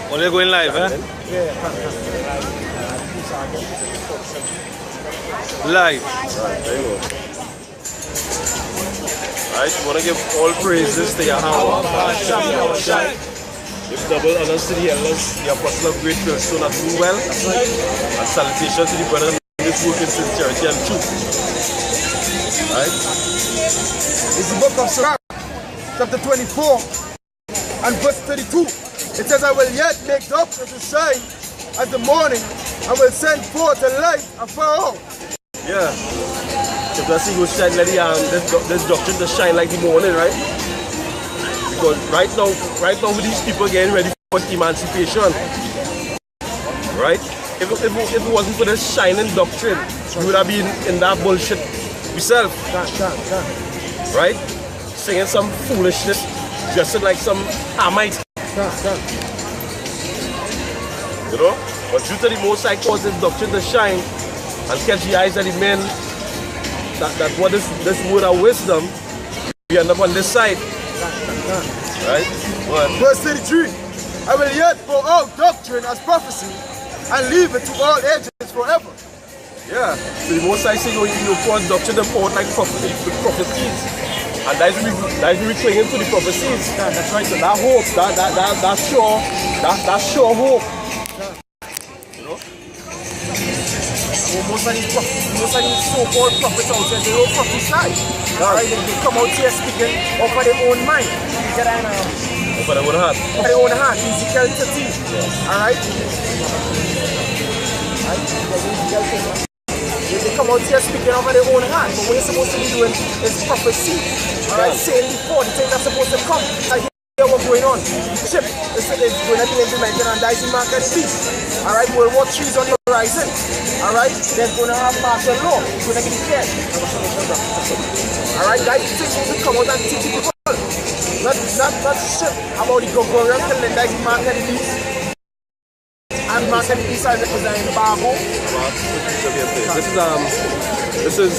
Oh, they're going live, eh? Yeah. Live. Right, there you go. Right, you want to give all praises to Yahweh. Give double honors to the elders, the apostle of great Millstone that do well. And salutations to the brethren in this work in sincerity and truth. Right? It's the book of Sirach, chapter 24 and verse 32. It says, I will yet make darkness to shine as the morning, and will send forth a light afar off. Yeah. So that's it, shine, let this doctrine to shine like the morning, right? Because right now with these people getting ready for emancipation, right? If it wasn't for this shining doctrine, we would have been in that bullshit yourself. Right? Singing some foolishness, dressing like some Hamite. You know? But due to the Most High cause this doctrine to shine and catch the eyes of the men that what this word of wisdom, we end up on this side. Right? What? Verse 33. I will yet pour out doctrine as prophecy and leave it to all ages forever. Yeah. So the Most High say you pour doctrine and pour like prophecies. And that's we clinging to the prophecies. Yeah, that's right. So that hope, that sure hope. You know? Most of these so-called prophets out there, they don't prophesy. Right? They come out here speaking over their own mind. Over their own heart. Over their own heart. Ezekiel 13. Yeah. Alright? They come out here speaking over their own heart. But what you're supposed to be doing is prophecy. Alright? Saying before the thing that's supposed to come. Hear what's going on. Ship is going to be implemented and that is the mark of the beast. Alright, World War III is on the horizon. Alright, there's going to have martial law. It's going to be declared. Alright, that is things to come out and teach people. Not shit about the Gregorian calendar, that is the mark of the beast. And mark of the beast are representing the Bible. This is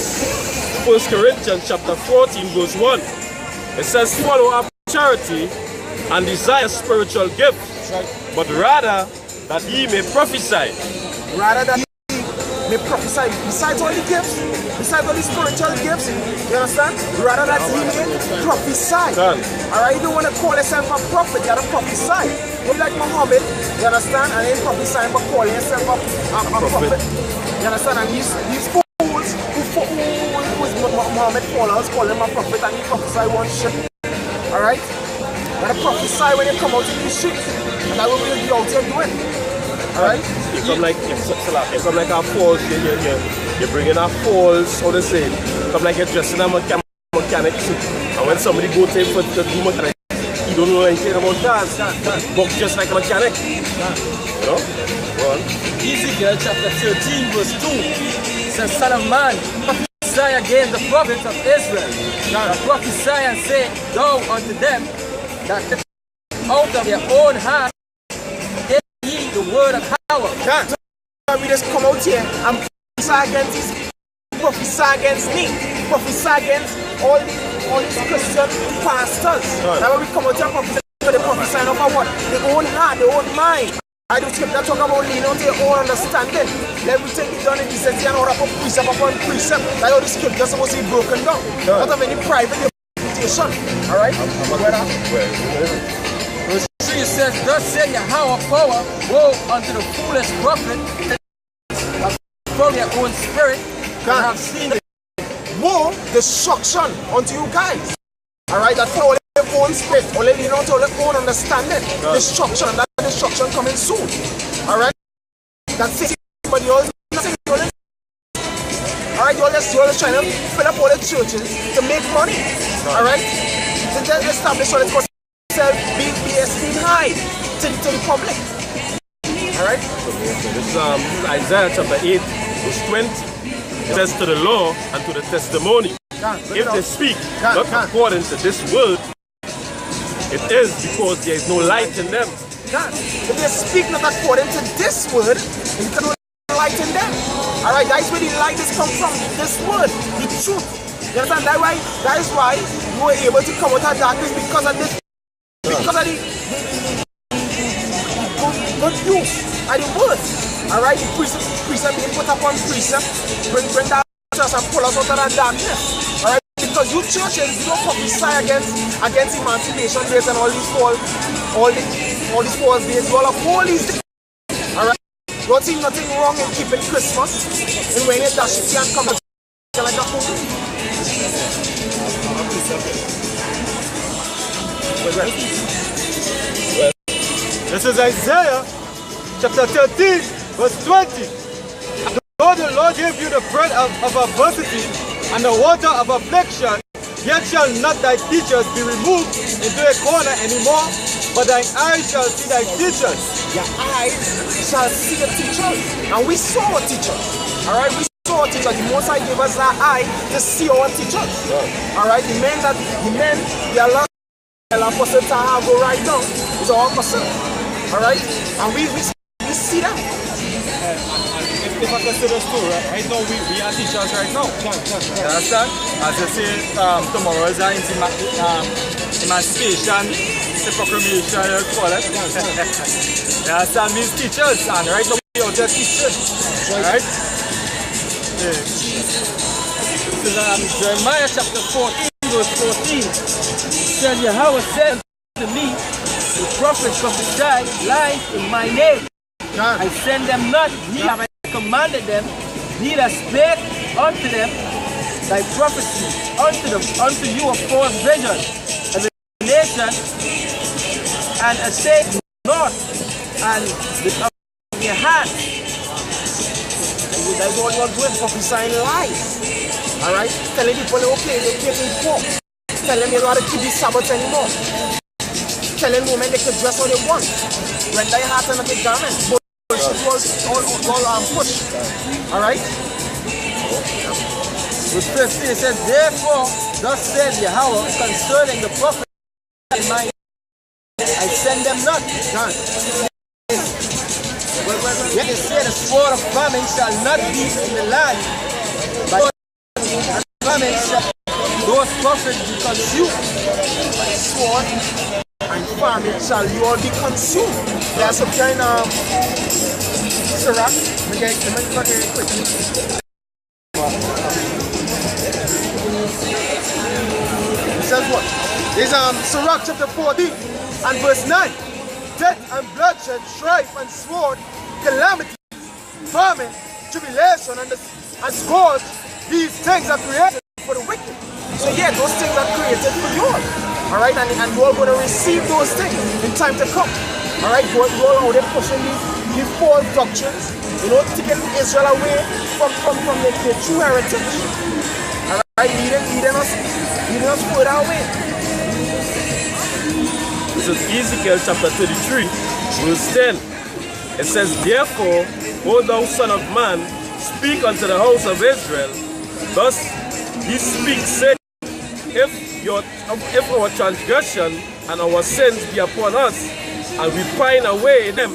1 Corinthians chapter 14 verse 1. It says, follow up charity and desire spiritual gifts, but rather that ye may prophesy. Rather that ye may prophesy. Besides all the gifts, besides all the spiritual gifts, you understand? Rather that ye may prophesy. Alright, you don't want to call yourself a prophet, you have to prophesy. Not like Muhammad, you understand? And ain't prophesying but calling yourself a prophet. You understand? And these fools who is Muhammad followers call him a prophet and he prophesy one shit. Alright? You gotta prophesy when you come out in the streets. And that will be out here doing. Alright? You come like a false, you're bringing a false, how to say, you come like you're dressing a mechanic suit. And when somebody goes to him for the do mechanic, he don't know anything about cars. But just like a mechanic. You know? Go on. Ezekiel chapter 13 verse 2 says, Son of man, prophesy against the prophets of Israel. Prophesy and say, thou unto them, that out of their own heart hear ye the word of power. We just come out here and prophesy against these, prophesy against me, prophesy against all these Christian pastors. Now when we come out here and prophesy, they prophesy over what? Their own heart, their own mind. I do scripture talk about leaning on their own understanding. Everything is done in decency and order for precept upon precept. That's how the scripture is supposed to be broken down. Not of any private interpretation. Alright? Verse 3 says, thus say Yahweh power, woe unto the foolish prophet that from their own spirit and have seen it. Woe, destruction unto you guys. Alright? That's for all their own spirit. Only lean on to all their own understanding. Destruction. And that destruction coming soon. Alright? That's it. But you always alright, you're always trying to fill up all the churches to make money. Alright? To then establish all this be esteemed high to the public. Alright? This is Isaiah chapter 8 verse 20. It says to the law and to the testimony. If they speak not according to this word, it is because there is no light in them. If they speak not according to this word, there is no light in them. Alright, that is where the light is come from. This word, the truth. You understand? That is why you were able to come out of darkness because of this. Because of the good use of the word. Alright, the precept being put upon precept, bring that us and pull us out of that darkness. Alright, because you churches, you don't prophesy against emancipation days and all these false days. You all uphold these days. Alright, don't see nothing wrong in keeping Christmas and when it does, you can't come like that. This is Isaiah chapter 13, verse 20. Though the Lord gave you the bread of adversity and the water of affliction, yet shall not thy teachers be removed into a corner anymore, but thine eyes shall see thy teachers. Your eyes shall see the teachers. And we saw a teacher. Alright, we saw a teacher. The Most High gave us that eye to see our teachers. Alright, the men they are lost. The apostle Taha go right now is our apostle. Alright? And we see them. If I consider this too, right now we are teachers right now. You understand? As I say, tomorrow is our emancipation, the proclamation, you call it. You understand? These teachers, and right now we are just teachers. Right? This is Jeremiah chapter 14, verse 14. Says Yahweh said to me, the prophets prophesy lies in my name. I send them not, neither have I commanded them, neither spake unto them thy prophecy unto you a false vision of a nation and a state north and of your hands. That's what you're doing, prophesying lies. Alright? Telling people, okay, they're getting poor. Tell them you don't have to keep the Sabbath anymore. Telling women they can dress how they want. Render your heart and not a garment. All push. Alright? Verse 15 it says, therefore, thus says Yahweh concerning the prophet in my name, I send them not. Yet they say the sword of famine shall not be in the land, but famine shall those prophets be consumed. By sword and famine shall you all be consumed. There's some kind of Sirach. Let me get it quick. It says what? It's Sirach chapter 14 and verse 9. Death and bloodshed, strife and sword, calamity, famine, tribulation and scourge, these things are created for the wicked. So yeah, those things are created for you all. Alright, and you all going to receive those things in time to come. Alright, you all out there pushing these false doctrines, you know, taking Israel away from the true heritage. Alright, leading us further away. This is Ezekiel chapter 33, verse 10. It says, therefore, O thou son of man, speak unto the house of Israel. Thus he speaks, saying, if our transgression and our sins be upon us, and we pine away in them,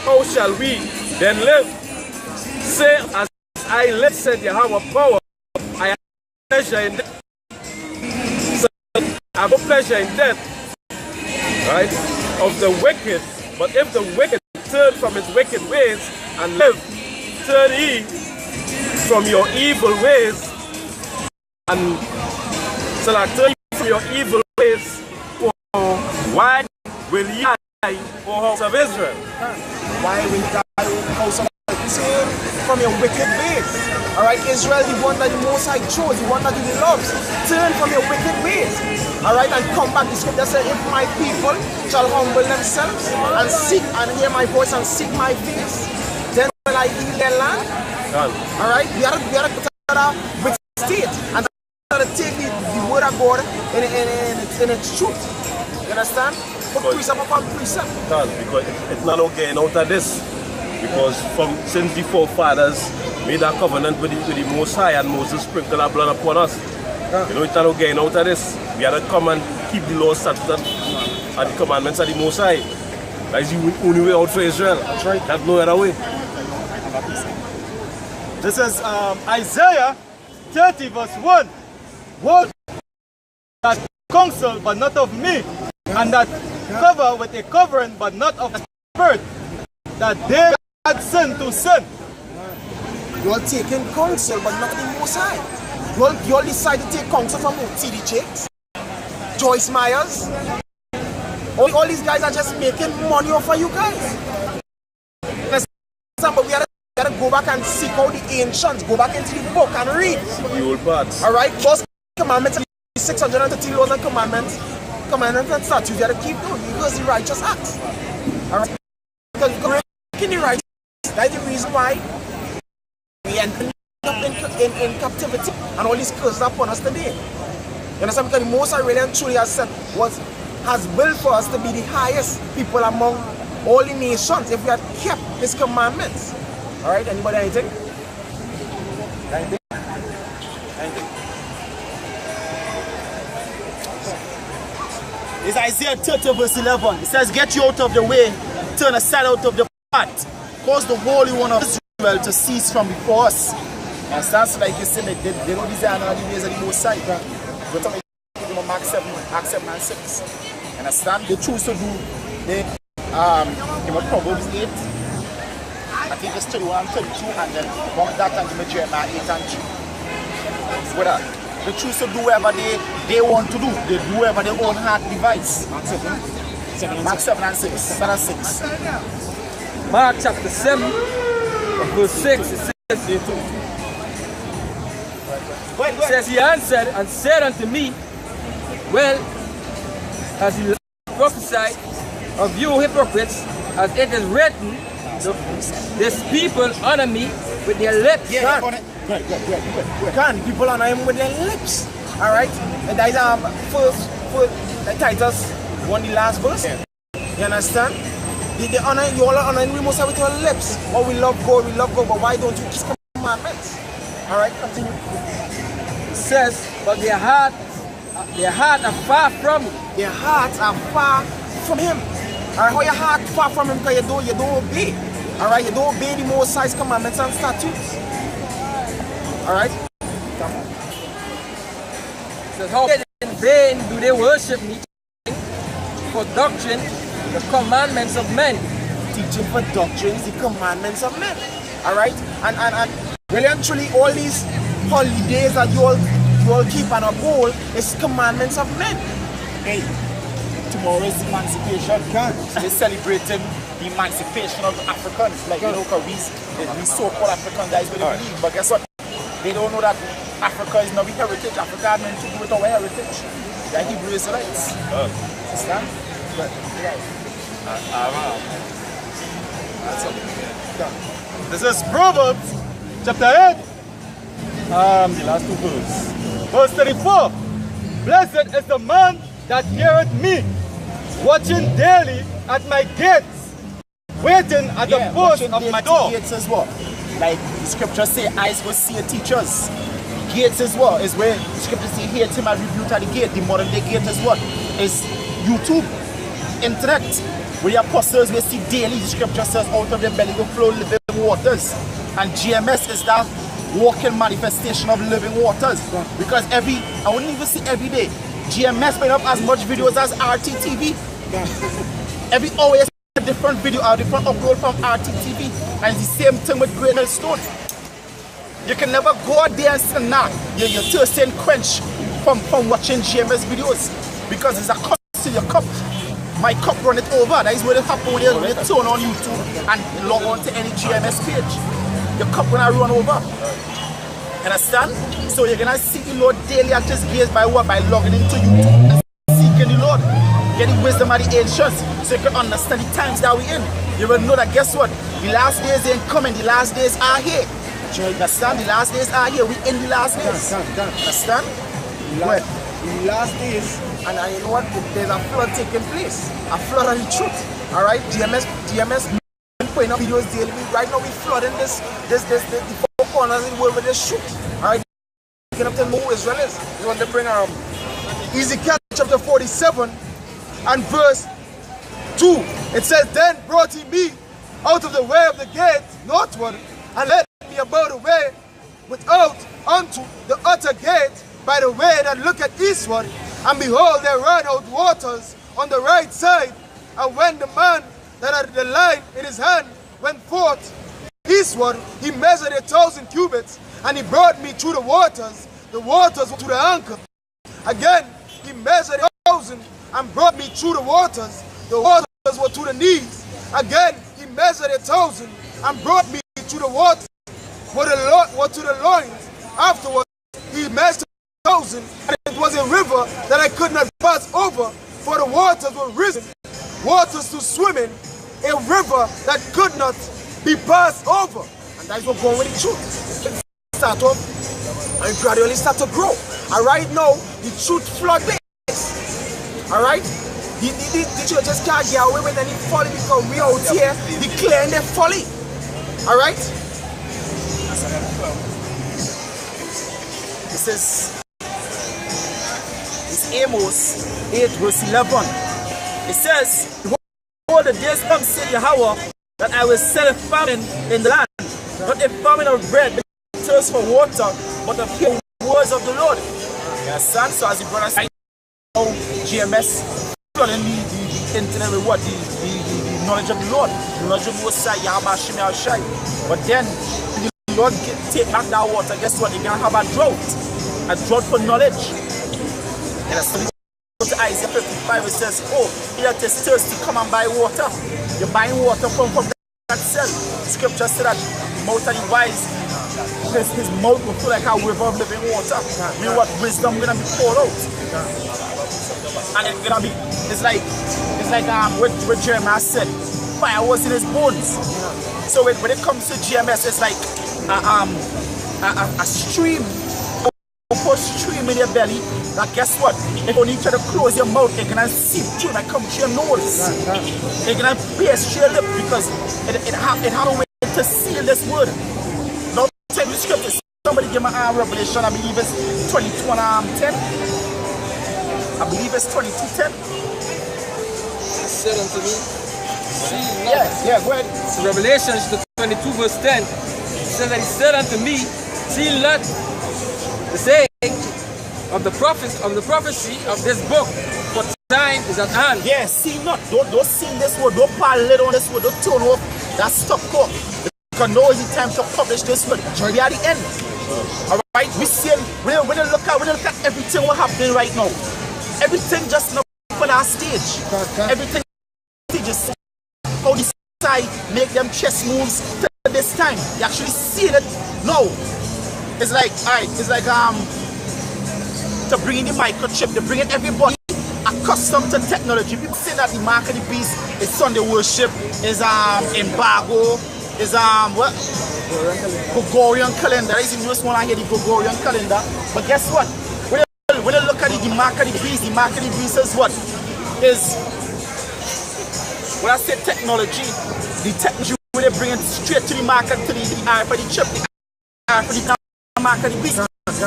how shall we then live? Say, as I live, said Yahweh power, I have pleasure in death. So I have no pleasure in death. Right, of the wicked, but if the wicked turn from his wicked ways and live, turn ye from your evil ways, and shall I turn you from your evil ways, or why will ye die, O house of Israel? Why will you die, O house of Israel? Turn from your wicked ways. Alright, Israel, the one that the Most High chose, the one that he loves. Turn from your wicked ways. Alright, and come back. The scripture says, if my people shall humble themselves and seek and hear my voice and seek my face, then will I heal their land. Alright, we are to put together with state and to take the word of God in its truth. You understand? Put precept upon precept. Because it's not getting out of this. Because since the forefathers made that covenant with the Most High and Moses sprinkled our blood upon us. You know, it's not getting out of this. We have to come and keep the laws, statutes, and the commandments of the Most High. That is the only way out for Israel. That's right. There's no other way. This is Isaiah 30 verse 1. Woe that counsel but not of me, and that cover with a covering but not of the spirit, that they had sin to sin. You all taking counsel, but not the Most High. You all decide to take counsel from who? T.D. Jakes? Joyce Myers? All these guys are just making money off of you guys. But we gotta go back and seek out the ancients. Go back into the book and read. The old parts. Alright? Those commandments, 630 laws and commandments and statutes, you gotta keep doing because the righteous acts. Alright? Because you're breaking the righteous. That's the reason why we end up in captivity and all these curses are upon us today. You understand? Because the Most High really and truly has built for us to be the highest people among all the nations if we had kept His commandments. Alright, anybody anything? Anything? Anything? It's Isaiah 30 verse 11. It says, get you out of the way, turn aside out of the path, cause the Holy One of Israel to cease from before us. And that's like you said, they don't desire none of the ways of the Most High. We're talking about Mark 7 and 6. Understand? They choose to do, Proverbs 8, I think it's 31, 32, and then one that and Jeremiah 8 and 2. With that. They choose to do whatever they want to do. They do whatever their own heart device. Mark 7 and 6. 7 and 6. Mark chapter 7, verse 6, it says, he answered and said unto me, well, as he prophesied of you hypocrites, as it is written, this people honor me with their lips. Yeah, good. People honor Him with their lips. Alright? And that is first Titus 1, the last verse. You understand? They honor you all honor Him most with your lips. Oh, we love God, but why don't you keep commandments? Alright, continue. It says, but their hearts are far from me. Their hearts are far from Him. Alright, how your heart far from Him because you don't obey. Alright, you don't obey the Most High's commandments and statutes. Alright? Come on. It says, how in vain do they worship me, for doctrine, the commandments of men. Teaching for doctrines, the commandments of men. Alright? And really and truly, all these holidays that you all keep and uphold is commandments of men. Hey, tomorrow is Emancipation. They're celebrating the emancipation of Africans. Like, you know, because we so-called African guys will believe. But guess what? They don't know that Africa is not the heritage. Africa had meant to do with our heritage. They're Hebrew Israelites. Understand? But, This is Proverbs chapter 8, the last two verses. Verse 34. Blessed is the man that heareth me, watching daily at my gates, waiting at the post of my door. Gates as well. Like the scriptures say, eyes will see teachers. Gates as well is where the scriptures say, hate him and rebuke at the gate. The modern day gate is what? Is YouTube, internet, where the apostles will see daily. The scripture says, out of their belly will flow living waters. And GMS is that walking manifestation of living waters. Because I wouldn't even see every day. GMS putting up as much videos as RTTV. Every hour is a different video or different upload from RTTV. And it's the same thing with Great Stone. You can never go out there and say, nah, you're thirsty and quench from watching GMS videos. Because it's a cup to your cup. My cup run it over. That is what it happens when you turn on YouTube and log on to any GMS page. Your cup gonna run over. Understand? So you're gonna seek the Lord daily at His gates by what? By logging into YouTube and seeking the Lord. Getting wisdom of the ancients so you can understand the times that we're in. You will know that guess what? The last days ain't coming, the last days are here. You understand? The last days are here. We in the last days. Understand? The last days, and you know what? There's a flood taking place. A flood of the truth. Alright? GMS putting up videos daily. Right now we flooding the four corners of the world with this truth. Alright? Looking up to more Israelis. We want to bring Ezekiel chapter 47 and verse 2. It says, then brought he me out of the way of the gate northward, and led me about the way without unto the utter gate by the way that looketh eastward, and behold, there ran out waters on the right side. And when the man that had the line in his hand went forth eastward, he measured 1,000 cubits, and he brought me through the waters were to the ankle. Again, he measured 1,000 and brought me through the waters were to the knees. Again, he measured 1,000 and brought me through the waters were to the loins. Afterwards, he measured 1,000, and it was a river that I could not pass over, for the waters were risen, waters to swim in, a river that could not be passed over. And that's what going with the truth. Start up and gradually start to grow. And right now, the truth flood this. Alright? The churches can't get away with any folly because we out here declaring their folly. Alright? This is Amos 8 verse 11. It says, "Behold, the days come, said Yahweh, that I will send a famine in the land, not a famine of bread, but thirst for water, but of the words of the Lord." Yes, son. So as the brother said, GMS flooding the internet with what? The knowledge of the Lord, the knowledge of Mosai, Yahweh Shem Shai. But then the Lord take back that water. Guess what? You're gonna have a drought for knowledge. And as to Isaiah 55, it says, "Oh, he that is thirsty, come and buy water." You're buying water from that cell. Scripture said that the mouth of the wise, his mouth will feel like a river of living water. You know what? Wisdom gonna be poured out. And it's gonna be, it's like what Jeremiah said, fire was in his bones. So when it comes to GMS, it's like a stream, a stream in your belly. That guess what? If you need to close your mouth, it can seep through and come to your nose. It can pierce your lip because it had a way to seal this word. Now take the scripture. Somebody give me a revelation. I believe it's 22:10. I believe it's 22:10. He said unto me, see not. Yeah, go ahead. So Revelation 22 verse 10. It says that he said unto me, see not the saying of the prophecy of this book, for time is at hand. Yeah, see not. Don't sing this word. Don't parlay on this word. Don't turn off that stuff up. Because now is the time to publish this word. We are the end. Alright? We see it. We don't look at everything what's happening right now. Everything just not on our stage. Everything just how the side make them chess moves to this time. You actually see it now. It's like, alright, it's like to bring in the microchip, to bring in everybody accustomed to technology. People say that the mark of the beast is Sunday worship, is embargo, is what? Gregorian calendar. Is the newest one I hear, the Gregorian calendar. But guess what? When you look at it, the mark of the beast is what? Is when I say technology, the technology when they bring it straight to the market, to the eye for the chip, the eye for the mark of the beast.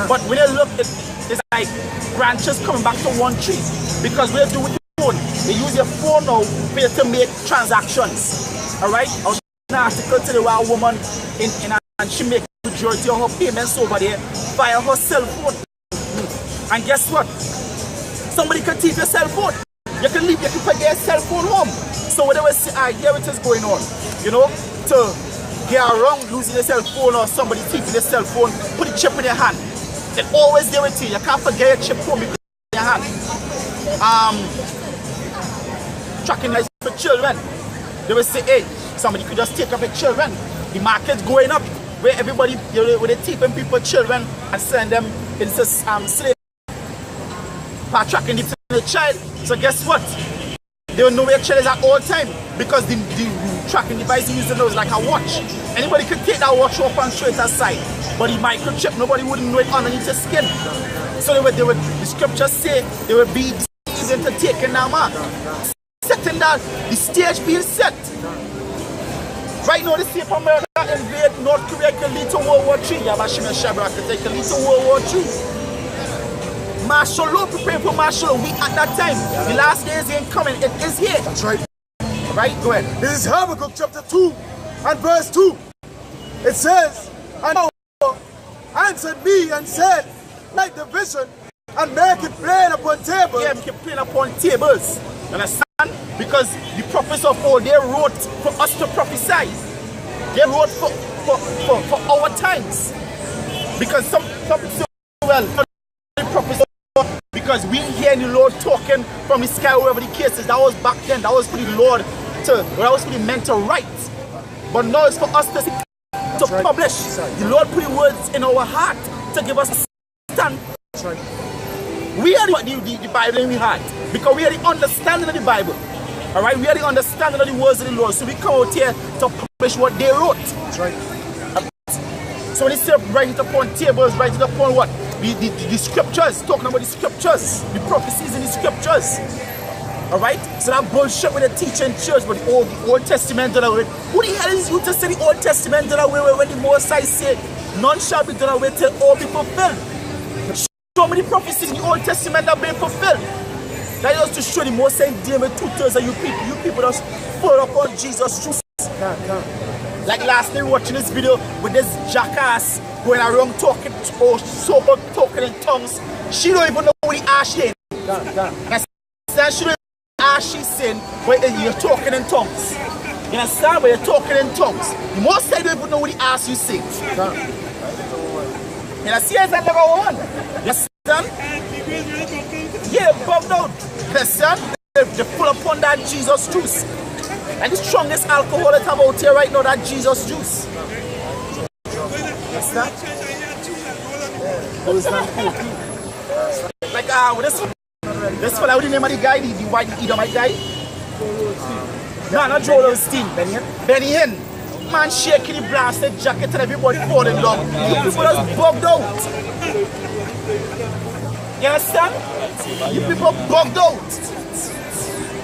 But when you look at it's like branches coming back to one tree. Because what they do with your phone, they use your phone now for you to make transactions. Alright? I was in an article today where a woman and she makes the majority of her payments over there via her cell phone. And guess what? Somebody can take your cell phone. You can forget your cell phone home. So when they will say, here it is going on. You know, to get around losing your cell phone or somebody taking your cell phone, put a chip in your hand. It always there with you. You can't forget your chip home in your hand. Tracking lights for children. They will say, hey, somebody could just take up your children. The market's going up where everybody, where they're taking people, children, and send them into slave. By tracking the child. So guess what? They will know where your child is at all time because the tracking device you use is like a watch. Anybody can take that watch off and straight aside. But the microchip, nobody wouldn't know it underneath your skin. So the scriptures say they would be easy to take in now, man. Setting that, the stage being set. Right now, the state of America invade North Korea can lead to World War III. Yabashima Shabrak can lead to World War III. Martial law, preparing for martial law. We at that time, the last days ain't coming. It is here. That's right. Right, go ahead. This is Habakkuk chapter 2 and verse 2. It says, and answered me and said, like the vision, and make it plain upon tables. Yeah, make it plain upon tables. Understand? Because the prophets of old, they wrote for us to prophesy. They wrote for our times. Because some say, well, because we hear the Lord talking from the sky, wherever the case is. That was back then. That was for the Lord that was for the men to write. But now it's for us to publish. The Lord put the words in our heart to give us a stand. We are the Bible in the heart because we are the understanding of the Bible. All right, we are the understanding of the words of the Lord. So we come out here to publish what they wrote. That's right. So when they say write it upon tables, write it upon what? The scriptures, talking about the scriptures, the prophecies in the scriptures. All right. So that bullshit with the teacher in church, but the Old Testament done away. Who the hell is you to say the Old Testament done away when the Most High said, none shall be done away till all be fulfilled? So many prophecies in the Old Testament have been fulfilled. That is to show the Most High deal with 2/3 of you people. You people just fall upon Jesus' truth. Like last night watching this video with this jackass going around talking or so-called talking in tongues. She don't even know what the ass she in. She don't she's saying when you're talking in tongues. You understand? When you're talking in tongues. The most I don't even know what the ass you sing. You understand? That's number one. You understand? Yeah, bugged out. You understand? They pull upon that Jesus juice. And the strongest alcohol that's out here right now, that Jesus juice. You understand? Like this fella, what the name of the guy? The white Edomite guy? No, not Joel Osteen. Benny Hinn. Man shaking the blasted jacket and everybody falling down. You people just bugged out. You understand? You people bugged out.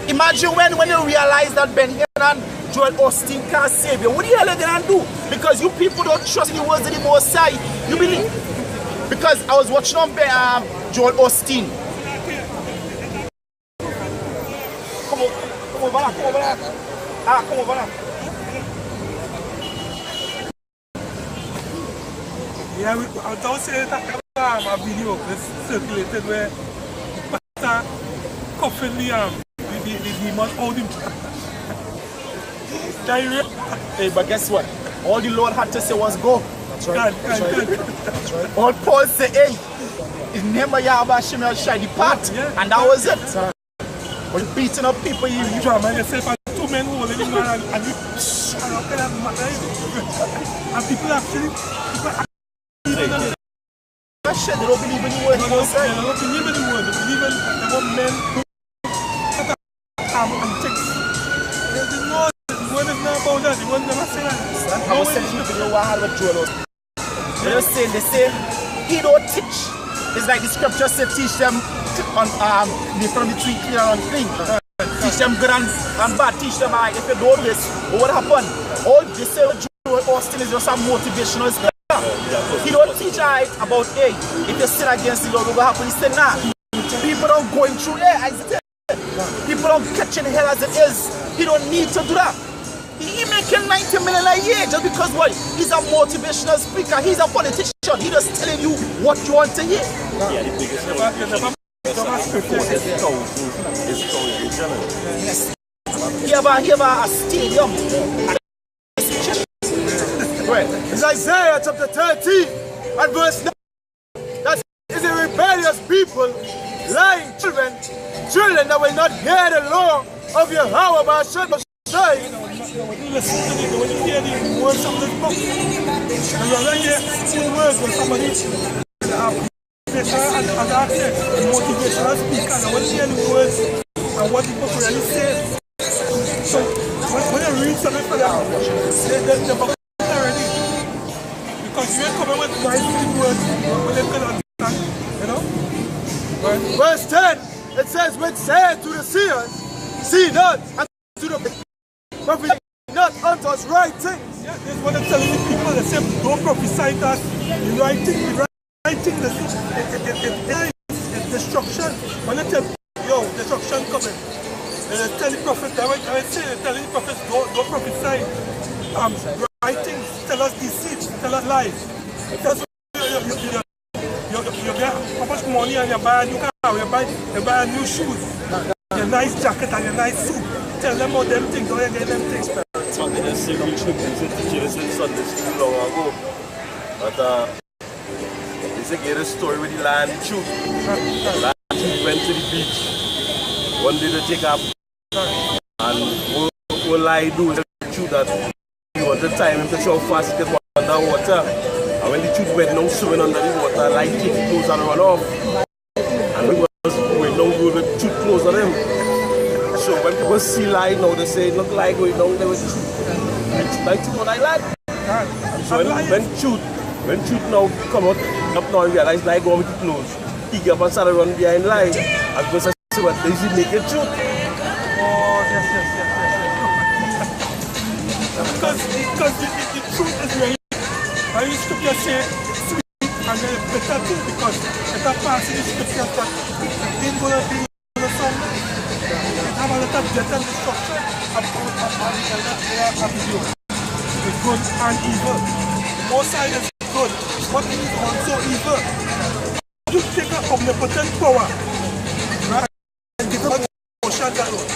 Imagine when you realize that Benny Hinn and Joel Osteen can't save you. What the hell are you gonna do? Because you people don't trust in the words of the Most High. You believe? Because I was watching on Joel Osteen. Come over there. Come over there. Yeah, I don't say that a video is circulated where the pastor coughing the demon out him. Hey, but guess what? All the Lord had to say was go. That's right. That's right. All Paul said, hey, his name of Yahweh Hashem El Shai depart. And that was it. But beating up people, you drama yourself and two men holding him and people actually shit, they don't believe in the word. They don't believe in the word. They believe in the men who and things. The word is not about that. The word never say that. I was telling you to know what I had with Joel. They say, he don't teach. It's like the scripture said, teach them on from the tree clear and unclean. Teach them good and bad. Teach them if you don't do this, what happened? All they say Joel Osteen is just a motivational speaker. He don't teach about hey, if you sin against the Lord, what will happen? He said, nah. People don't going through there. People don't catching hell as it is. He don't need to do that. He making 90 million a year just because what? He's a motivational speaker. He's a politician. He just telling you what you want to hear. Yeah, the biggest yes. He have a stadium. It's Isaiah chapter 13 and verse 9. That is a rebellious people, lying children that will not hear the law of Yahweh by Hashem. When you listen to it, when you hear the words of this book, and you already hear the words when somebody as I said, the motivational speaker, and when you hear the words and what the book really says. So when you read something for them, the book is already. Because you ain't coming with nice words when they can understand, you know? Right. Verse 10, it says, which said to the seers, see not, and to the prophet, not unto us right things. Yeah, that's what I'm telling the people. They say, don't prophesy that the right thing, it's destruction. When they tell, yo, destruction coming, and they tell the prophet, I say, they tell the prophets, don't prophesy right things, tell us deceit, tell us lies. Tell us you get how much money and you buy a new car, you buy a new shoes, your nice jacket and your nice suit. Tell them all them things, don't you get them things. So they just say we should teach this in Sunday school long ago. But it's again a story with the lion and the truth. The lion and the truth went to the beach. One day they take up and what lie do is the truth that he wanted time him to show how fast he get underwater. And when the truth went down swimming under the water, like take the clothes and run off. And he was going down with the truth clothes on him. So when people see lie now, they say look like going down there with like truth on that lie. So when truth now come out up now and realize lie go with the clothes, he get up and start running behind lie. And because I say what they see naked truth. Oh yes. because the truth is very, I used to just say sweet and then it's better too, because it's a part of the scripture that it's going to be on the song. It have a lot of death and destruction of you. The good and evil. The most side is good, but it is also evil. You take an omnipotent power, right? And give it motion that one.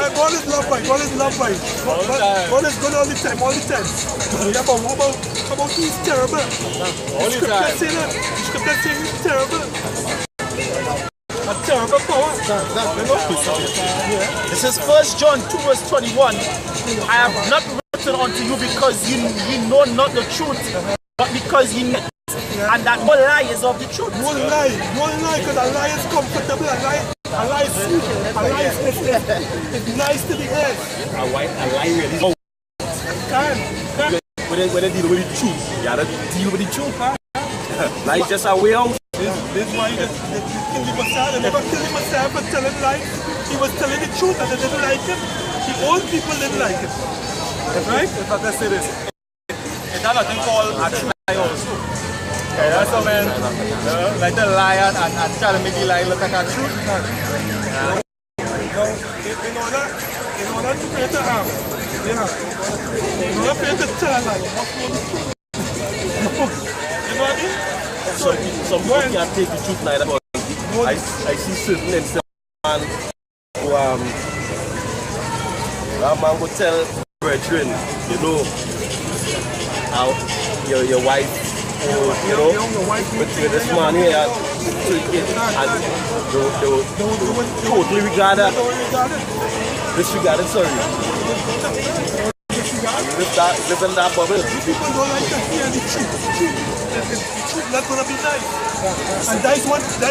God is love by, God is love by. God is good all the time. Yeah, but what about he's terrible? All the time. The scripture saying he's terrible. A terrible power. This is 1 John 2 verse 21. I have not written unto you because you know not the truth, but because you know, and that no lie is of the truth. No lie, because a lie is comfortable, a lie is sweet, a lie is it's nice to the head. A lie really is. When they deal with the truth, you gotta deal with the truth. Lie is just a way out. This is why they killed the Messiah. They never killed the Messiah for telling lies. He was telling the truth and they didn't like it. The old people didn't like it. Right? If I can say this, it's not nothing called a true lie also. Okay, that's what man, like the lion and try to make the lie look like a truth. Now, in order to create a harm, in order for you to tell a lie, you must know the truth. You know what I mean? Some people can't take the truth like that, but I see certain instances who that man would tell brethren, you know, how your wife, you know, with this man here, and they will totally disregarded, sorry. Live in that bubble. People don't like to hear the truth. The truth not gonna be nice. And that is what the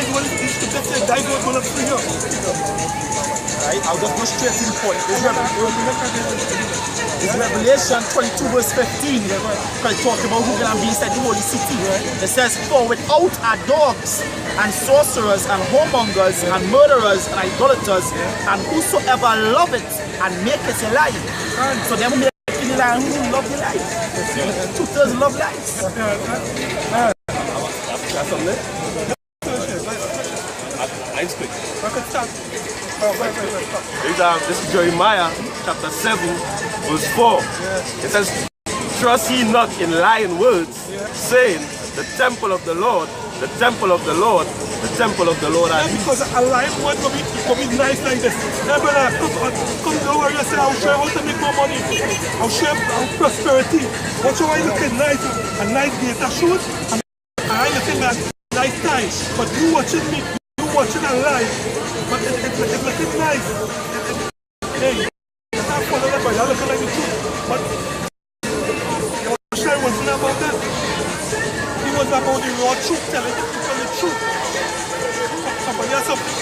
scripture says, that is what's gonna free you. Right? I'll just go straight to the point. It's Revelation 22 verse 15. Because it talks about who can be inside the holy city. It says, for without are dogs and sorcerers and whoremongers and murderers and idolaters and whosoever loveth and maketh a lie. So them who make the lie who love the lie. Truthers love lies. That's something. I speak. This is Jeremiah chapter 7 verse 4. It says, trust ye not in lying words, saying, the temple of the Lord, the temple of the Lord, the temple of the Lord. Because a lying word will be nice like this. Hey brother, come don't worry yourself, I'll show you how to make more money. I'll show you prosperity. Watch how I looking nice, a nice data shoot, and I looking at nice time. But you watching me, you watching a lie. But it's looking nice. Hey, it's not for the but you're looking like the truth. But your share wasn't about that. It was about the raw truth, telling the people the truth. Somebody has something.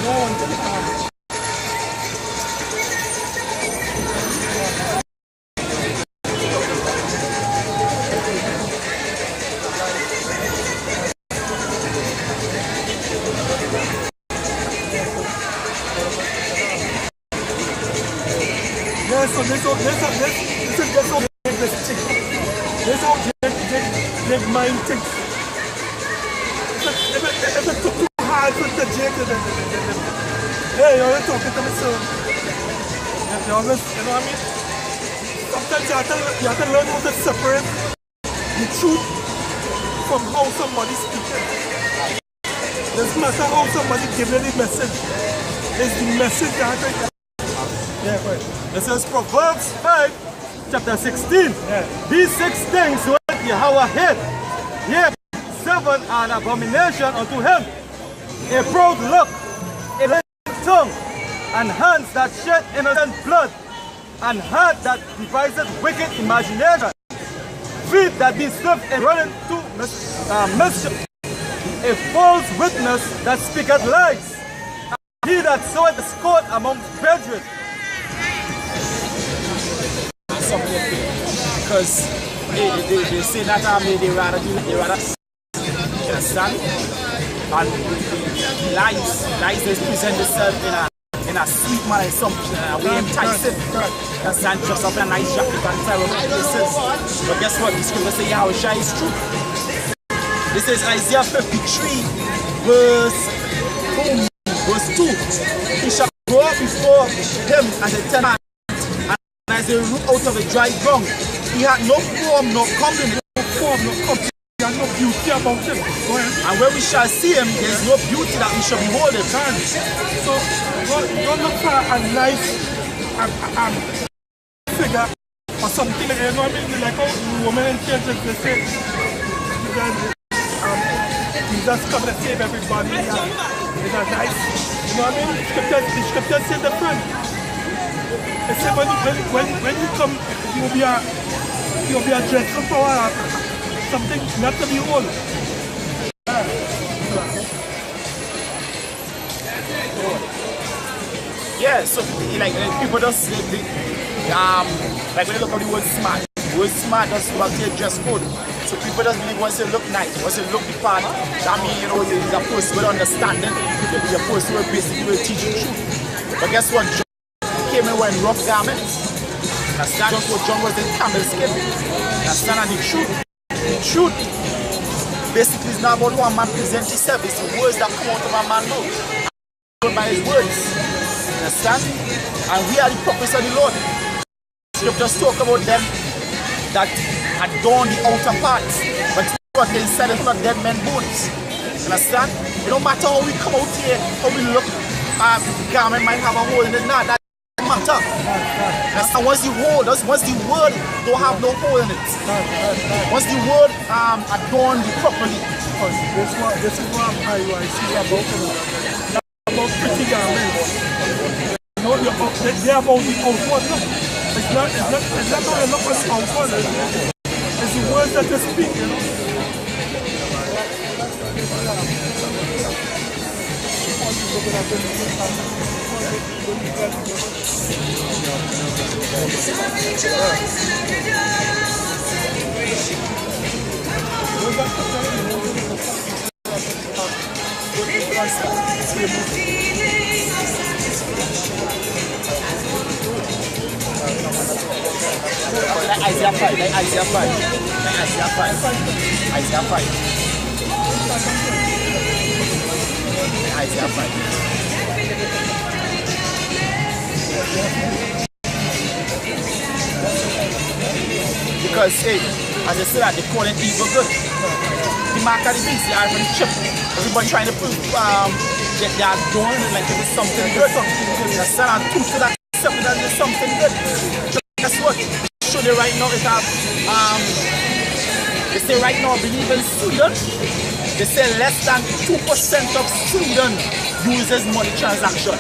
No one can so this will make this thing. This will make mind think. If it took too hard for the Jake, hey, you're talking to me soon. You know what I mean? Sometimes you have to learn how to separate the truth from how somebody's speaking. Doesn't matter how somebody gives you the message. is the message that Yeah, right. This is Proverbs 5, chapter 16. Yeah. These 6 things will Yahweh hate. Yea, 7 are an abomination unto him. A proud look, a lying tongue, and hands that shed innocent blood, and heart that deviseth wicked imagination. Feet that be swift in running to mischief. A false witness that speaketh lies. And he that soweth discord among brethren. Because they say that they rather understand, and lies they present themselves in a sweet manner, in some way enticing. Understand, dress up in a nice jacket and terrible places. But guess what? The scripture says Yahweh is true. This is Isaiah 53, verse 2. He shall grow up before him as a tenant, and as a root out of a dry ground. He had no form, no coming, no form, no coming. He had no beauty about him. And when we shall see him, there is no beauty that we shall behold him. So don't look for a nice figure or something like that. You know what I mean? Like how women and children, they say, Jesus come to save everybody. It's a nice, you know what I mean? The scripture say different. It said when you come, you'll be a dreadful power, something not to behold. Yeah, so like people just like when you look at the word smart does about your dress code. So people just believe once you look nice, once you look the part, that means you know you're a person with understanding, you're a person who basically will teach you truth. But guess what? John came in wearing rough garments. That's just what John was in camel skin. That's not the truth. The truth basically is not about one man present himself, it's the words that come out of a man's mouth. By his words. Understand? And we are the prophets of the Lord. Scriptures talk about them that adorn the outer parts, but what they said is not dead men's bones. Understand? It don't matter how we come out here, how we look, the garment might have a hole in it, nah, that doesn't matter. Understand? Once the word don't have no hole in it, once the word adorned properly. This is what I see about pretty garments. You know, they're about the outward look. It's not how you look on the outward. It's the words that you speak, you know. Isaiah 5, Isaiah 5, Isaiah 5, Isaiah 5, Isaiah 5. Because, hey, as I said, they call it evil good. The mark of the beast, the iron chip. Everybody trying to prove that they are doing it like it is something good. The son and two to that something that is something good. Guess what? Show you right now is that they say right now, I believe in Sweden, they say less than 2% of Sweden uses money transaction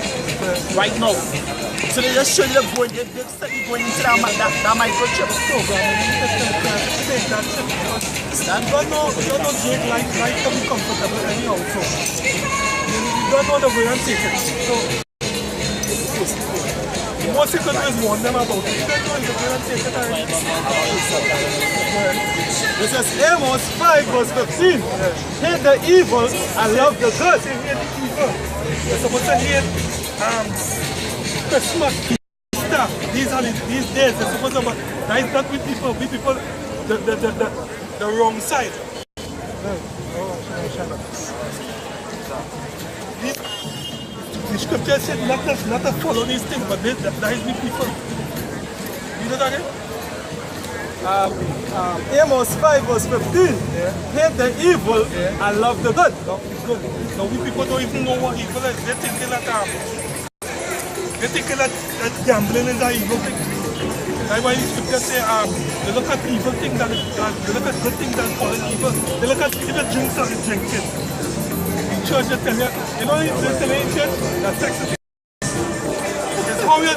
right now. So they just show you they're steadily going into that microchip program. You don't Jake like to be comfortable anyhow, so you don't know the way I'm taking. So the most you can do is warn them about it. You don't know the way I'm taking already. This is Amos 5 verse 15. Hate the evil and love the good. Hate the evil. You're supposed to hate Christmas stuff. These days they're supposed to, that is not with people. With people the wrong side. The scripture said not to follow these things, but that is with people. You know that again? Amos 5 verse 15. Hate the evil and love the good. Love the good. So we people don't even know what evil is. They're thinking that They think that gambling is an evil thing. That's why the scripture say, they look at evil things and they look at good things and call it evil. They look at if you drink something, drink it. In church they tell you know they tell you in church that sex is how you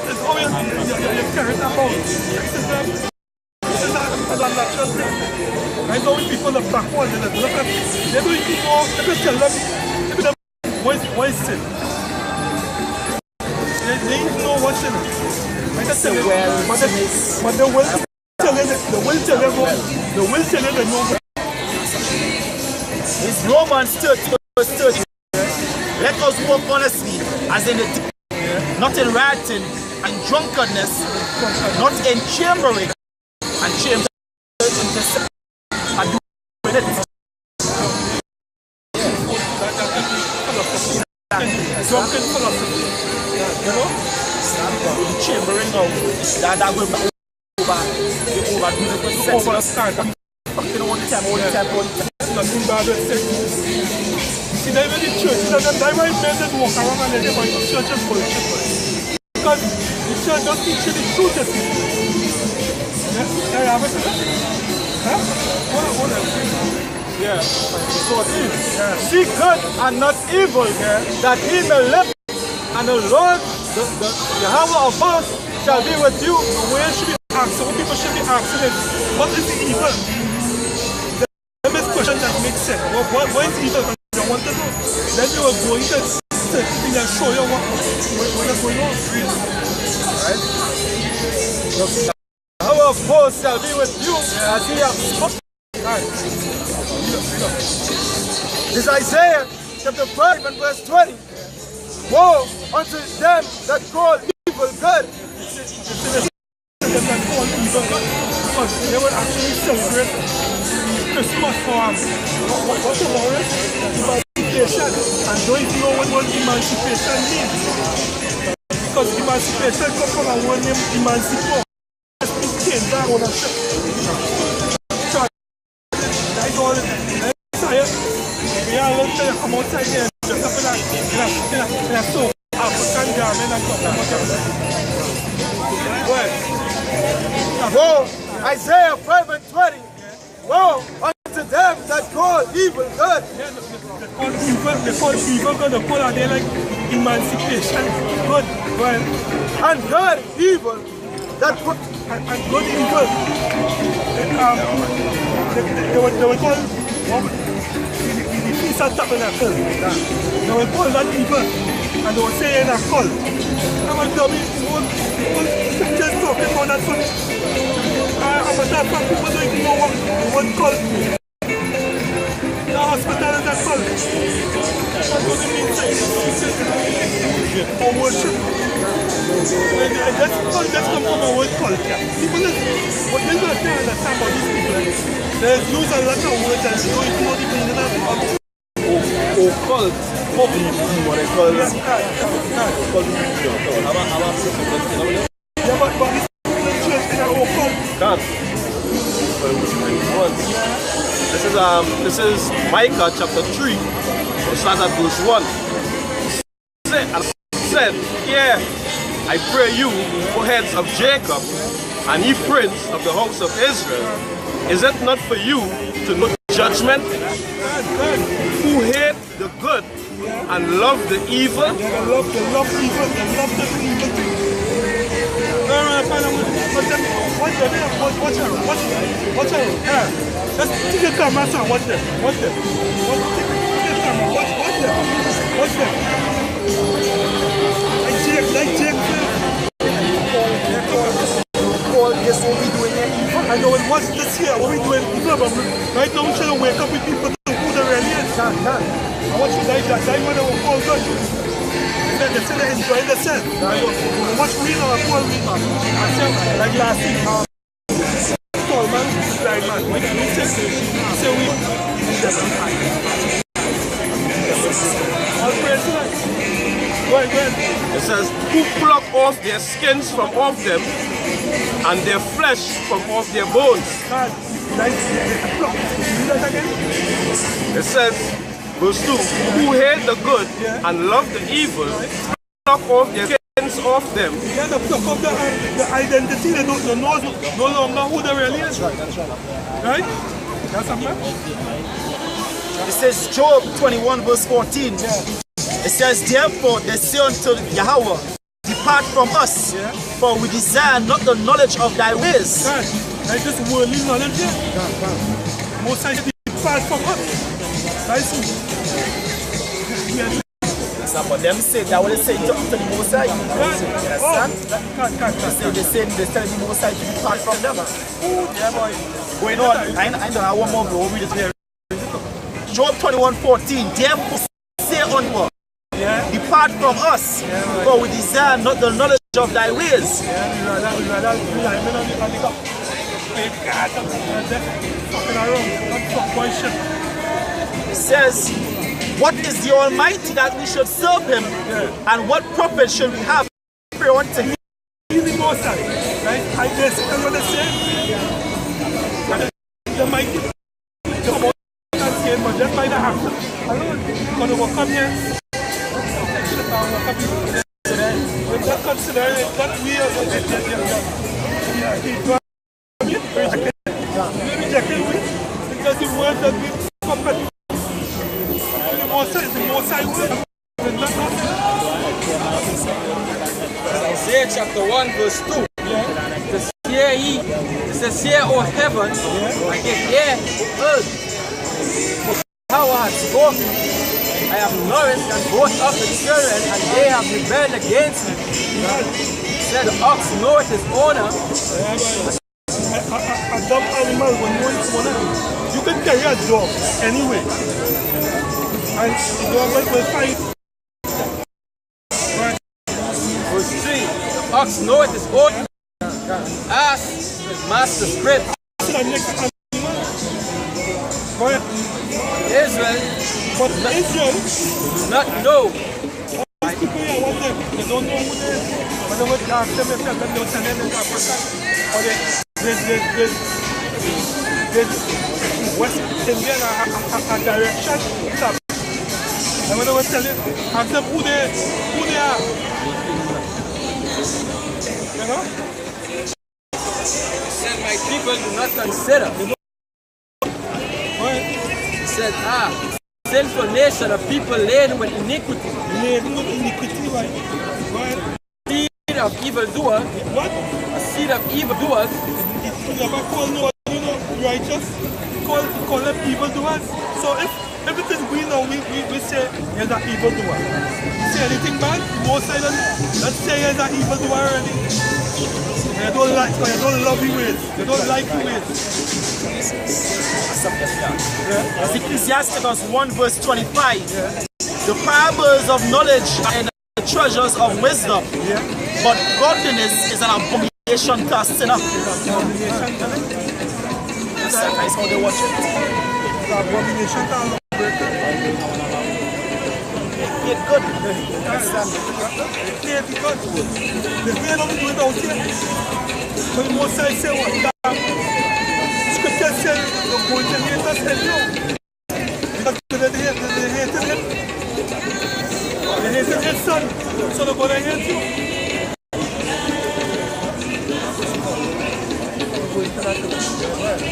carry it about. Sex is a natural thing. I know when people are backward, they look at, they don't even know, they can tell them, what is sin? They even know what's in it. I can tell you, but they will tell you, they will tell you they know. It's Romans 30, verse 30. Let us walk honestly, as in the not in rioting and drunkenness, not in chambering and chambering and doing it. Drunken philosophy. You know? The chambering now, that will be overstand. All the time. Nothing bad with sex. See, they were in church. That's why men just walk around and they say, church is bullshit. Because the church don't teach you the truth. Yeah, have it? Huh? What else? Yeah. So seek good and not evil, that he may live, and the Lord, the Yahweh of hosts, shall be with you. Where should be asked? What people should be asking is, what is the evil? The best question that makes sense. What is evil? You want to know. Then you are going to thing and show you what is going on. Right? The Yahweh of hosts shall be with you as he has spoken. Right. This Isaiah chapter 5 and verse 20. Woe unto them that call evil good. They would actually celebrate Christmas for what tomorrow is? Emancipation. And don't even know what emancipation means. Because emancipation comes from a word named emancipation. Change that ownership. That's all it is. We are allowed to come outside here and dress up in a so African garment and stuff like that. Woe, Isaiah 5 and 20. Woe unto them that call evil good. Yeah, they call evil good. They call it like emancipation good. Well, And good evil. That put and good evil. They would call the Feast of Tabernacle. They would call that evil. And they would say in a cult. I'm a dummy. Just talking about that one. I'm a that one. People don't even know what cult. The hospital is a cult. What does it mean? Or worship. That's come from a word culture. People what they don't understand about these people. They use a lot of words and they don't even know the meaning of it. Or cult. What they call it. Yeah, but this church in our cult. This is Micah chapter 3. We'll start at verse 1. Said, yeah, I pray you, for heads of Jacob, and ye prince of the house of Israel, is it not for you to know judgment, who hate the good and love the evil? They love evil. They love the evil thing. Watch out. Let's take the camera, son. Watch them. Take the camera. Watch them. Like Jake. All this what we doing here. I know it was this year. What we doing evil, but right now we trying to wake up with people to who they really is. I want you to die when they were all good. They say they're enjoying themselves. Watch me now, Paul me. Like last week, tall man, blind man. We say we. All praise to God. Go ahead. It says, who pluck off their skins from off them, and their flesh from off their bones. It says, verse 2, who hate the good and love the evil, pluck off their skins sense of them. Yeah, the pluck of the identity, they don't know no longer who they really is. Right? That's a match. It says Job 21 verse 14. It says, therefore they say unto Yahweh, depart from us, for we desire not the knowledge of thy ways. Right. Like this worldly knowledge here. Most I depart from us. Right? But them say that what they say to the Most High. You understand? They say the Most High to depart from them. Yeah, boy. Going on, I don't have one more bro. Read it here. Job 21:14. Therefore say unto us, depart from us, for we desire not the knowledge of thy ways. We rather rely on the God. Fucking around. Not fuck boy shit. It says, what is the Almighty that we should serve him, and what profit should we have to pray unto him? He's the Most High, right? I basically what they say. The mighty come out and say, but just by the action alone, because they will come here. They're not considering it, that we are rejected because the words that we come the Most High word. Isaiah chapter 1 verse 2. It says, hear, O heaven, and give ear, O earth. For Yahweh hath spoken, I have nourished and brought up the children, and they have rebelled against me. Said the ox knoweth his owner. A dumb animal when you want to you can carry a dog anyway. And the dog will fight. Right. Verse 3. The ox knoweth his owner. Ask his master's crib. Right. Israel, But Israel do not know. people here want them. They don't know who they are. But they would ask them if they're going to send them into Africa. Or there's West Indian a direction. And when they were telling, ask them who they are. You know? He said, my people do not consider. Right. He said, sinful nation of people laden with iniquity. Laden with iniquity, right? Right. Seed of evildoers. What? A seed of evildoers. You never call no righteous. Call them evildoers. So if everything we know, we say he's an evildoer. Say anything bad, most of them, let's say he's an evildoer already. They don't like, they don't love you ways. They don't like you ways. As Ecclesiasticus 1 verse 25, the parables of knowledge and the treasures of wisdom, but godliness is an abomination to a sinner. That's how they watch it. It's an abomination to a lawbreaker. It's good. It's good. The way don't do it out here. But the most I say what? Scripture says you're going to hate us anyhow. Because they hated him. They hated his son. So they're going to hate you.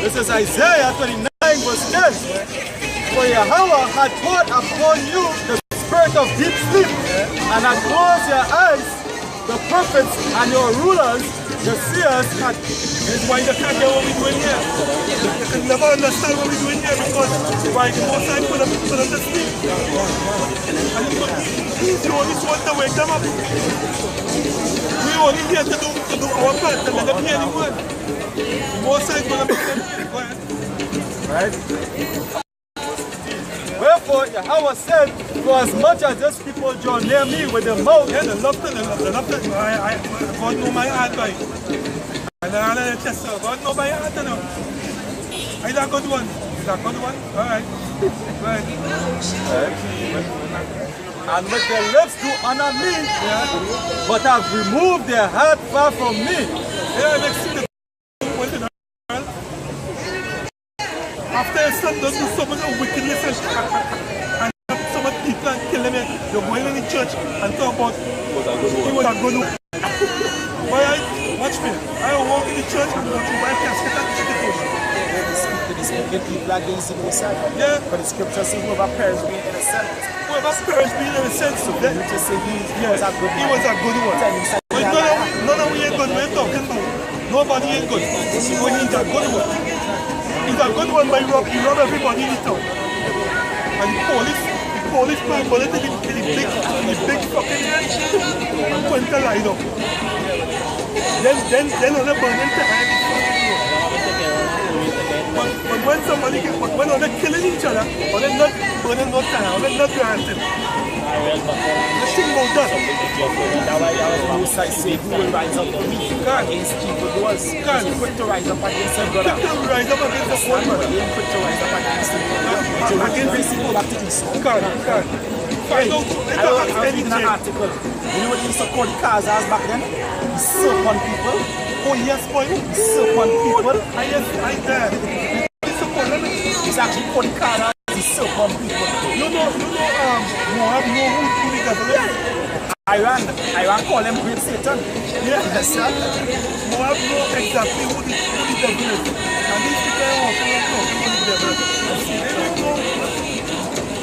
This is Isaiah 29 verse 10. For Yahweh had poured upon you the spirit of deep sleep, and had closed your eyes, the prophets and your rulers, the seers had. This is why they can't get what we're doing here. They can never understand what we're doing here because why the most I put them to sleep. And he's the only one to wake them up. We're only here to do our part and let them hear the word. The most I put them to sleep. Go ahead. Right? Wherefore Yahweh said, for as much as these people draw near me with their mouth, Yeah, they love it. God know my heart, boy. And I test her. God know my heart, you know. Is that a good one? Is that a good one? All right. Right. and with their lips do honor me, but have removed their heart far from me. Yeah, next thing the after your son does do so much of wickedness and so much people and kill them, you're going in the church and talk about he was a going to. Watch me. I will walk in the church and go to my casket at Edification. People against the side. Yeah. But the scripture says whoever perished being innocent. Whoever perished being innocent. So that, You just say he yeah, was a good he was a good one. But none of we ain't good. We're talking about nobody ain't good. But he's a good one. He's a good one by he rob everybody in the town. And the police put bullet in the big fucking head and put him to line up. Then on the burning to hide his fucking road. But when somebody when they're killing each other, or they're not burning no time, or they're not granted. Let's think about that. That's why I was say who will rise up for me against people who was quick to rise up against their brother. Quick to rise up against the one brother. Quick to rise up against them. Against people back to insult. Can't. Find out. I was reading an article. You know what they used to call the Khazars back then? The serpent people. Oh yes, boy. The serpent people. I did. It's actually called the Khazars, the serpent people. You know, Moab know who the devil is. Iran call them great Satan. Yes, sir. Moab know exactly who the devil is. And these people are walking around talking about the devil. They don't know.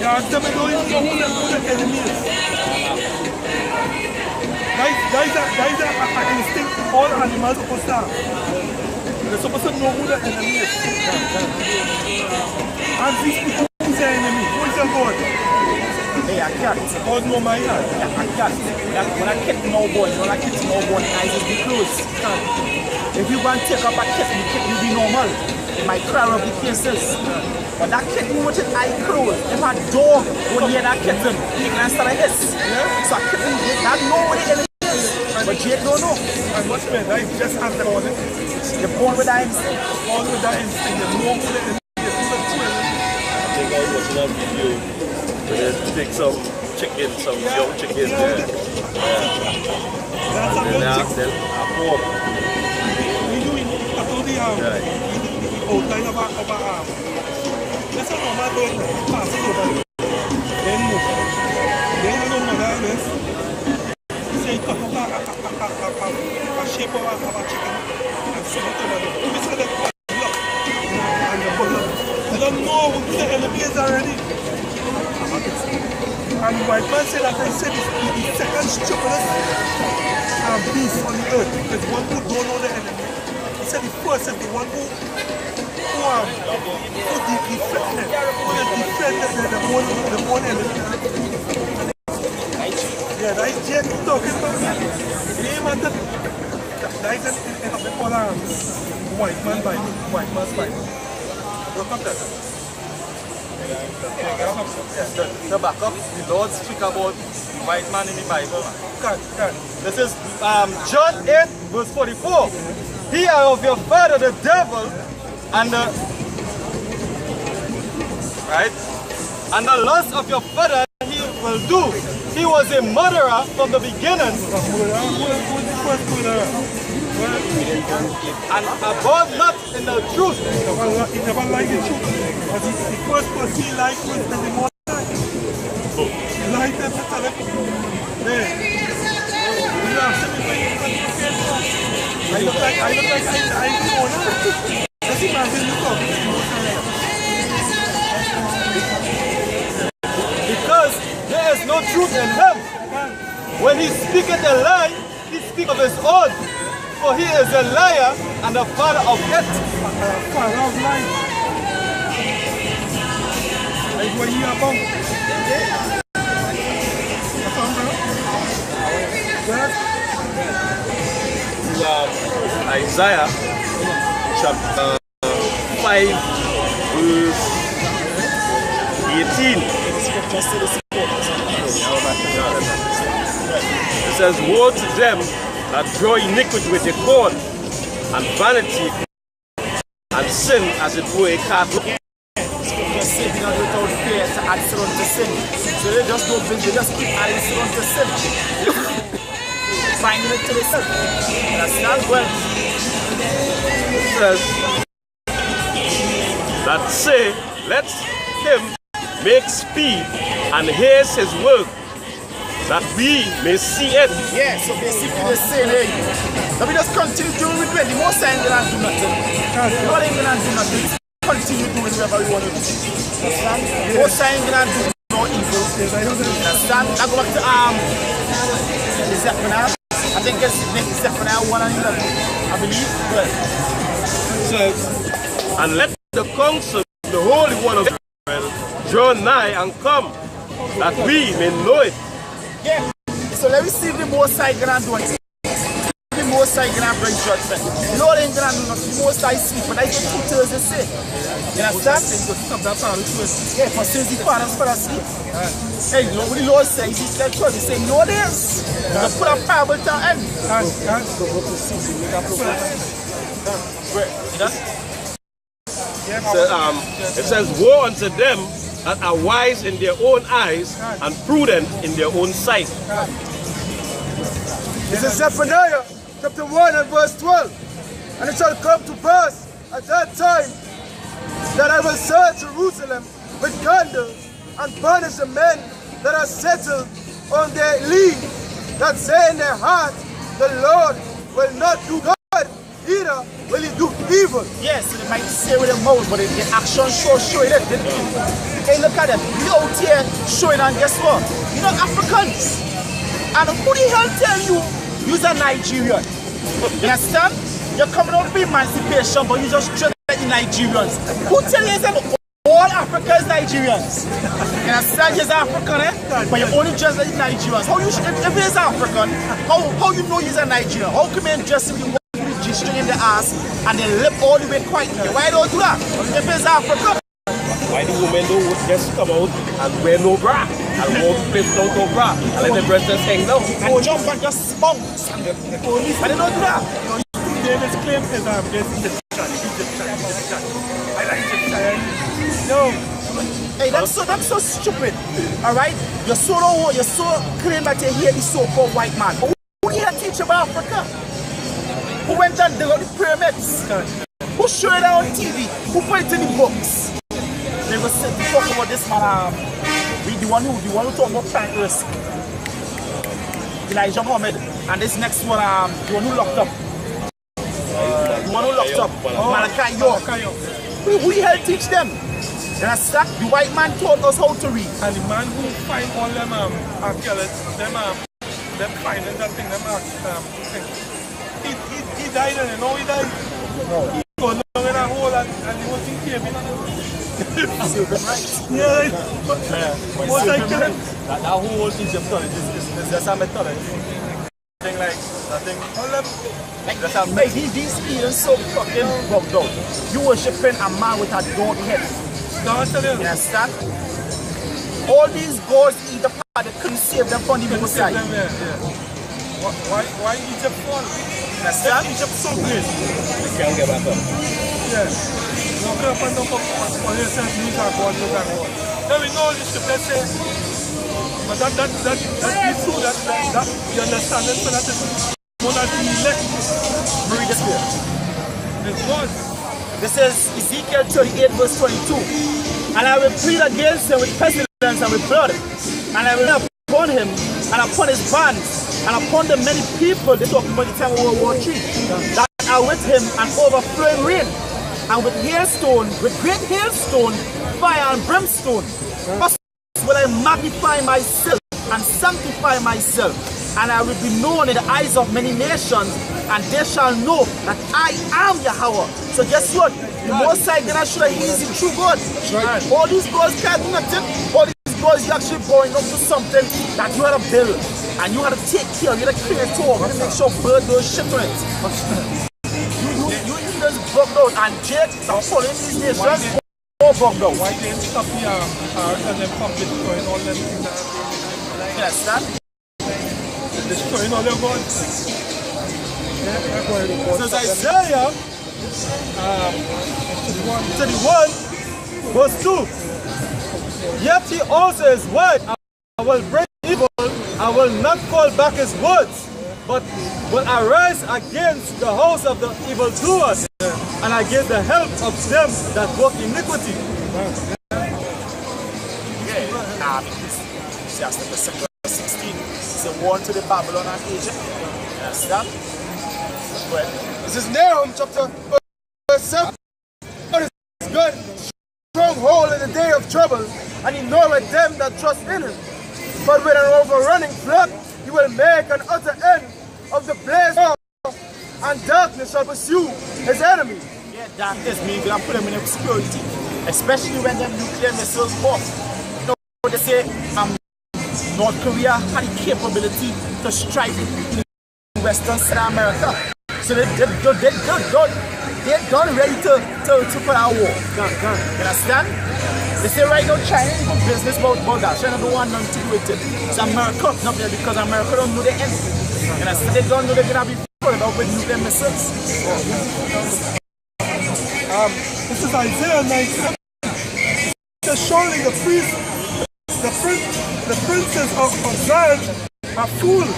Yeah, they don't even know who the enemy is. Guys are instinct all animals are supposed to have. They're supposed to know who the enemy is. And these people, who's the enemy? Who is the God? Hey, a cat. God know my heart. A cat. When a cat no born, eyes will be closed. If you want to take up a cat, the cat will be normal. It might cry up the cases. But that cat with its eye closed, if a dog will hear that kitten, he can start a hiss. Yeah? So a kitten, that know what the enemy is. But Jake don't know. And what's meant? I just asked them on it. You're born with that instinct. Born with that instinct. You know who the enemy is. I think I was watching a video where they take some chicken, some young chicken there. That's a And good they ask chick. them, a pork. We do it. I told the outline of our that's a normal dog. Pass it over. Then move. Then you know what that is. Say cut up a shape of a chicken and set it over there. If it's like a block and the bullet. I don't know who the enemy is already. And the white man said that they said it's the second stupidest beast on the earth. There's one who don't know the enemy. He said the first is the one who defended the one enemy. Yeah, that is Jake talking about that. He man that is in a people white man Bible, white man's Bible. Look up that. Yes, the backup, the Lord speak about the white man in the Bible. This is John 8 verse 44. He are of your father the devil and the and the lust of your father he will do. He was a murderer from the beginning. And abode not in the truth. He never lied in truth. But the first person he lied was in the morning time. He lied them to tell them. I look like I let's imagine you come. Because there is no truth in him. When he speaketh a lie, he speaks of his own. For he is a liar and the father of it. Father of lies. Like what you about? Isaiah chapter 5 verse 18. It says, woe to them that draw iniquity with a cord, and vanity and sin as it were a cart. Just say not without fear to add sin unto sin. So they just don't build, they just keep adding sin unto sin. Finding it to the sin. That's not well. It says that say, let him make speed and haste his work, that we may see it. Yeah, so basically they're saying, hey, let me just continue doing repent. The most ain't gonna do nothing. God ain't gonna do nothing. Continue doing whatever we want to do. Understand? The most ain't gonna do no evil. Understand? I go back to Zephaniah. I think it's Zephaniah 1 and 11. I believe. But Says, and let the council, the Holy One of Israel, draw nigh and come, that we may know it. yeah. So let me see if the most high gonna do it. The most high gonna bring judgment. The Lord ain't gonna do nothing. The most high sleep. But that's what 2 Thursdays say. You understand? Yeah, for since the fathers fell asleep. Hey, you know what the Lord says? He said, he said, you know this? You put a parable to an end. It says, woe unto them that are wise in their own eyes and prudent in their own sight. This is Zephaniah chapter 1 and verse 12. And it shall come to pass at that time that I will search Jerusalem with candles and punish the men that are settled on their leave, that say in their heart, the Lord will not do good, either will he do evil. Yes, they might say with their mouth, but the action showing it. Hey, look at them. You out here showing, and guess what? You're not Africans. And who the hell tell you you're a Nigerian? You understand? You're coming out for emancipation, but you just dress like the Nigerians. Who tell you that all Africa is Nigerians? You understand? You're African, but you only dress like the Nigerians. How you, if he's African, how you know he's a Nigerian? How come you dress with the G-string in the ass and they lip all the way quiet? Why don't you do that? If he's African? Why the women don't just come out and wear no bra? And walk place without no bra? And let the breasts just hang down? And jump and just bounce. Why they don't do that? David's claim is Egyptian. I like Egyptian. No. Hey, that's so stupid. Alright? You're so claim that you hear the so-called white man. But who here teach about Africa? Who went and dug out the pyramids? Who showed it on TV? Who put it in the books? They were talking about this man, the one who talk about plant risk. Elijah Muhammad. And this next one, the one who locked up. Malachi York. Who the hell teach them? You understand? The white man taught us how to read. And the man who find all them archaeologists, them finding that thing, he died and you know he died. He got down in a hole and the whole thing came in. Yeah, what's like that? That whole Egyptian is just a mythology. Thing like nothing. Like these Eden so fucking bugged out. You worshiping a man with a donkey head. No, I tell you. You understand? All these gods either part they couldn't save them from the most side. Why Egypt fall? You understand? Egypt so great. They can't get back up. Yeah. No get up and don't come on yourself, you are God, you are God. Then we know this let's say. But that is true, that you understand it, so that is more than the elect. Read this here. It's God. This is Ezekiel 38 verse 22. And I will plead against him with pestilence and with blood. And I will lay upon him and upon his bands and upon the many people, they talk about the time of World War III, that are with him an overflowing rain. And with hailstone, with great hailstone, fire and brimstone. Will I magnify myself and sanctify myself, and I will be known in the eyes of many nations, and they shall know that I am Yahweh. So guess what? The Most High gonna show that He is the true God. Right. All these gods can't do nothing. All these gods you actually going up to something that you had to build, and you had to take care of. You had to clear it all. You had to make sure birds don't shit on it. You just bugged out, and Jake are following these nations. Why they stop the and then public destroying all them things that you understand? Destroying all their gods. So it's Isaiah 31 verse 2. Yet he also is word, I will bring evil, I will not call back his words, but will arise against the house of the evildoers and against the help of them that work iniquity. Yeah, 16. born to the Babylon and Egypt. You understand? Well, This is Nahum chapter verse 7. God is good, stronghold in the day of trouble, and he knoweth them that trust in him. But with an overrunning flood, he will make an utter end of the blaze, and darkness shall pursue his enemy. yeah, darkness means we're going to put them in obscurity, especially when them nuclear missiles off. You know, they say North Korea had the capability to strike Western South America. So they're done ready to put our war. You understand? They say right now China is good business about that. China don't want nothing to do with it. So America not there because America don't know the end. You understand? They don't know they're gonna be followed up with nuclear missiles. This is Isaiah 19. It's showing the princes of Zion are fools.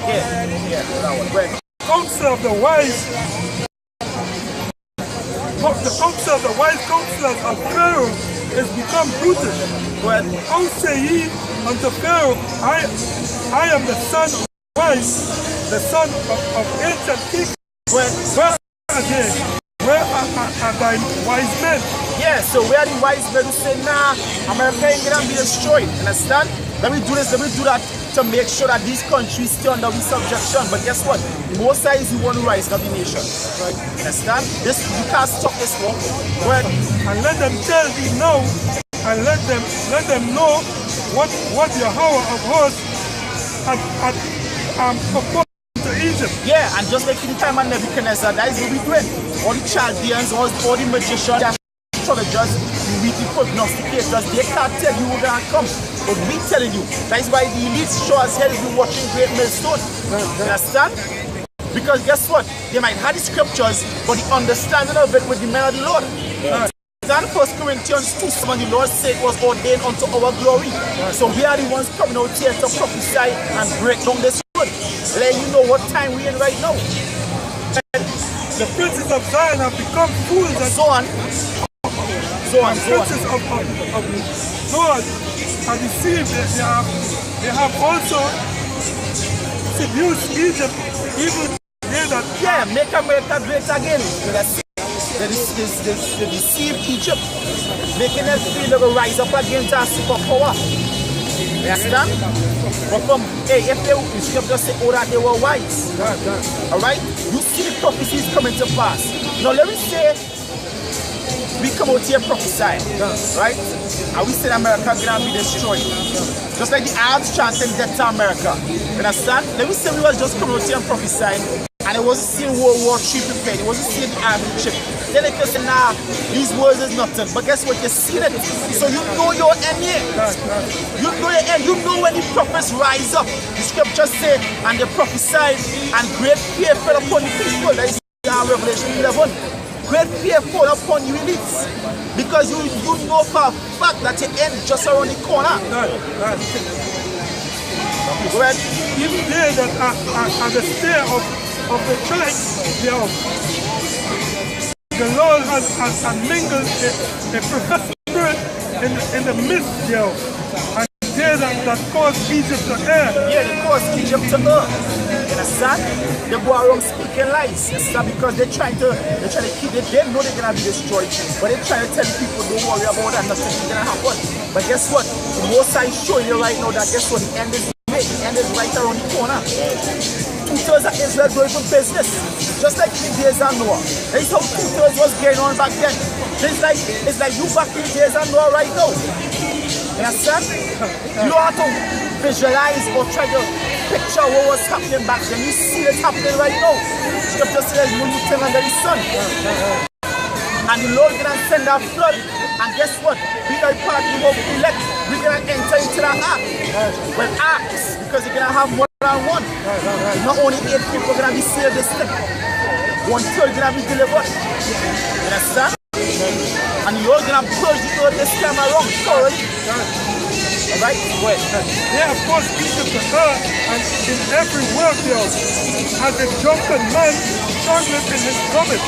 Yeah, that one. Right. Counsel of the wise counselors of Pharaoh is become brutish. Well, How say ye unto Pharaoh, I am the son of wise, the son of ancient kings. well, Where are thy wise men? yeah, so where the wise men who say, nah, America ain't gonna be destroyed. Understand? Let me do this, let me do that to make sure that these countries stay under the subjection. But guess what? Most is the one who rise up the nation. Right? Understand? This you can't stop this war. Well, And let them tell thee now, and let them know what Yahweh of hosts had proposed to Egypt. yeah, and just like in the time of Nebuchadnezzar, that is what we doing. All the Chaldeans, all the magicians, astrologers, the weekly prognosticators, they can't tell you who's gonna come. But we telling you. That is why the elite sure as hell be watching Great Millstone. You understand? Because guess what? They might have the scriptures, but the understanding of it with the men of the Lord. Then 1 Corinthians 2:7, the Lord said it was ordained unto our glory. So we are the ones coming out here to prophesy and break down this word. Let you know what time we're in right now. The princes of Zion have become fools, and So on. princes of Zoan are deceived. They have also seduced Egypt, even they that Yeah, make America great again. They deceive Egypt, making them feel they will rise up against our superpower. You understand? But if they scripture say, oh, that they were wise. Alright? You see the prophecies coming to pass. Now let me say, we come out here prophesying, right? And we say America gonna be destroyed. Just like the Arabs chanting death to America. You understand? Let me say we was just coming out here and prophesying, and it wasn't seeing World War III prepared. It wasn't seeing the Arab chip. Then they can say, nah, these words is nothing. But guess what? You're seeing it. So you know your end here. You know your end. You know when the prophets rise up. The scriptures say, and they prophesied, and great fear fell upon the people. That is Revelation 11. Great fear fall upon you elites, because you know for a fact that your end is just around the corner. Go ahead. even they that are the stay of the church thereof. The Lord has mingled a prophetic spirit in the midst thereof. And they that caused Egypt to err. Yeah, they caused Egypt to err. You understand? They go around speaking lies. You understand? Because they're trying to keep it. They know they're gonna be destroyed, but they're trying to tell people don't worry about that, nothing's gonna happen. But guess what? The Most High is showing you right now that guess what? The end is made. The end is right around the corner. 2/3 of Israel going for business, just like in the days of Noah. That's how 2/3 was going on back then. It's like you back in the days of Noah right now. You understand? You don't have to visualize or try to picture what was happening back then. You see it happening right now. Scripture says there's no new thing under the sun. And the Lord gonna send a flood. And guess what? We are part of the elect. We're gonna enter into the ark. Well, arks, because you're gonna have more than one. Not only 8 people gonna be saved this step. 1/3 gonna be delivered. You understand? And you're gonna purge the earth this time around thoroughly. Alright? Go ahead. They have caused Egypt to err, and in every work thereof, as a drunken man struggleth in his vomit.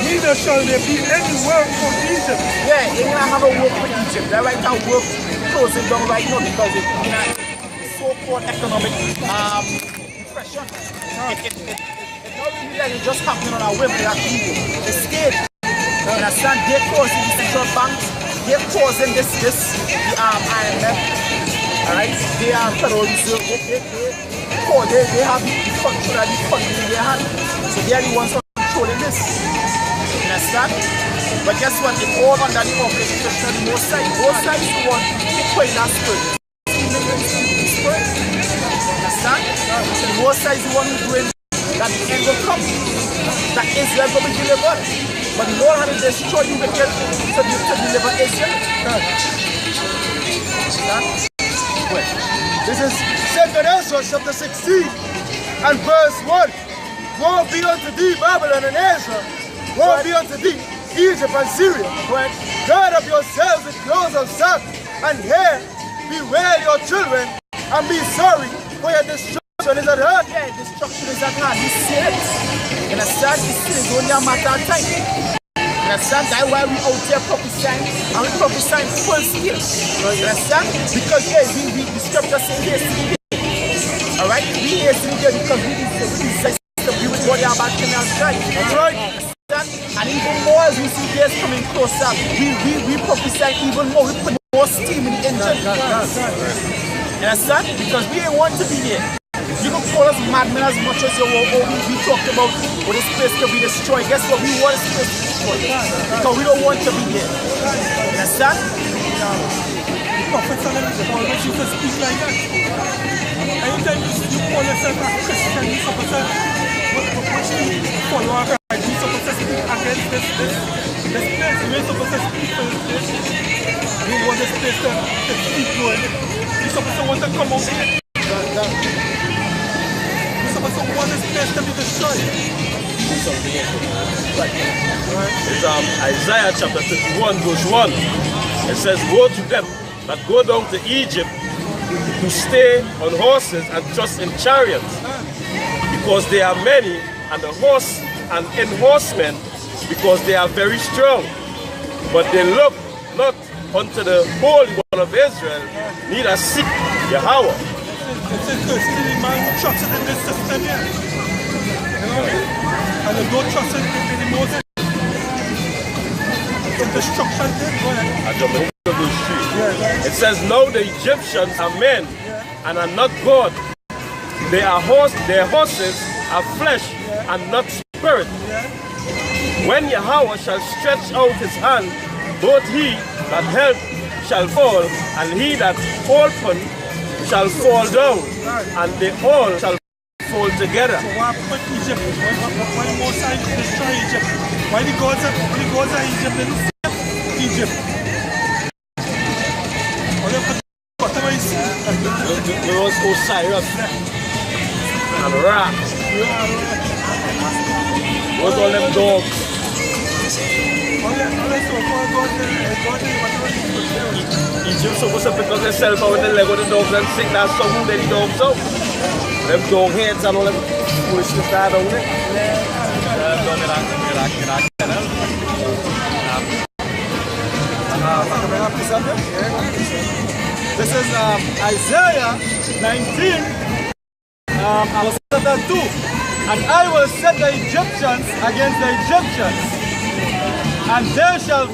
Neither shall there be any work for Egypt. Yeah, you're gonna have a work for Egypt. They're right now work closing down right now because it's so called economic depression. It's not really like it's just happening on our whim. It's scared. You understand? They're causing the central banks. They're causing the IMF. Alright? They are Federal Reserve. They have the control of the funding in their hand. So they are the ones controlling this. You understand? But guess what? It's all under the orchestration of the Most High. Most High is the one putting that spirit. Understand? So the Most High is the one who's doing that the end will come. That Israel will be delivered. But the Lord had to destroy the wicked to deliver Israel. This is 2nd Ezra chapter 16 and verse 1. Woe be unto thee, Babylon and Ezra. Woe be unto thee, Egypt and Syria. Gird up yourselves with clothes of sack, and hair, bewail your children, and be sorry, for your destruction is at hand. Yeah, destruction is at hand. You see it. You understand? You see it's only a matter of time. You understand? That's why we out here prophesying, and we prophesying full scale. You understand? Because yeah, the scripture says hastily there. Alright? We hastily there because we decide to be with what they are about to strike. That's right. And even more as we see days coming closer, we prophesy even more. We put more steam in the engine. You understand? Because we ain't want to be here. You can call us madmen as much as you want. We talked about what this place to be destroyed. Guess what? We want this place to be destroyed. Because we don't want to be here. You understand? The prophets always used to speak like that. Anytime you call yourself a Christian, you're supposed to follow our right. You're supposed to speak against this place. You're supposed to speak for this place. You want this place to keep going. You're supposed to want to come out here. You're supposed to want this place to be destroyed. It's Isaiah chapter 31 verse 1. It says, woe to them that go down to Egypt to stay on horses and trust in chariots, because they are many, and the horse and in horsemen, because they are very strong. But they look not unto the Holy One of Israel, neither seek Yahweh. It's interesting, the man trusted in this system here. You know what I mean? And they don't trust in the Moses. The destruction did, go ahead. It says, now the Egyptians are men and are not God. They are their horses are flesh and not spirit. When Yahweh shall stretch out his hand, both he that help shall fall, and he that open shall fall down, and they all shall fall together. So what happened with Egypt? Why the Most High destroy Egypt? Why the gods of Egypt didn't save Egypt? Whatever you see. There was Osiris and Ra. What's all them dogs? Egypt supposed to pick up themselves out with the leg of the dogs and sing that song who let the dogs out. Them dog heads and all them foolishness that down there. This is Isaiah 19, verse 2. And I will set the Egyptians against the Egyptians, and they shall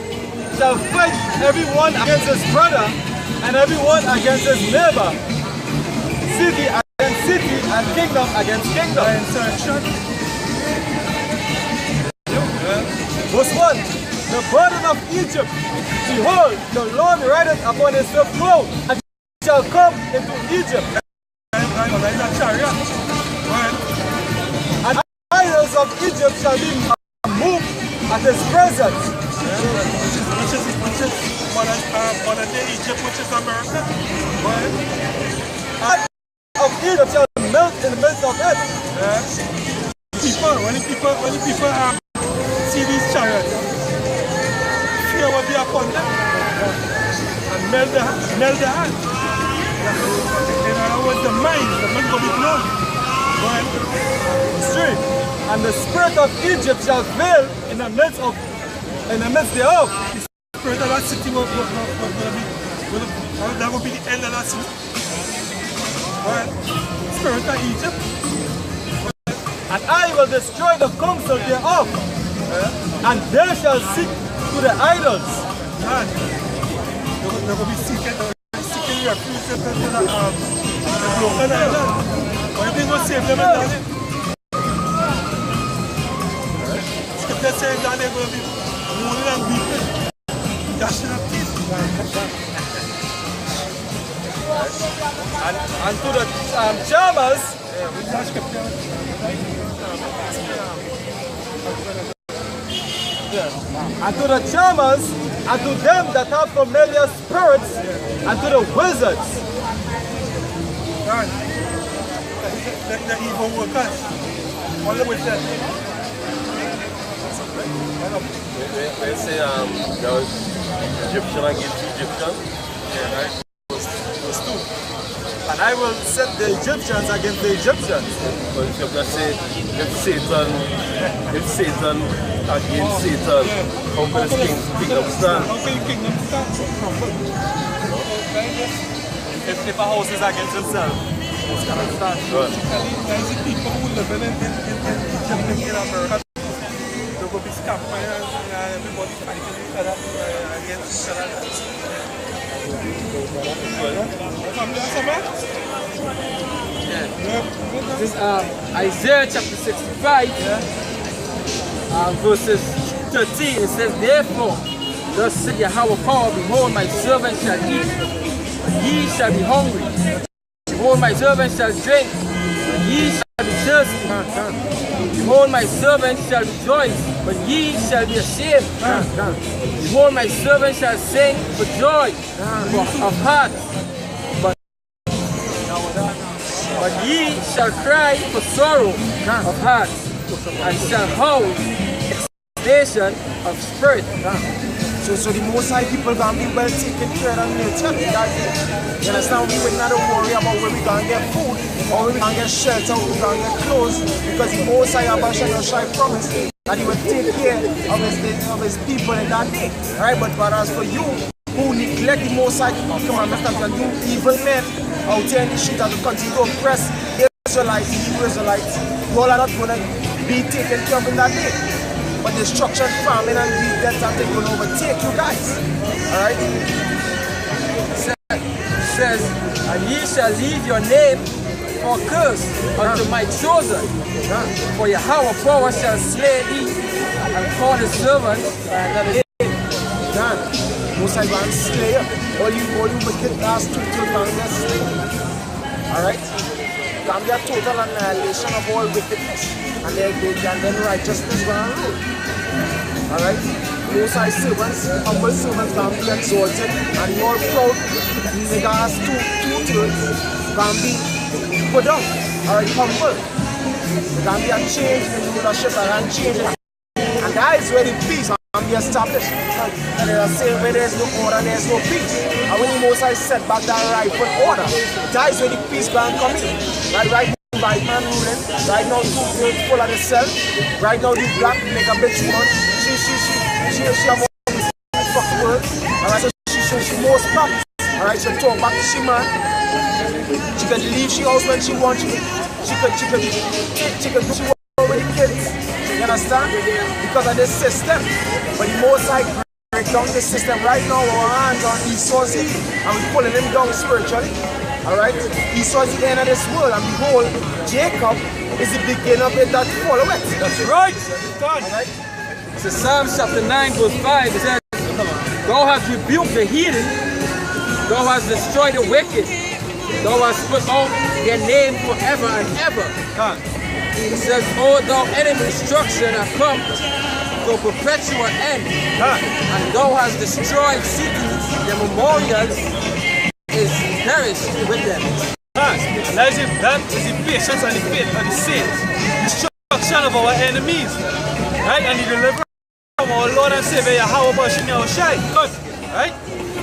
fight everyone against his brother, and everyone against his neighbor, city against city, and kingdom against kingdom. Verse 1. The burden of Egypt, behold, the Lord rideth upon his swift cloud, and shall come into Egypt. And the idols of Egypt shall be moved at his presence. Which is modern day Egypt, which is America. And of Egypt shall melt in the midst of it. When the people see these chariots, fear will be upon them and melt the hand. In other words, the mind will be blown. Straight. And the spirit of Egypt shall fail in the midst thereof. The spirit of that city that will be the end of that city. Spirit of Egypt. And I will destroy the counsel thereof, and they shall seek to the idols. Man, they're going to be seeking refuge to the broken island. But you think we'll save them in that? Scripture says that they're going to be mourning and weeping, dashing up teeth. And to the charmers, and to the charmers, and to them that have familiar spirits, and to the wizards. Right. The evil workers. All the way there. They say there was Egyptian against Egyptian. Yeah, right. Verse 2. And I will set the Egyptians against the Egyptians. But if you say if Satan against Satan, how can his kingdom stand? How can your kingdom stand? If a house is against himself, it's going to stand. There's the people who live in Egypt, in America. There will be campfires and everybody fighting each other against each other. This is Isaiah chapter 65, verses 13. It says, therefore, thus said Yahweh power, behold, my servant shall eat, and ye shall be hungry. Behold, my servant shall drink, and ye shall be thirsty. Behold, my servant shall rejoice, but ye shall be ashamed. Behold, my servant shall sing for joy of heart, but ye shall cry for sorrow of heart, and shall howl exultation of spirit. So the Most High people gonna be well taken care of nature. You understand? We will not worry about where we gonna get food, or where we gonna get shelter, or we gonna get clothes, because the Most High Abba promised that He will take care of His people in that day. Right? But as for you, who neglect the Most High commandments, and you evil men out here in the street and continue to oppress the Israelites, the Hebrew Israelites, you all are not going to be taken care of in that day. But destruction, famine, and these deaths are going to overtake you guys. Alright? It says, and ye shall leave your name for a curse unto my chosen. For Yahweh power shall slay thee, and call his servants by another name. Most I want to slay you. All you wicked ass to get slain. Alright? Can be a total annihilation of all wickedness. And then righteousness gonna rule. Alright? Most High servants, humble servants can be exalted, and more proud niggas two-thirds can be put down. Alright, humble. There can be a change in rulership and change in, and that is where the peace can be established. And they are saying where there is no order, there is no peace. And when the Most High set back that rightful order, that is where the peace can come in. Right white man ruling. Right now, two-thirds full of themselves. Right now, the black make a bitch woman. She have all these fuck words. Alright, so she most back. Alright, so talk back to she man. She can leave she house when she wants. She can do she want with the kids. You understand? Because of this system. But the Most High break down the system right now. Our hands on Esau's heel, and we're pulling him down spiritually. Alright? Esau's the end of this world, and behold, Jacob is the beginning of it that follow it. That's right. Alright? So Psalm chapter 9 verse 5 it says, thou hast rebuked the heathen, thou hast destroyed the wicked, thou hast put out their name forever and ever. It says, O thou enemy, destruction hath come to a perpetual end, and thou hast destroyed cities, their memorials is perished with them. And that is the patience and the faith of the saints. Destruction of our enemies. Right? And the deliverance from our Lord and Savior Yahweh Bashem Yahushai. Right?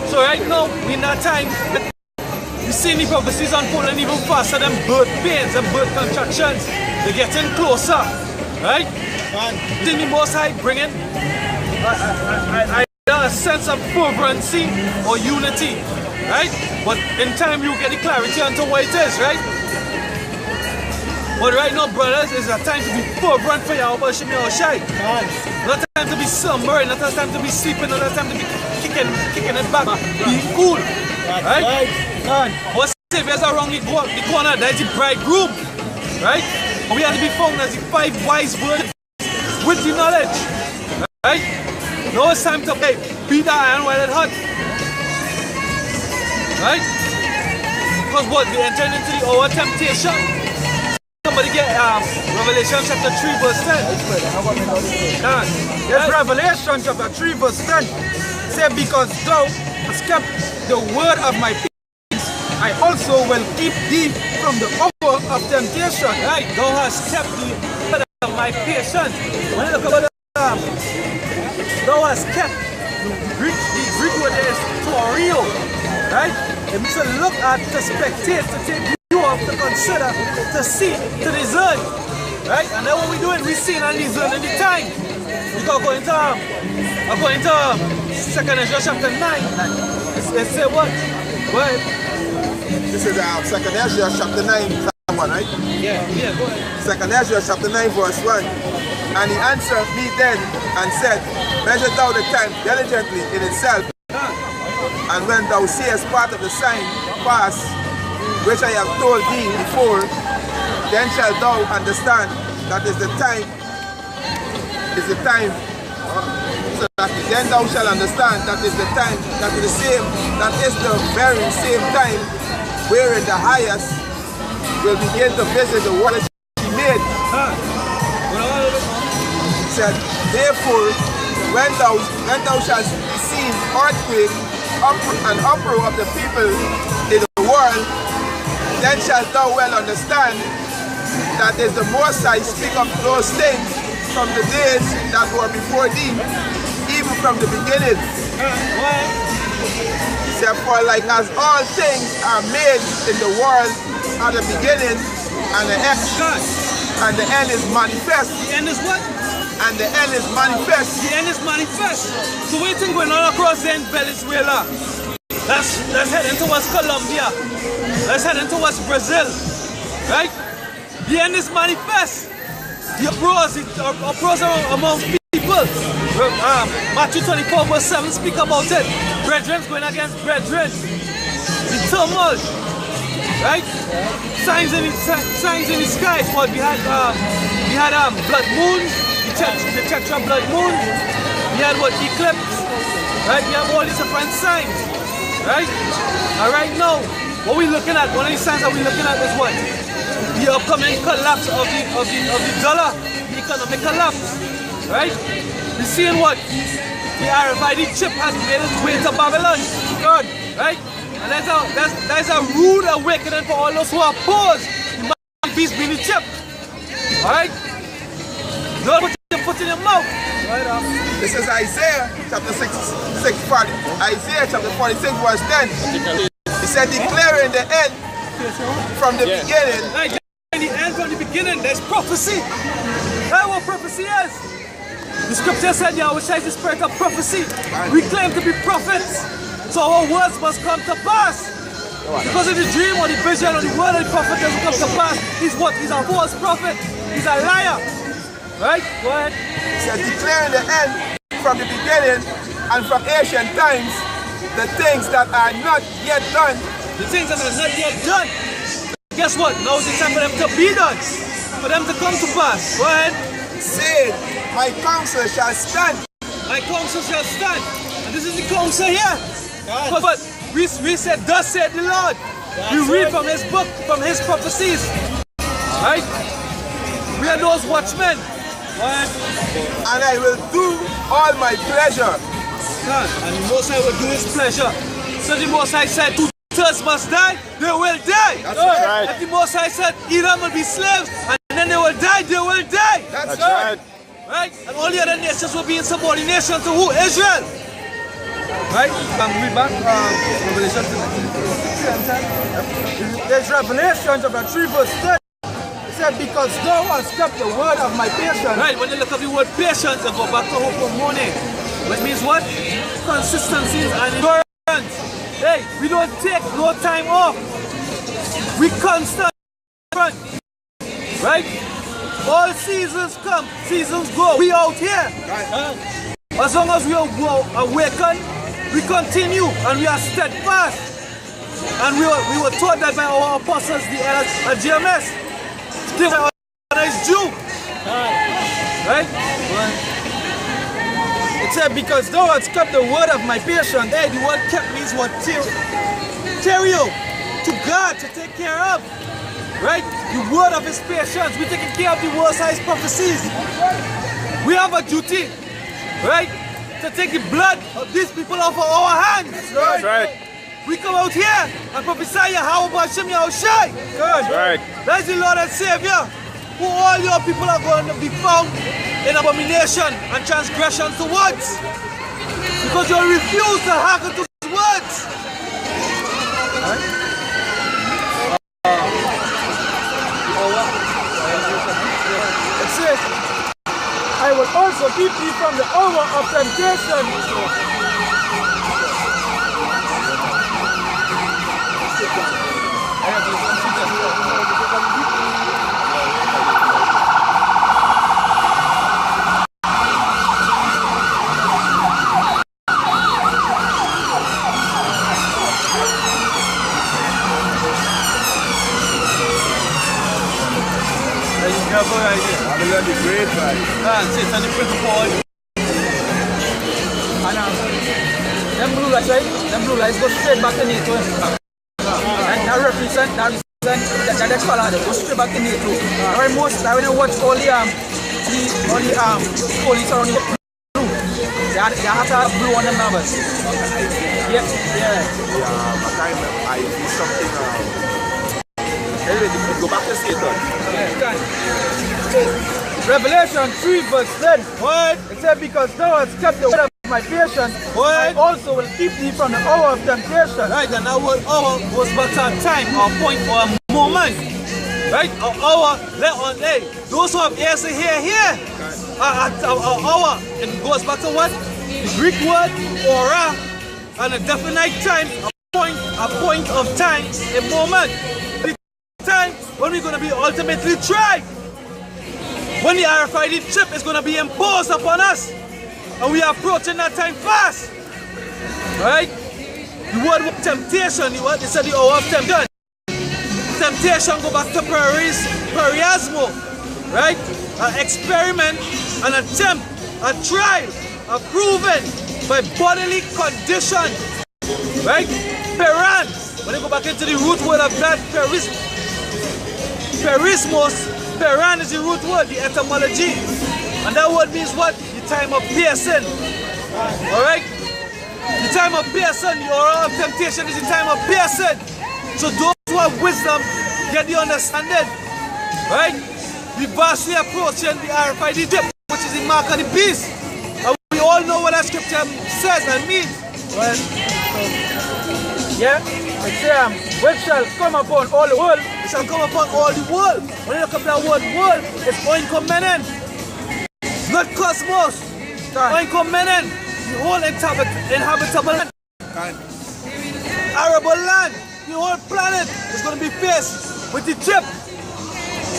So right now, we in that time, we see the prophecies unfolding even faster than birth pains and birth contractions. They're getting closer. Right? And in the Most High bringing a sense of fervency or unity right? But in time you get the clarity onto what it is, right? But right now, brothers, is a time to be fervent for Yahweh Shem Yahushai. Not a time to be slumbering, not a time to be sleeping, not a time to be kicking it back, being cool. Right? Our saviors are around the corner, that's the bridegroom. Right? And we have to be found as the 5 wise words with the knowledge. Right? Now it's time to beat the iron while it's hot. Right? Because what? We enter into the hour of temptation. Somebody get Revelation chapter 3 verse 10. Yes, Revelation chapter 3 verse 10. Say, because thou hast kept the word of my peace, I also will keep thee from the hour of temptation. Right, thou hast kept the word of my patience. When you look about thou hast kept the Greek word is torio. Right? It means to look at, to spectate, to take view of, to consider, to see, to discern. Right? And then what we doing, we seeing and discerning the time. We got going to 2nd Ezra chapter 9. It say what? What? This is 2nd Ezra chapter 9, verse 1, right? Yeah, go ahead. 2nd Ezra chapter 9, verse 1. And he answered me then and said, measure thou the time diligently in itself. And when thou seest part of the sign pass, which I have told thee before, then shalt thou understand that is the time, so that then thou shalt understand that is the time, that is the very same time wherein the highest will begin to visit the world he made. He said, therefore, when thou shalt see earthquake, and uproar of the people in the world, then shalt thou well understand that is the Most High speak of those things from the days that were before thee, even from the beginning. Therefore, like as all things are made in the world at the beginning, and the end is manifest. The end is what? And the end is manifest. The end is manifest. So what do you think going on across there in Venezuela? Let's head towards Colombia. Let's head towards Brazil. Right? The end is manifest. The uproars among people. Matthew 24 verse 7 speak about it. Brethren going against brethren. The turmoil. Right? Signs in the sky. But we had blood moons. The tetra blood moon, we had what? Eclipse, right? We have all these different signs, right? And right now, what we're looking at, one of the signs that we're looking at is what? The upcoming collapse of the dollar, the economic collapse, right? We're seeing what? The RFID chip has made its way to Babylon, God, right? And that's a rude awakening for all those who are opposed. The man beast being the chip, all right? Don't put your foot in your mouth. This is Isaiah chapter 40. Isaiah chapter 46 verse 10. He said, declaring the end from the beginning. Right, the end from the beginning, there's prophecy. That's what prophecy is. The scripture said, Yahweh is the spirit of prophecy. We claim to be prophets. So our words must come to pass. Because of the dream or the vision or the word of the prophet doesn't come to pass, he's what? He's a false prophet. He's a liar. Right? Go ahead. He said, declaring the end from the beginning and from ancient times, the things that are not yet done. The things that are not yet done. Guess what? Now it's time for them to be done. For them to come to pass. Go ahead. Saying, my counsel shall stand. My counsel shall stand. And this is the counsel here. But we said, thus said the Lord. We read from his book, from his prophecies. Right? We are those watchmen. And I will do all my pleasure. And the Most High will do his pleasure. So the Most High said, 2/3 must die, they will die. That's right. And the Most High said, Edom will be slaves, and then they will die, they will die. That's right. Right? And all the other nations will be in subordination to who? Israel. Right? We back Revelation. There's Revelation chapter 3 verse 10. Said, because thou hast kept the word of my patience. Right, when you look at the word patience, you go back to hope for morning. Which means what? Consistency and endurance. Hey, we don't take no time off. We constant front. Right? All seasons come, seasons go. We out here. As long as we are awakened, we continue and we are steadfast. And we were taught that by our apostles, the elders at GMS. Give our honor is due. Right? It said, because thou hast kept the word of my patience. Hey, the word kept means what? Terrio. To God to take care of. Right? The word of his patience. We're taking care of the world's highest prophecies. We have a duty. Right? To take the blood of these people off of our hands. That's right. We come out here and prophesy Yahweh Hashem Yahushai. Good. Right. That's the Lord and Savior. Who all your people are going to be found in abomination and transgression towards. Because you refuse to hearken to his words. It says, I will also keep thee from the hour of temptation. The great right. Sit on the principle. And them blue lights, right? Them blue lights go straight back to NATO. And that represent that escalade go straight back to NATO. Right, most I when I watch all the police around the blue. They have to have blue on them numbers. Yeah. I do something. Anyway, go back to Satan. Revelation 3 verse 10. What? It said, because thou hast kept the word of my patience, I also will keep thee from the hour of temptation. Right, and our hour was but a time, or point, or a moment. Right? Our hour, let on lay. Those who have ears to hear. Our hour, it goes back to what? The Greek word, aura, and a definite time, a point of time, a moment. The time when we're going to be ultimately tried. When the RFID chip is going to be imposed upon us. And we are approaching that time fast. Right? The word temptation, they said the hour of temptation. Temptation go back to periasmo. Right? An experiment, an attempt, a trial, a proven by bodily condition. Right? Peran. When they go back into the root word of that, perismos. Peran is the root word, the etymology. And that word means what? The time of piercing. Alright? The time of piercing, the hour of temptation is the time of piercing. So those who have wisdom get the understanding. Right? We vastly approaching the RFID chip, which is the mark of the beast. And we all know what that scripture says and means. Well, yeah? It's which shall come upon all the world, it shall come upon all the world. When you look at that word world, it's oinkomenen, not cosmos. Oinkomenen, the whole inhabitable land. Arable land, the whole planet is going to be faced with the chip.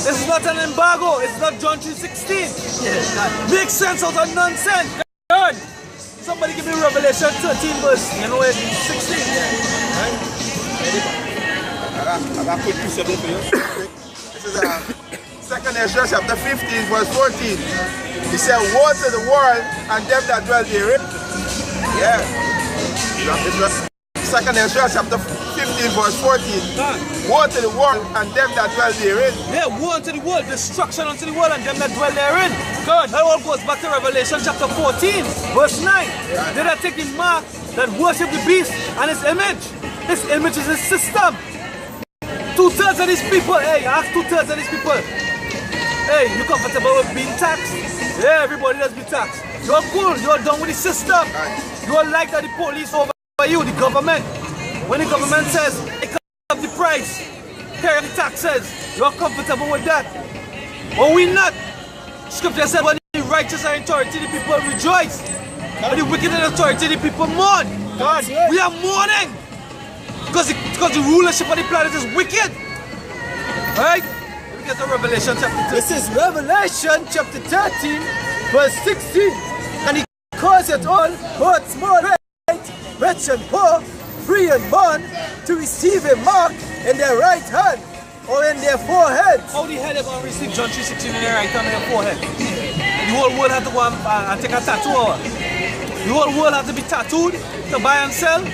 This is not an embargo, it's not John 3:16. Make sense out of nonsense. God. Somebody give me Revelation 13 verse, 16. Right? I got put two seven for you. This is 2nd Ezra chapter 15 verse 14. He said, woe to the world and them that dwell therein. Yeah. It was 2nd Ezra chapter 15 verse 14. Woe to the world and them that dwell therein. Yeah, woe unto the world, destruction unto the world and them that dwell therein. Good. That all goes back to Revelation chapter 14 verse 9. Yeah. Did I take the mark that worship the beast and his image? His image is his system. 2/3 of these people, hey, ask 2/3 of these people. Hey, you comfortable with being taxed? Yeah, everybody does be taxed. You're cool, you're done with the system. You're like that the police over you, the government. When the government says, they cut up the price, pay the taxes, you're comfortable with that. But we not. Scripture said, when the righteous are in authority, the people rejoice. When the wicked are in authority, the people mourn. God, we are mourning. Because the rulership of the planet is wicked. Right? We get to Revelation chapter 2. This is Revelation chapter 13, verse 16. And he calls it all, both small, great, rich and poor, free and bond, to receive a mark in their right hand or in their forehead. How the hell they going to receive John 3:16 in their right hand or their forehead? The whole world have to go and take a tattoo or what? The whole world have to be tattooed to buy and sell?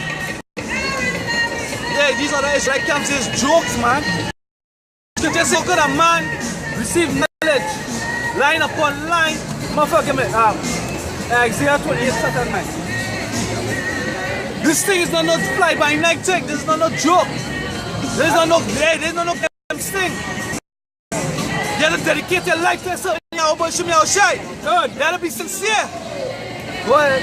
Yeah, these other Israelite camps is jokes, man. So just how could a man receive knowledge line upon line? Motherfucker, Isaiah 28, Saturday night. This thing is not no fly-by-night thing. This is not no joke. There's not no thing. You have to dedicate your life to something. You have to be sincere. Go ahead.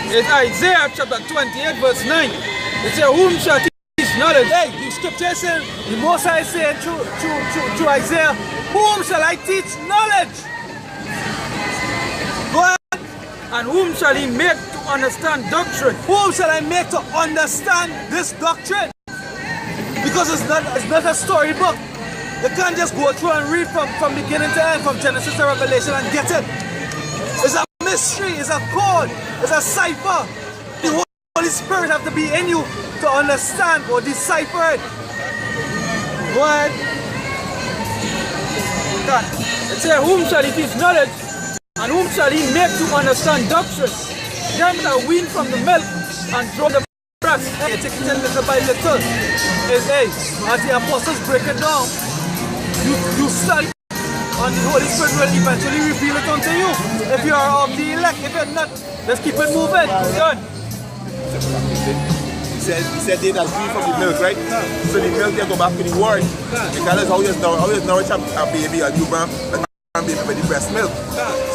It's Isaiah chapter 28, verse 9. It says, whom shall teach knowledge? Hey, the scripture says, the Most High said to Isaiah, whom shall I teach knowledge? Go ahead. And whom shall he make to understand doctrine? Whom shall I make to understand this doctrine? Because it's not a storybook. You can't just go through and read from beginning to end, from Genesis to Revelation and get it. It's a mystery, it's a code, it's a cipher. The Holy Spirit have to be in you to understand or decipher it. Go ahead. It says, whom shall he teach knowledge? And whom shall he make to understand doctrine? Them that wean from the milk and draw the breast. Hey, take it little by little. Hey, as the apostles break it down, you study, and the Holy Spirit will eventually reveal it unto you. If you are of the elect, if you're not, let's keep it moving. Done. He said they that wean from the milk, right? So the milk they go back to the word. Because that's how you nourish a baby, a newborn. Baby with the breast milk.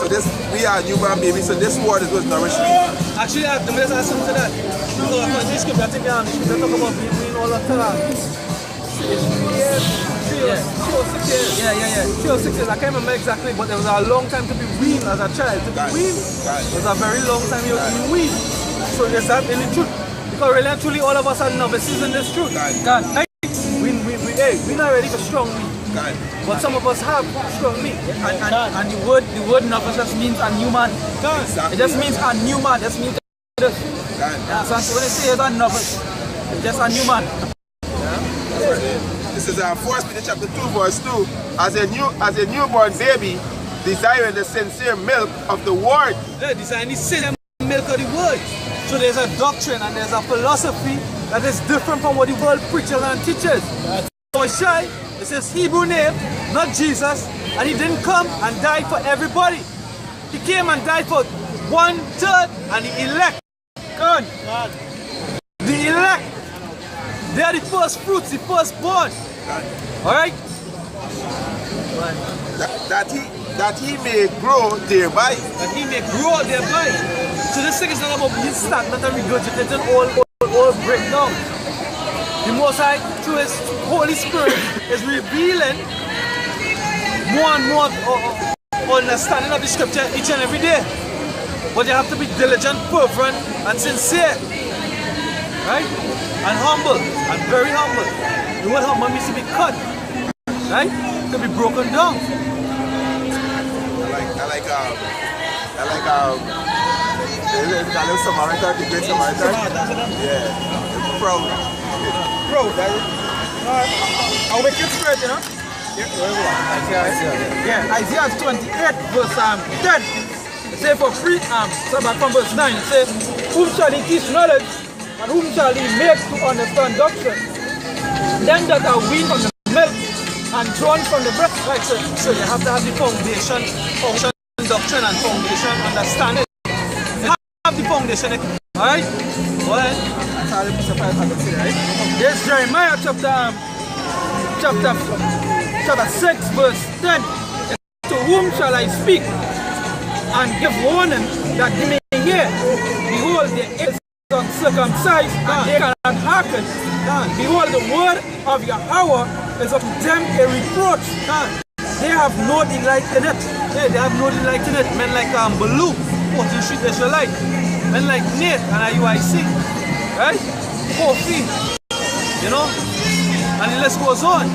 So this, we are newborn baby, so this word is what nourishes me. Actually, I have to add something to that. So, this scripture, I think they talk about being all the time. Yeah. 3 or 6 years. I can't remember exactly, but there was a long time to be weaned as a child. To be weaned, it was a very long time you were being weaned. So yes, that's really true. Because really and truly, all of us are novices in this truth. We're not ready for strong meat. But some of us have strong meat. And the word novice just means a new man. It just means a new man. It just means this. So when they say it's a novice, it's just a new man. This is 1 Peter chapter 2, verse 2. As a newborn baby, desiring the sincere milk of the word. Yeah, desiring the sincere milk of the word. So there's a doctrine and there's a philosophy that is different from what the world preaches and teaches. Shy, it says Hebrew name, not Jesus, and he didn't come and die for everybody. He came and died for 1/3 and the elect. God. The elect. They are the first fruits, the firstborn. Alright? That he may grow thereby. That he may grow thereby. So this thing is not about being stagnant and regurgitating all breakdown. The Most High, through His Holy Spirit, is revealing more and more understanding of the scripture each and every day. But you have to be diligent, fervent, and sincere. Right? And humble, and very humble. The word humble means to be cut. Right? To be broken down. I like Samaritan, the great Samaritan. Yeah. Bro, I'll make it straight, you know? Yeah, Isaiah 28, verse 10. It says for free, so back from verse 9, it says, whom shall he teach knowledge, and whom shall he make to understand doctrine? Them that are weaned from the milk and drawn from the breast. Right, so you have to have the foundation doctrine and foundation understanding. You have the foundation, alright? Go ahead. Yes, Jeremiah chapter 6, verse 10. To whom shall I speak and give warning that they may hear? Behold, their ears are uncircumcised and they cannot hearken. Behold, the word of Yahweh is of them a reproach. They have no delight in it. They have no delight in it. Men like Baloo, 14th Street Israelite. Men like Nate and IUIC. Right? Kofi. You know? And the list goes on.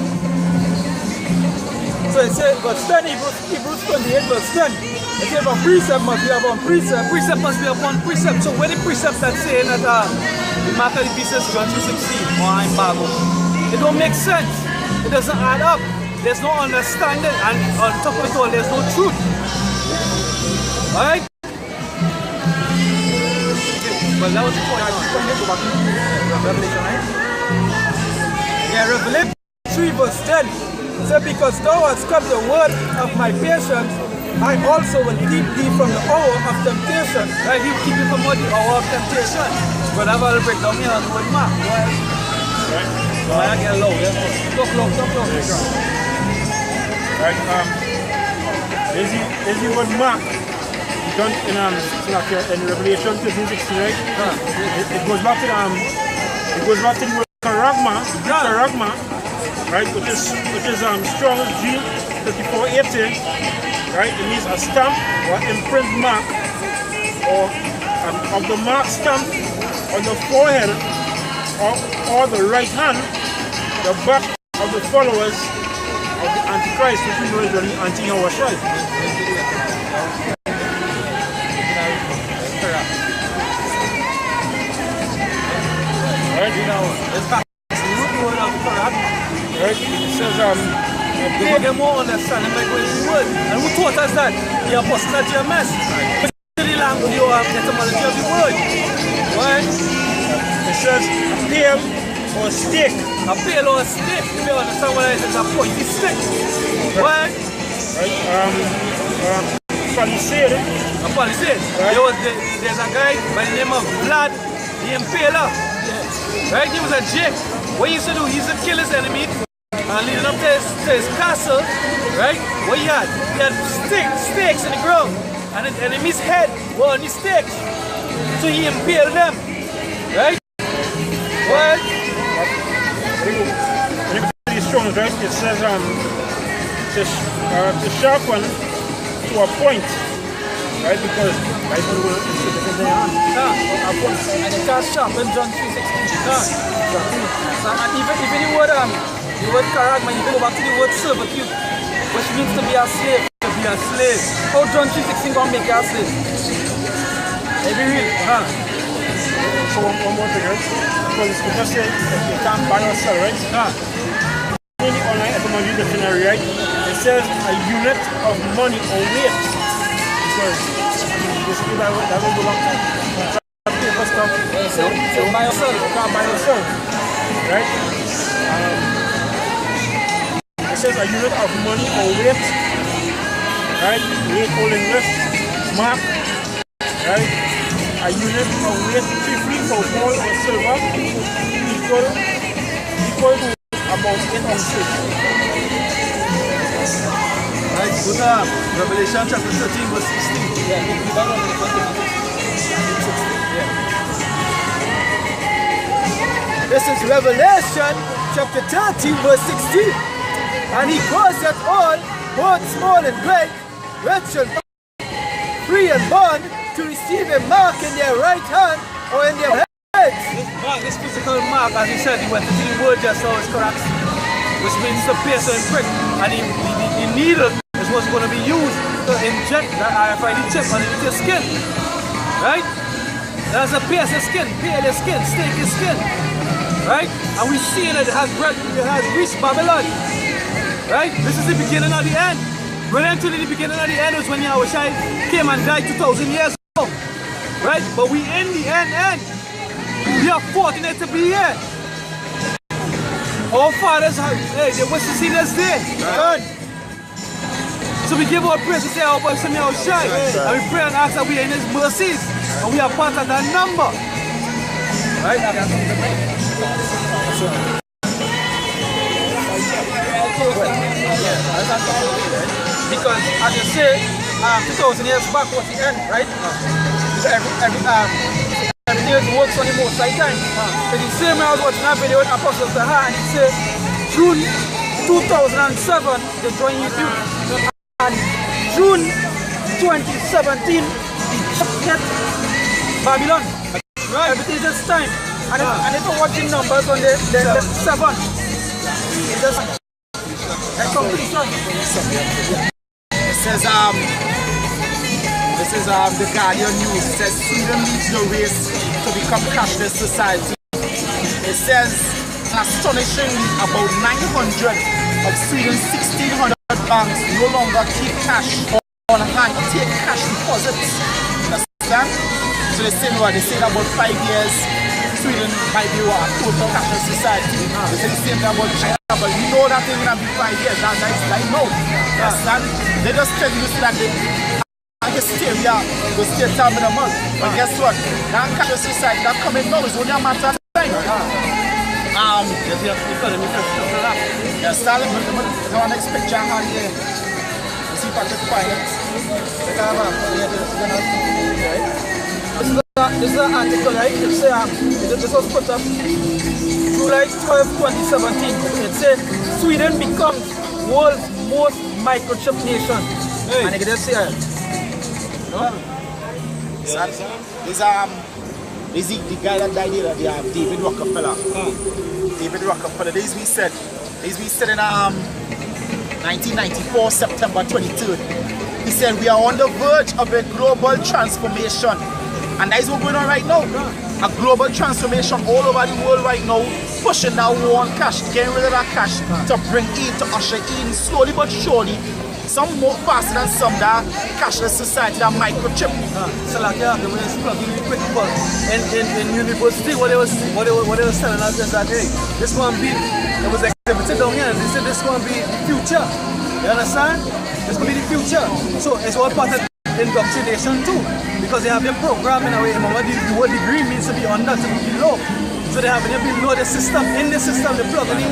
So it says, verse 10, Hebrews 28, verse 10. It says, a precept must be upon precept. Precept must be upon precept. So where the precepts that saying that the mark of the beast is John 2:16 or embargo, it don't make sense. It doesn't add up. There's no understanding, and on top of it all, there's no truth. Alright? Well, that was the point. Revelation, right? Yeah, Revelation 3 verse 10. Said, because thou hast kept the word of my patience, I also will keep thee from the hour of temptation. Right? He will keep you from what? The hour of temptation. But I will break down here on the word mark. Right? So I get low. Talk low. Right, is the word mark done in Revelation 13:16, right? It goes back to the word karagma, right? Which is Strong's G 34:18, right? It means a stamp or imprint mark, or of the mark stamp on the forehead or the right hand, the back of the followers of the Antichrist, which we know is the anti-Hawashai. Right? You know, it's back to the root word of Quran. Right? It says, they get more understanding by going to the word. And who taught us that? The apostles at GMS. But the language you have etymology of the word. Right? It says a pail or a stick. A pail or a stick. You may understand what it is. It's a pointy stick. Right? Palisade. A palisade. Right. There's a guy by the name of Vlad the Impaler. Right? He was a Jake. What he used to do, he used to kill his enemy and leading up to his castle. Right? What he had? He had stakes in the ground. And the enemy's head was on the stakes. So he impaled them. Right? What? When you go to the Strong's, right, it says to sharpen to a point, right? Because right when we're in their hand, a point. And it can't sharpen John 3:16. And even the word karagma, you go back to the word servitude, which means to be a slave. To be a slave. How John 3:16 gonna make you a slave? Maybe real. So one more thing, right? Because it's just say you can't buy or sell, right? In the online etymology dictionary, right? It says a unit of money or weight. Because basically that will belong to paper stuff. So buy or sell. You can't buy or sell, right? It says a unit of money or weight, right? Weight Old English, mark, right? A unit of weight chiefly for gold or silver equal to about 8 ounces. Right, good up. Revelation chapter 13 verse 16. Yeah, we got Revelation 13. This is Revelation chapter 13 verse 16. And he caused that all, both small and great, rich and free and bond, to receive a mark in their right hand or in their heads. This physical mark, as he said, he went into the word just now, is correct, which means to pierce and prick. And the needle is what's going to be used to inject that RFID chip underneath your skin. Right? That's a pierce your skin, peel your skin, stake your skin. Right? And we see that it has reached Babylon. Right? This is the beginning of the end. Eventually the beginning of the end was when Yahushua came and died 2,000 years ago. Right? But we in the end. We are fortunate to be here. Our fathers, they wish to see this day. Right. So we give our praise to say our boy Yahushua. And we pray and ask that we are in his mercies. And we are part of that number. Right? Because as you say, 2,000 years back was the end, right? Everything works on the most right time. So the same way I was watching that video with Apostles Taha, and he said June 2007 they joined YouTube, and June 2017 they hit Babylon. Right? Everything is just time. And if you're watching numbers on the 7, it just like completion. This is the Guardian News. It says Sweden leads the race to become cashless society. It says astonishingly about 900 of Sweden's 1,600 banks no longer keep cash on hand, take cash deposits. Understand? So they say what? They say that about 5 years Sweden might be a total cashless society. They say the same thing about China, but we know that it's gonna be 5 years. That's like no. Understand? They just tell you that they hysteria will stay time in a month. But guess what? That cashless society that coming now is only a matter of time. Yes, tell them the next picture I have here. Let's see if I can find it. This is an article, right? This was put up July 12, 2017. It says Sweden becomes world's most microchip nation. Hey. And you can just see it. No? This is the guy that died here, David Rockefeller. David Rockefeller. This we said in 1994, September 23rd. He said we are on the verge of a global transformation. And that is what's going on right now. A global transformation all over the world right now, pushing that war on cash, getting rid of that cash to bring in, to usher in slowly but surely. Some more faster than some that cashless society, that microchip. So like yeah, the way it's plugging really quick, but in university what they was telling us is that hey, this one be it was exhibited down here and they said this one be the future. You understand? This could be the future. So it's all part of indoctrination too. Because they have been programmed in a way, remember the word degree means to be under, to be below. So they have been below the system, in the system they plug it in.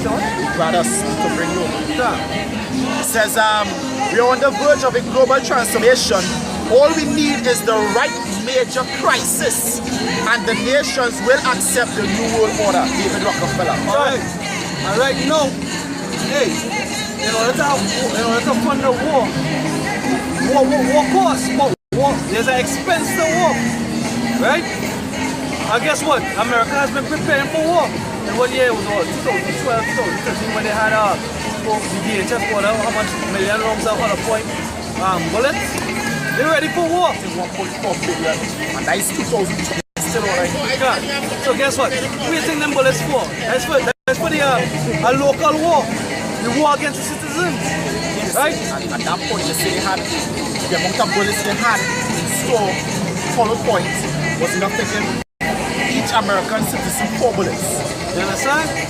So Brothers to bring you. It says we are on the verge of a global transformation. All we need is the right major crisis and the nations will accept the new world order. David Rockefeller. Alright, now, hey, in order to fund the war costs, there's an expense to war, right? And guess what? America has been preparing for war. In what year? It was what, 2012, 2013 when they had the DHS order, how much million rounds of hollow point bullets. They're ready for war. 1.4 billion. And that is 2020. Still alright. So guess what? What do you think them bullets for? That's for the a local war. The war against the citizens. Yes. Right? And at that point, they say they had the amount of bullets they had in store, hollow point, was enough to give each American citizen 4 bullets. You understand?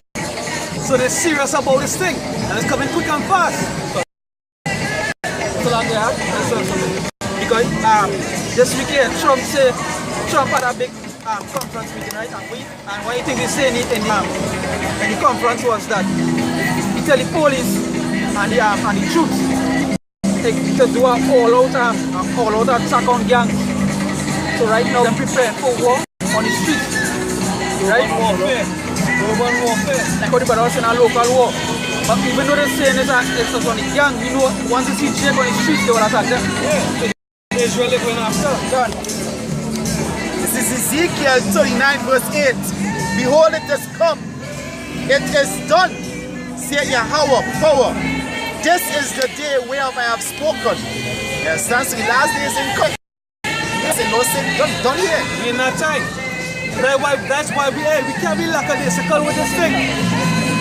So they're serious about this thing. And it's coming quick and fast. So long they have. Because this week here, Trump had a big conference meeting, right? And what you think they say in the conference was that he tell the police and the troops to do an all-out attack on gangs. So right now they're prepared for war on the streets. Right? Warfare. Urban warfare. Like how the brothers in a local war. But even though they're saying it's on the gang, you know, once they see Jake on the streets, they will attack them. Yeah. Israel is going after. Done. This is Ezekiel 39 verse 8. Behold, it has come. It is done. Say Yahweh, power. This is the day whereof I have spoken. Yes, that's the last days in come. Yes, no sin done here. We in that time. That's why we can't be lackadaisical with this thing.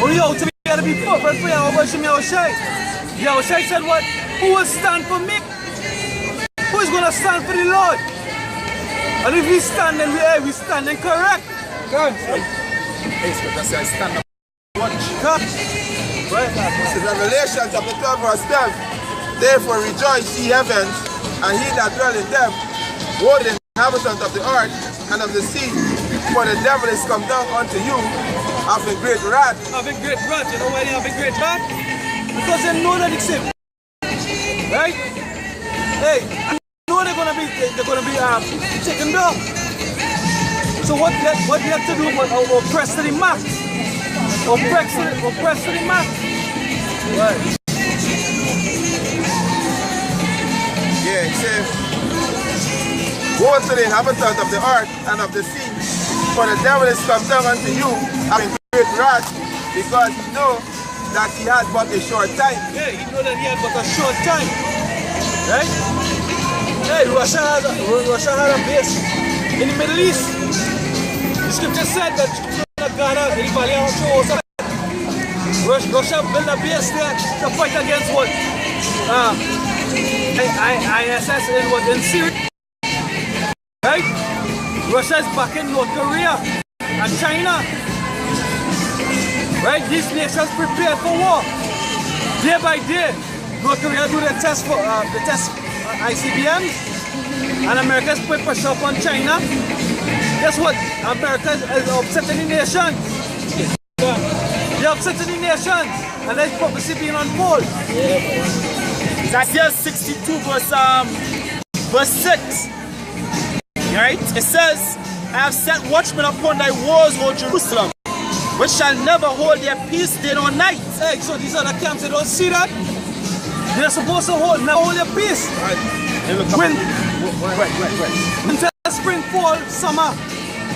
We out to be got to be perfect for Yahweh Yahushai. Yahushai said what? Who will stand for me? Who is going to stand for the Lord? And if we stand, then we standing correct. Good. Hey, Scripture says stand up. Watch. Right? This is Revelation chapter 12 verse 10. Therefore rejoice ye heavens, and he that dwell in them, woe the inhabitants of the earth and of the sea, for the devil is come down unto you, having great wrath. Having great wrath. You know why they having great wrath? Because they know that it's him. Right? Hey, I know they're gonna be taken down. So what you have to do is oppress to the max. Oppress to the max. Right. Yeah, it says, woe to the inhabitants of the earth and of the sea, For the devil is come down unto you having great wrath, because he know that he has but a short time. Yeah, he know that he had but a short time. Right? Hey, Russia had a base in the Middle East. The scripture said that Ghana, the Valiant chose Russia built a base there to fight against what? ISS in Syria. Right? Russia is backing North Korea and China. Right? These nations prepared for war. Day by day, North Korea do the test for ICBMs, and America is putting pressure upon China. Guess what? America is upsetting the nations. They're upsetting the nations, and that's prophecy being unfolded. It's Isaiah 62 verse 6. Right? It says, I have set watchmen upon thy walls, O Jerusalem, which shall never hold their peace day nor night. Hey, so these are the camps, they don't see that? They're supposed to never hold their peace. Right. Winter, spring, fall, summer,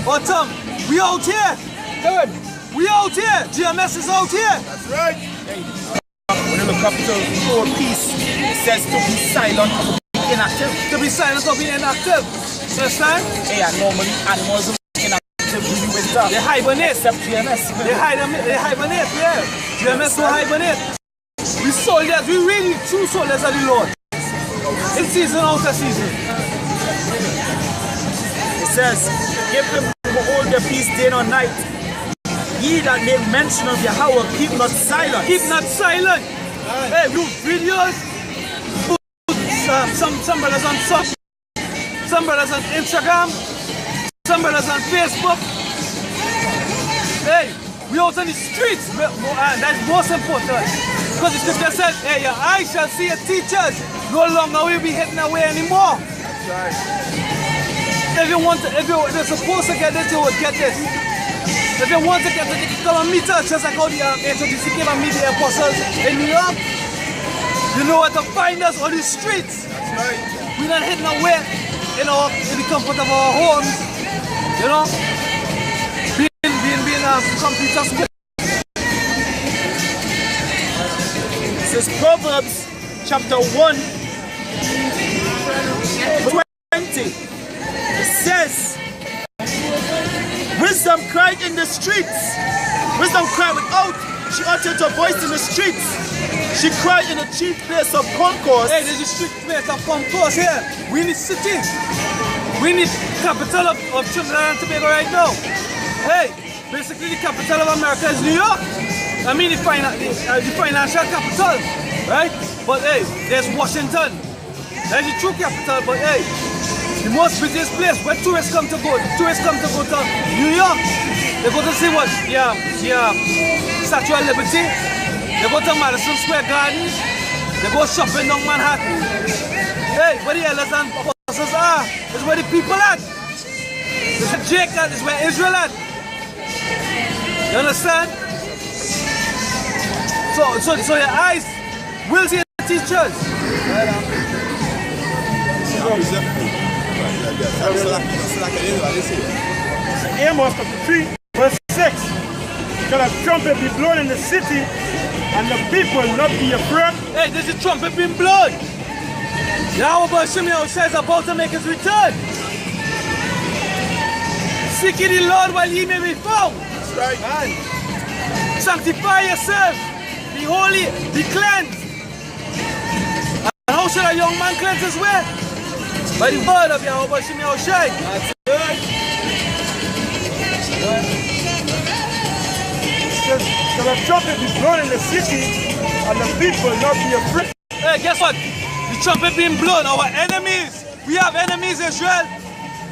autumn, we out here. Good. We out here. GMS is out here. That's right. Hey, when you look up to for peace, it says to be silent or to be inactive. To be silent or be inactive. Understand? Hey, normally animals are inactive during winter. They hibernate. Except GMS. They hibernate, yeah. GMS don't hibernate. We soldiers, we really true soldiers of the Lord. In season, out of season. It says, give them who hold their peace day nor night. Ye that make mention of Yahweh, keep not silent. Keep not silent. Hey, we do videos. Some brothers on some brothers on Instagram, some brothers on Facebook. Hey, we out on the streets, and that's most important. Because the scripture says, hey, your eyes shall see your teachers. No longer will be hidden away anymore. That's right. If you're supposed to get this, you would get this. If you want to get this, you can come and meet us, just like how the HODC came and meet the apostles in New York. You know where to find us on the streets. That's right. We're not hidden away in the comfort of our homes. You know? Being computers. This is Proverbs chapter 1, 20. It says, wisdom cried in the streets. Wisdom cried without. She uttered her voice in the streets. She cried in the chief place of concourse. Hey, there's a street place of concourse here. We need city. We need capital of Trinidad and Tobago right now. Hey, basically the capital of America is New York. I mean the financial capital, right? But hey, there's Washington. That's the true capital, but hey, the most busiest place where tourists come to go. Tourists come to go to New York. They go to see what? Yeah, Statue of Liberty. They go to Madison Square Garden. They go shopping down Manhattan. Hey, where the elders and apostles are, is where the people at. It's where Jacob, is where Israel at. You understand? So your eyes will see the teachers. Amos chapter 3, verse 6. Shall a trumpet be blown in the city, and the people not be afraid? Hey, there's a trumpet being blown. Yahweh Shimei is about to make his return. Seek ye the Lord while he may be found. That's right. Man. Sanctify yourself. Be holy. Be cleansed. And how should a young man cleanse his way? By the word of Yahweh Shimei. That's good. Shall a trumpet be blown in the city, and the people not be afraid? Hey, guess what? The trumpet being blown. Our enemies. We have enemies, Israel.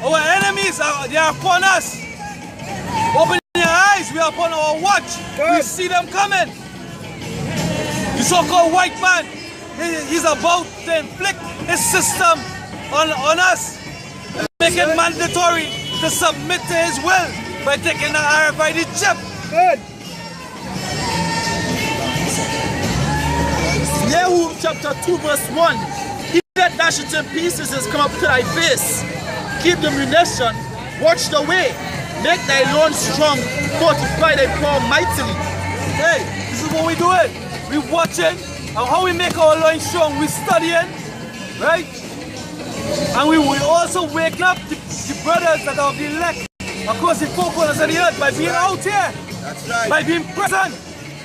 Our enemies, they are upon us. Open your eyes. We are upon our watch. We see them coming. The so-called white man, he's about to inflict his system on us. Make it mandatory to submit to his will by taking the RFID chip. Good. Nehum chapter 2 verse 1. He that dasheth in pieces is come up to thy face. Keep the munition, watch the way. Make thy loin strong, fortify thy power mightily. Hey, this is what we doing. We watching and how we make our loin strong. We studying, right? And we also wake up the brothers that are the elect across the four corners of the earth by being out here. That's right. By being present.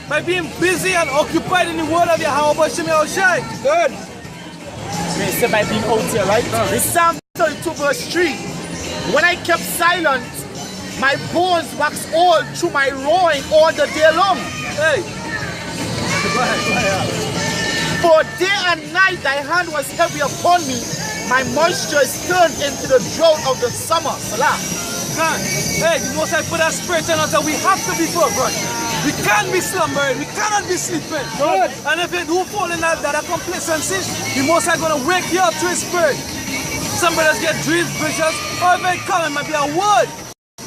By being busy and occupied in the word of Yahweh Shem Yahushai. Good. May say by being out here, right? In Psalm 32 verse 3. When I kept silent, my bones waxed old through my roaring all the day long. Hey. Go ahead. For day and night thy hand was heavy upon me. My moisture is turned into the drought of the summer. Salah. Hey, the Most High put our spirit in us that we have to be forward. We can't be slumbering. We cannot be sleeping. Good. And if you do fall in that complacency, the Most High going to wake you up to His spirit. Some brothers get dreams, visions. Oh, it may come, it might be a word.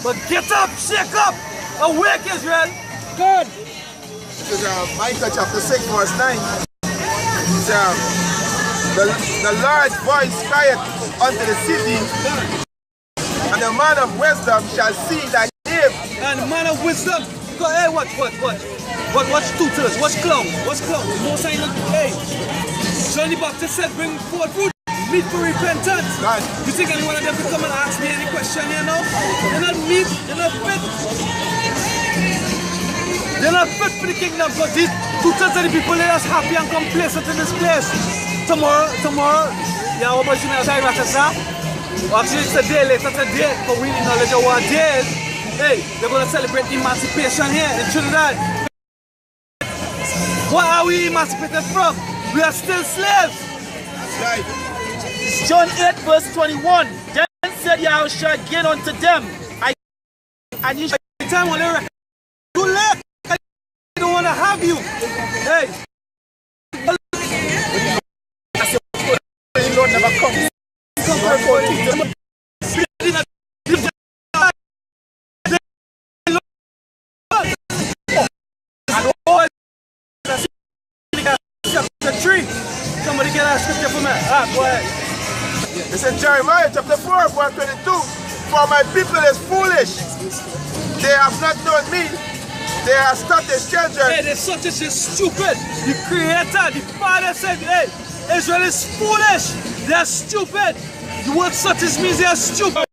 But get up, shake up, awake Israel. Good. This is Micah chapter 6 verse 9. It's, the Lord's voice crieth unto the city, and the man of wisdom shall see thy name. And the man of wisdom, go, hey, watch tutors, watch clowns. The Most High, hey, John the Baptist said, bring forth fruit, meet for repentance. God. You think anyone of them will come and ask me any question, you know? They're not meat, they're not fit. They're not fit for the kingdom, because these tutors are the people that are happy and complacent in this place. Tomorrow, Yahweh Shem Yahushai Ratasa. Actually, it's a day later today, but we need knowledge of what day is. Hey, they're going to celebrate emancipation here in Trinidad. What are we emancipated from? We are still slaves. Right. John 8 verse 21. Then said Yahushua again unto them, and you shall Time when they're too late. I don't want to have you. Hey. the Lord never comes. Somebody get that scripture for me. Go ahead. It's in Jeremiah chapter 4 verse 22. For my people is foolish. They have not known me. They are such as children. Hey, they're such as stupid. The Creator, the Father said, hey, Israel is foolish. They are stupid. The word such as means they are stupid.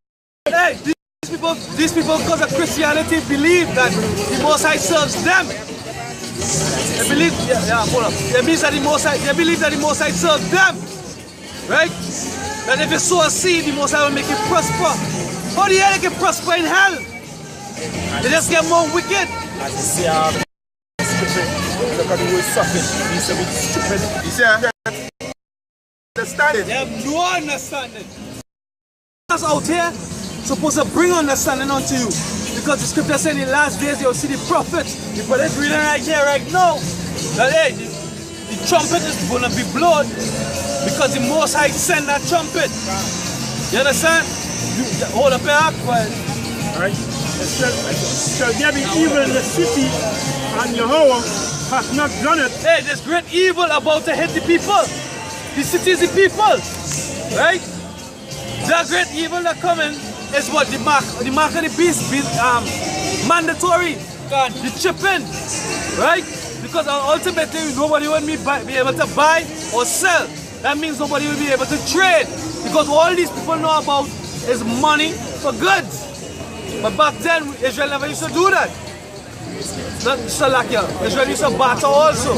Hey, these people because of Christianity believe that the Most High serves them. They believe, hold up. That means that the Most High, they believe that the Most High serves them. Right? That if you sow a seed, the Most High will make it prosper. How the hell they can prosper in hell? They just get more wicked. As you see, stupid. Look at the word suffering. He's a bit stupid. You see, understanding. They have no understanding. Us out here supposed to bring understanding unto you. Because the scripture said in the last days you'll see the prophets. The prophets reading right here, right now. That hey, the trumpet is going to be blown because the Most High sent that trumpet. You understand? Hold up your heart, Right? Shall there be evil in the city, and Yahweh hath not done it? Hey, there's great evil about to hit the people. The city is the people. Right? The great evil that coming is what the mark of the beast be mandatory. The chipping. Right? Because ultimately nobody will be able to buy or sell. That means nobody will be able to trade. Because all these people know about is money for goods. But back then, Israel never used to do that. Not Salakia. Israel used to barter also.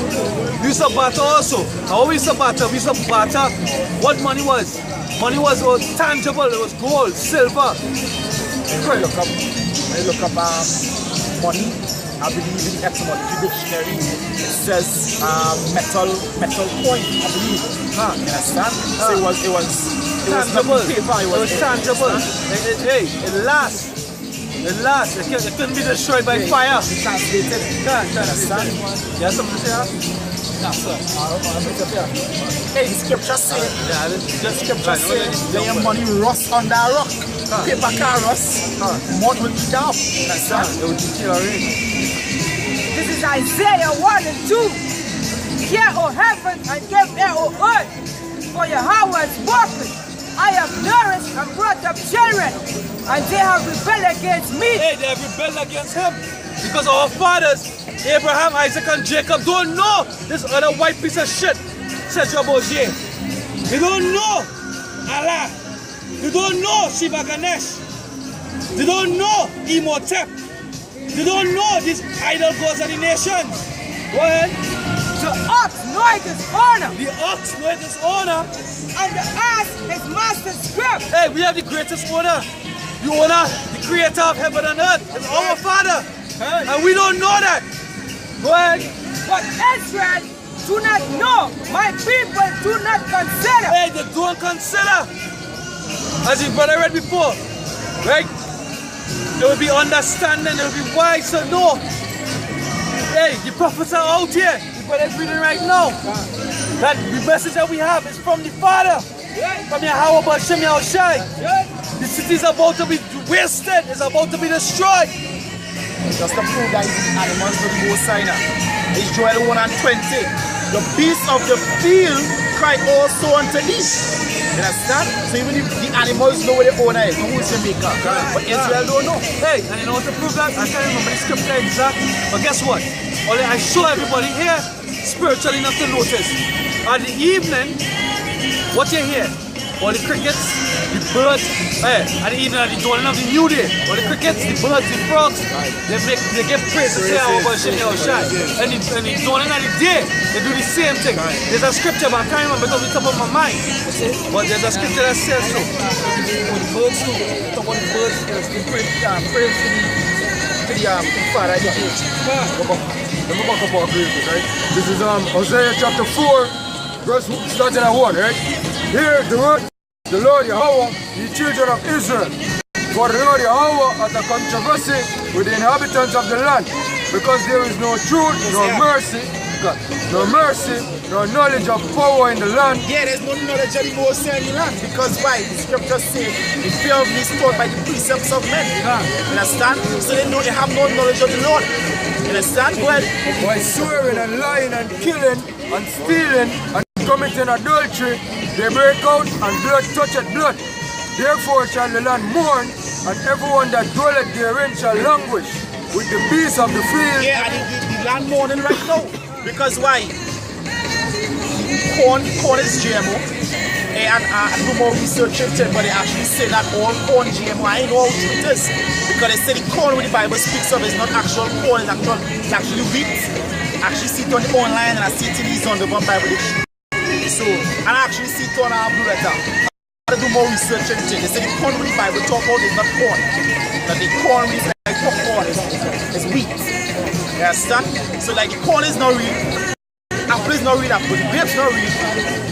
We used to barter also. How we used to barter? We used to barter what money was. Money was tangible. It was gold, silver. I look up money. I believe in the etymology dictionary. It says metal coin. I believe. You understand? So it was tangible. Paper. It was tangible. It lasts. It lasts. It couldn't be destroyed by fire. Translated. Can't understand. You have something to say? No, sir. Hey, the scripture says, your money rust under a rock. Paper can rust. Mud will eat up. Understand? It will deteriorate. This is Isaiah 1 and 2. Hear, O heaven, and give ear, O earth, for Yahweh has spoken. I have nourished and brought lot of children, and they have rebelled against me. Hey, they have rebelled against him. Because our fathers, Abraham, Isaac, and Jacob, don't know this other white piece of shit, says Bozier. They don't know Allah. They don't know Shiva Ganesh. They don't know Imhotep. They don't know these idol gods of the nations. Go ahead. The ox knoweth his honor, The ox knoweth his honor. and the ass his master's script. Hey, we have the greatest owner. The owner, the creator of heaven and earth, is our Father. And we don't know that. Go ahead. But Israel do not know. My people do not consider. Hey, they don't consider. As your brother read before, right? There will be understanding, there will be wise to know. Hey, the prophets are out here. The brother is reading right now. That the message that we have is from the Father. From Yahweh Bashem Yahushai. The city is about to be wasted. It's about to be destroyed. Just to prove that the animals don't go sign up. It's Joel 1 and 20. The beasts of the field cry also unto thee. You understand? So even if the animals know where the owner is, no who's the maker. But Israel don't know. Hey, and you know what to prove that? I can't remember the scripture exactly. But guess what? Only I show everybody here spiritually enough to notice. At the evening, what you hear? All the crickets, the birds, at the evening, at the dawning of the new day, all the crickets, the birds, the frogs, they give praise to say our Hashem Yahushai. And the dawning of the day, they do the same thing. There's a scripture, but I can't remember it off the top of my mind. But there's a scripture that says so. When the birds do, talk about the birds, they pray to the Father of the age. Let me back up our praises, right? This is Hosea chapter 4, verse starting at 1, right? Hear the word, the Lord Yahweh, the children of Israel. For the Lord Yahweh has a controversy with the inhabitants of the land, because there is no truth, nor mercy, nor knowledge of power in the land. Yeah, there's no knowledge of the Most High in the land. Because why? The scripture says the fear of me is taught by the precepts of men. You understand? So they have no knowledge of the Lord. You understand? Go ahead. By swearing and lying and killing and stealing and committing adultery, they break out and blood toucheth blood. Therefore shall the land mourn, and everyone that dwelleth therein shall languish with the beasts of the field. Yeah, and the land mourning right now. Because why? Corn is GMO. And I do more research into it, but they actually say that all corn GMO. I know how true it is. Because they say the corn with the Bible speaks of is not actual corn, it's actually wheat. I actually see it on the online and I see it in these on the one Bible dictionary. So, and I actually see it on our blue letter. I do more research into it. They say the corn with the Bible talk about is not corn. That the corn is like popcorn, is wheat. You understand? So like the corn is not real. Apple is not real, apple. The grapes not real.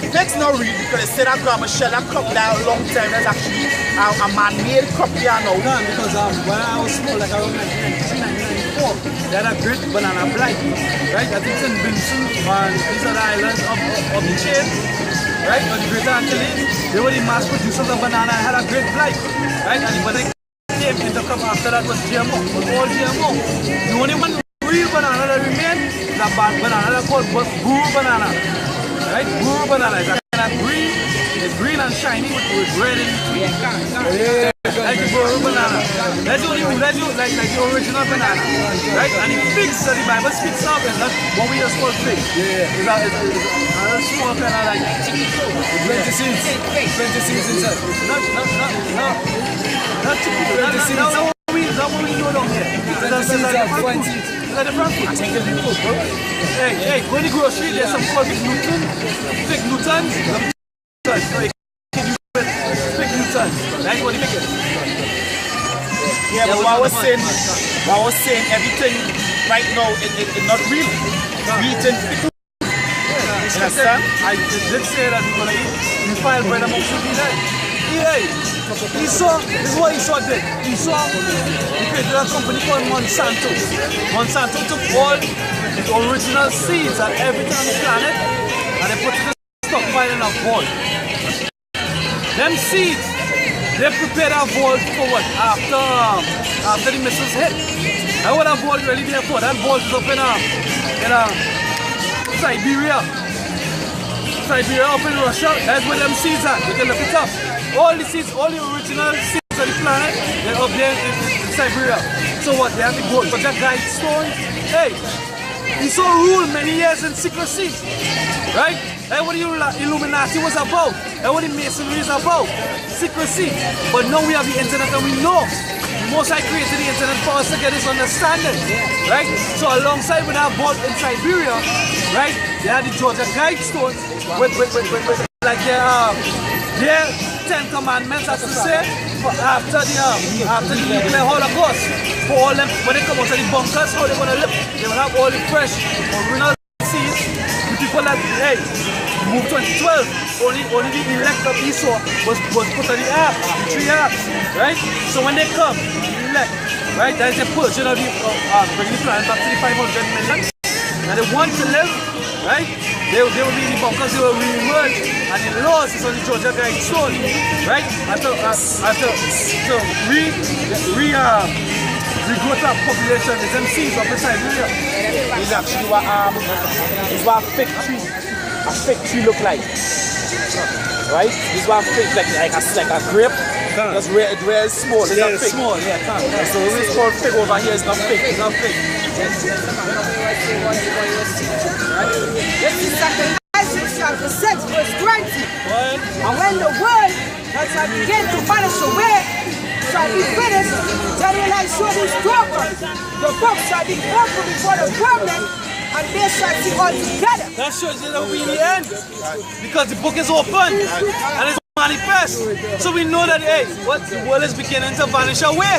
The figs not real because they say that grandma shell that crop there a long time. That's actually a man-made crop here now. No, because when I was small, like around 1994, they had a great banana blight, right? I think it's in Binson, and these are the islands of the chain, right? On the Greater Antilles, they were the mass producers of banana and had a great blight, right? And when they came in the crop after that was GMO, was all GMO. The only one real banana that remained is a bad banana called Guru banana, right? Guru banana is a kind of green, it's green and shiny with red in between. Like the Guru banana. That's the only like the original banana, right? And the figs that the Bible speaks of is not what we just call figs. It's a small kind of like 20 seeds. 20 seeds inside. Not typical. Not what we do down here. Is that the front food? I think it's the food, bro. Hey, go in the grocery, there's some called Big Newton. Big Newton. Big Newton. That's what they make it. Yeah, but what I was saying, everything right now is not real. We eating food. You understand? I did say that we're gonna eat. We filed bread amongst the people. Esau, this is what Esau did. Esau, he created a company called Monsanto. Monsanto took all the original seeds and everything on the planet and they put it in a stockpile in a vault. Them seeds, they prepared a vault for what? After the missiles hit. And what that vault really there for? That vault is up in Siberia. Up in Russia, that's where them seeds are. You can look it up. all the seeds, all the original seeds of the planet, they're up there in Siberia. So what? They have to go for that guide stone. Hey, he saw rule many years in secrecy, right? And what the Illuminati was about, and what the Masonry is about, secrecy. But now we have the internet and we know. Most I created the internet for us to get this understanding, right? So alongside with our vault in Siberia, right, they had the Georgia guide stones with like their 10 commandments, as to say, after the nuclear holocaust. For all them, when they come out of the bunkers, how they're gonna live? They will have all the fresh original seeds. The people that, hey, move 2012, only the elect of Esau was put on the ark, the 3 arks, right? So when they come, the elect, right, that is a portion of the bringing the planet back to the 500 million. And they want to live, right? They will be in the bunkers, they will re-emerge, and the laws is on the Georgia guide stone, right? Regrowth of population, the MCs of the Siberia. It's actually what a fig tree look like. Right? This is what a fig like a grape. That's where it's small. It's a fig. Small, yeah. So it's called fig over here. It's not fig. It's not fig. This is Edification chapter 6, verse 20. And when the word that shall begin to vanish away shall be finished, then will I show these tokens. The book shall be opened before the firmament, and they shall see all together. That shows you that we're in the end. Because the book is open and it's manifest. So we know that, hey, what the world is beginning to vanish away.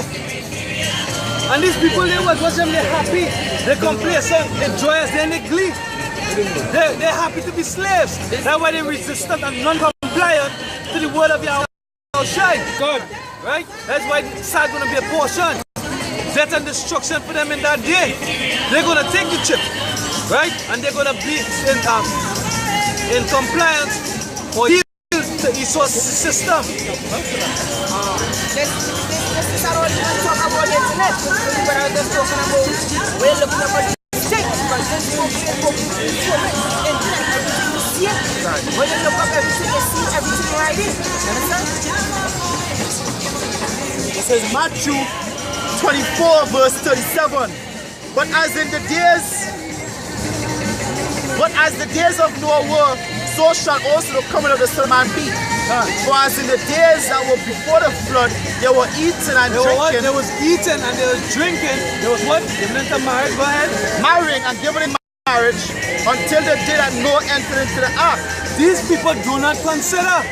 And these people, they watch them, they're happy. They're complacent, they're joyous, they're in the glee. They're happy to be slaves. That's why they resistant and non-compliant to the word of Yahweh shine. God. Right? That's why it's going to be a portion. Death and destruction for them in that day. They're going to take the chip. Right? And they're going to be in compliance or yield to Esau's system. This is not only talk about the internet, but I'm just talking about we're looking about the state. But this book is internet. Everything you see it. When you look up everything, you see everything right in. You understand? It says Matthew 24 verse 37. But as the days of Noah were, so shall also the coming of the Son of Man be. For as in the days that were before the flood, they were eating and drinking. There was eating and there was drinking. There was what? Giving into marriage. Go ahead. Marrying and giving in marriage until the day that Noah entered into the ark. These people do not consider.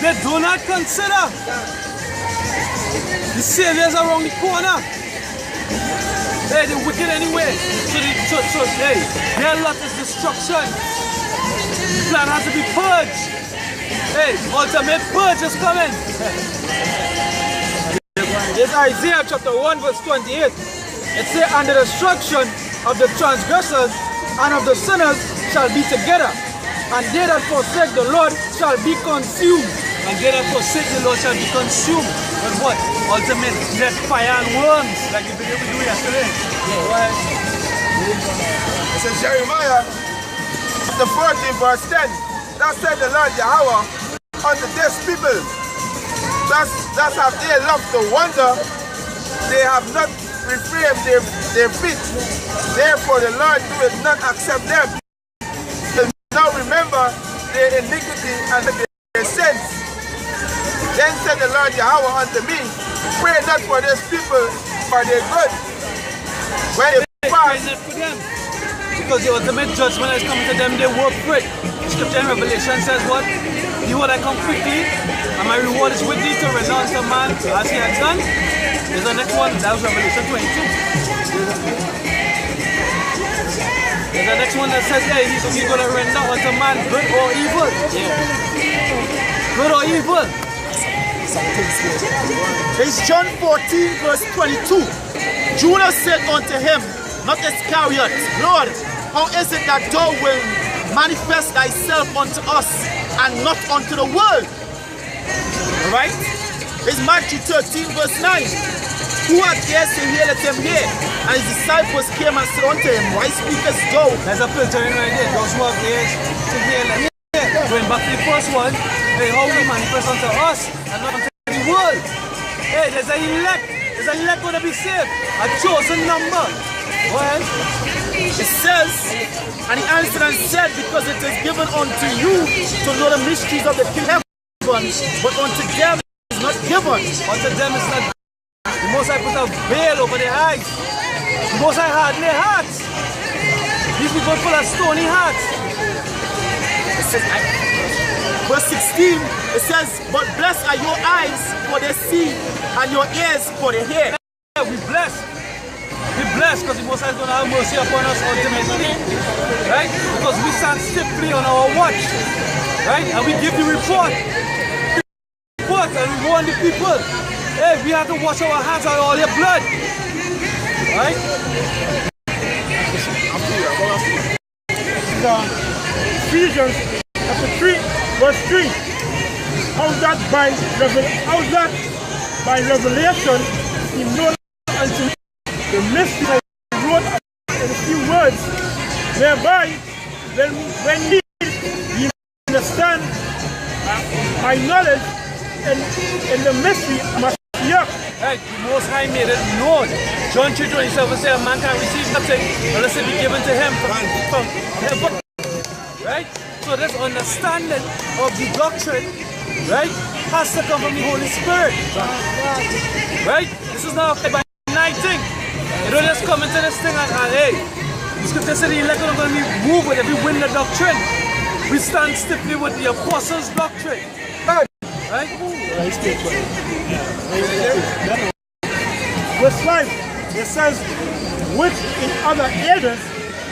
They do not consider. The Savior's around the corner. Hey, they're wicked anyway. So hey, their lot is destruction. The plan has to be purged. Hey, ultimate purge is coming. It's Isaiah chapter 1 verse 28. It says, and the destruction of the transgressors and of the sinners shall be together. And they that forsake the Lord shall be consumed. And they that forsake the Lord shall be consumed. But what? Ultimate death, fire and worms. Like the video we do yesterday. Right. It says Jeremiah chapter 14 verse 10. Thus said the Lord Yahweh unto this people. Thus have they loved to wander. They have not refrained their feet. Therefore the Lord doeth not accept them. Now remember their iniquity and their sins. Then said the Lord Yahweh unto me, pray not for these people, for their good. When they fast, for them. Because the ultimate judgment is coming to them, they work for it. The scripture in Revelation says what? Behold, I come quickly, and my reward is with thee to renounce a man as he has done. There's the next one, that was Revelation 22. There's the next one that says, hey, he's going to render unto man good or evil. Yeah. Good or evil. It's John 14 verse 22. Judas said unto him, not Iscariot, Lord, how is it that thou wilt manifest thyself unto us and not unto the world? Right? It's Matthew 13 verse 9. Who hath ears to hear, let him hear. And his disciples came and said unto him, why speakest thou? There's a filter in right there. Those who have ears to hear, let him hear. going back to the first one, hey, how we manifest unto us and not unto the world. Hey, there's an elect going to be saved, a chosen number. Well, It says, and he answered and said, because it is given unto you to know the mysteries of the kingdom, but unto them is not given. unto them is not. The Most High put a veil over their eyes. The Most High hardened their hearts. These people full of stony hearts. It says, verse 16, it says, but blessed are your eyes for they see, and your ears for they hear. Yeah, we blessed. We blessed because the Most High is going to have mercy upon us ultimately. Right? Because we stand stiffly on our watch. Right? And we give the report. And we warn the people. Hey, we have to wash our hands out of all your blood. Right? Ephesians chapter 3, verse 3. How that by revelation he knows unto the mystery I wrote in a few words, whereby when ye understand my knowledge in the mystery of Mashiach. Right, the Most High made it known. John 3:27 said a man can receive nothing unless it be given to him from heaven. Right? So this understanding of the doctrine, right, has to come from the Holy Spirit. Right? This is not by night thing. You don't just come into this thing and hey, the scripture said the elect are going to be moved with every wind of doctrine. We stand stiffly with the apostles' doctrine. Right? Verse 5, it says, which in other ages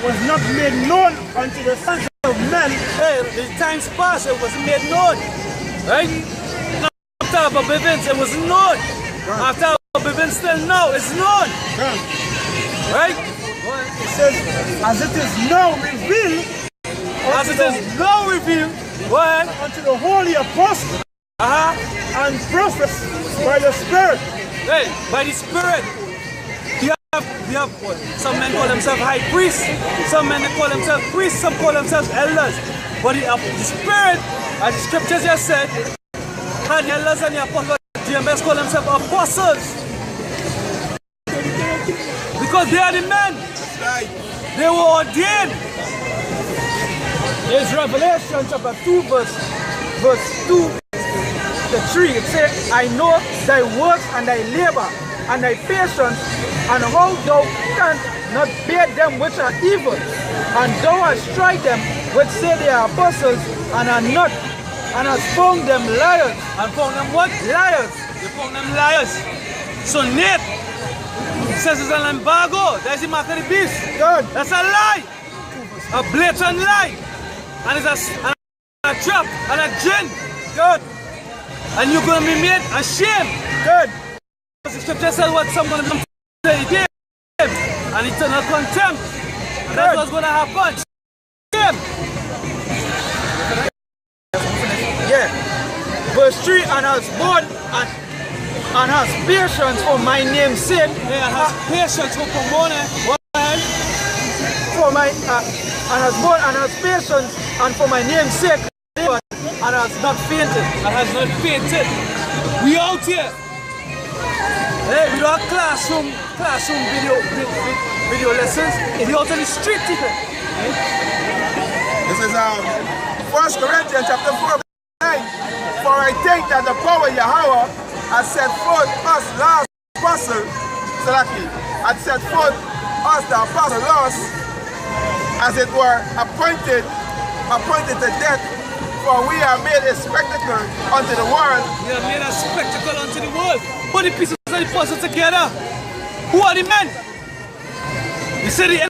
was not made known unto the sons of men. Hey, the times past, it was made known. Right? After Abba Bivens, it was known. After Abba Bivens, still now, it's known. Right? It says, as it is now revealed, what? unto the holy apostles and prophets by the Spirit. Hey, by the Spirit. We have what? Some men call themselves high priests, some men call themselves priests, some call themselves elders. But the Spirit, as the scriptures just said, and the elders and the apostles, GMS call themselves apostles. Because they are the men. They were ordained. There's Revelation chapter 2 verse 2 to 3. It says, I know thy works and thy labor and thy patience, and how thou canst not bear them which are evil, and thou hast tried them which say they are apostles and are not, and hast found them liars. And found them what? Liars. You found them liars. So Nate says it's an embargo. That's the mark of the beast. Good. That's a lie. A blatant lie. And it's a trap and a gin. Good. And you're going to be made ashamed. Good. The scripture says what someone is going to say again. And eternal contempt. And that's what's going to happen. Shame. Yeah. Verse 3, and has borne and has patience for my name's sake. Yeah, and has patience for my and has borne and has patience and for my name's sake, and has not fainted. And has not fainted. We out here. Hey, we don't have classroom video lessons. We out on the street today. This is 1 Corinthians chapter 4, 9. For I think that the power of Yahweh has set forth us last apostle, had set forth us the apostle lost, as it were appointed to death, for we are made a spectacle unto the world. We are made a spectacle unto the world. Put the pieces of the puzzle together. Who are the men? He said the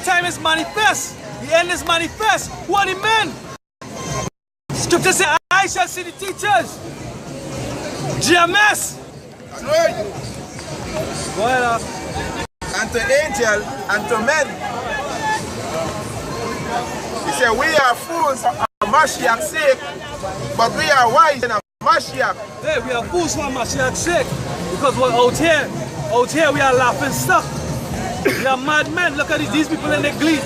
time is manifest. The end is manifest. Who are the men? Scripture says, I shall see the teachers. GMS. That's right. Go ahead. And to angel and to men. He said, we are fools for Mashiach's sake, but we are wise in Mashiach. Hey, we are fools for Mashiach's sake. Because we're out here we are laughing stuff. We are mad men. Look at these people in the glee.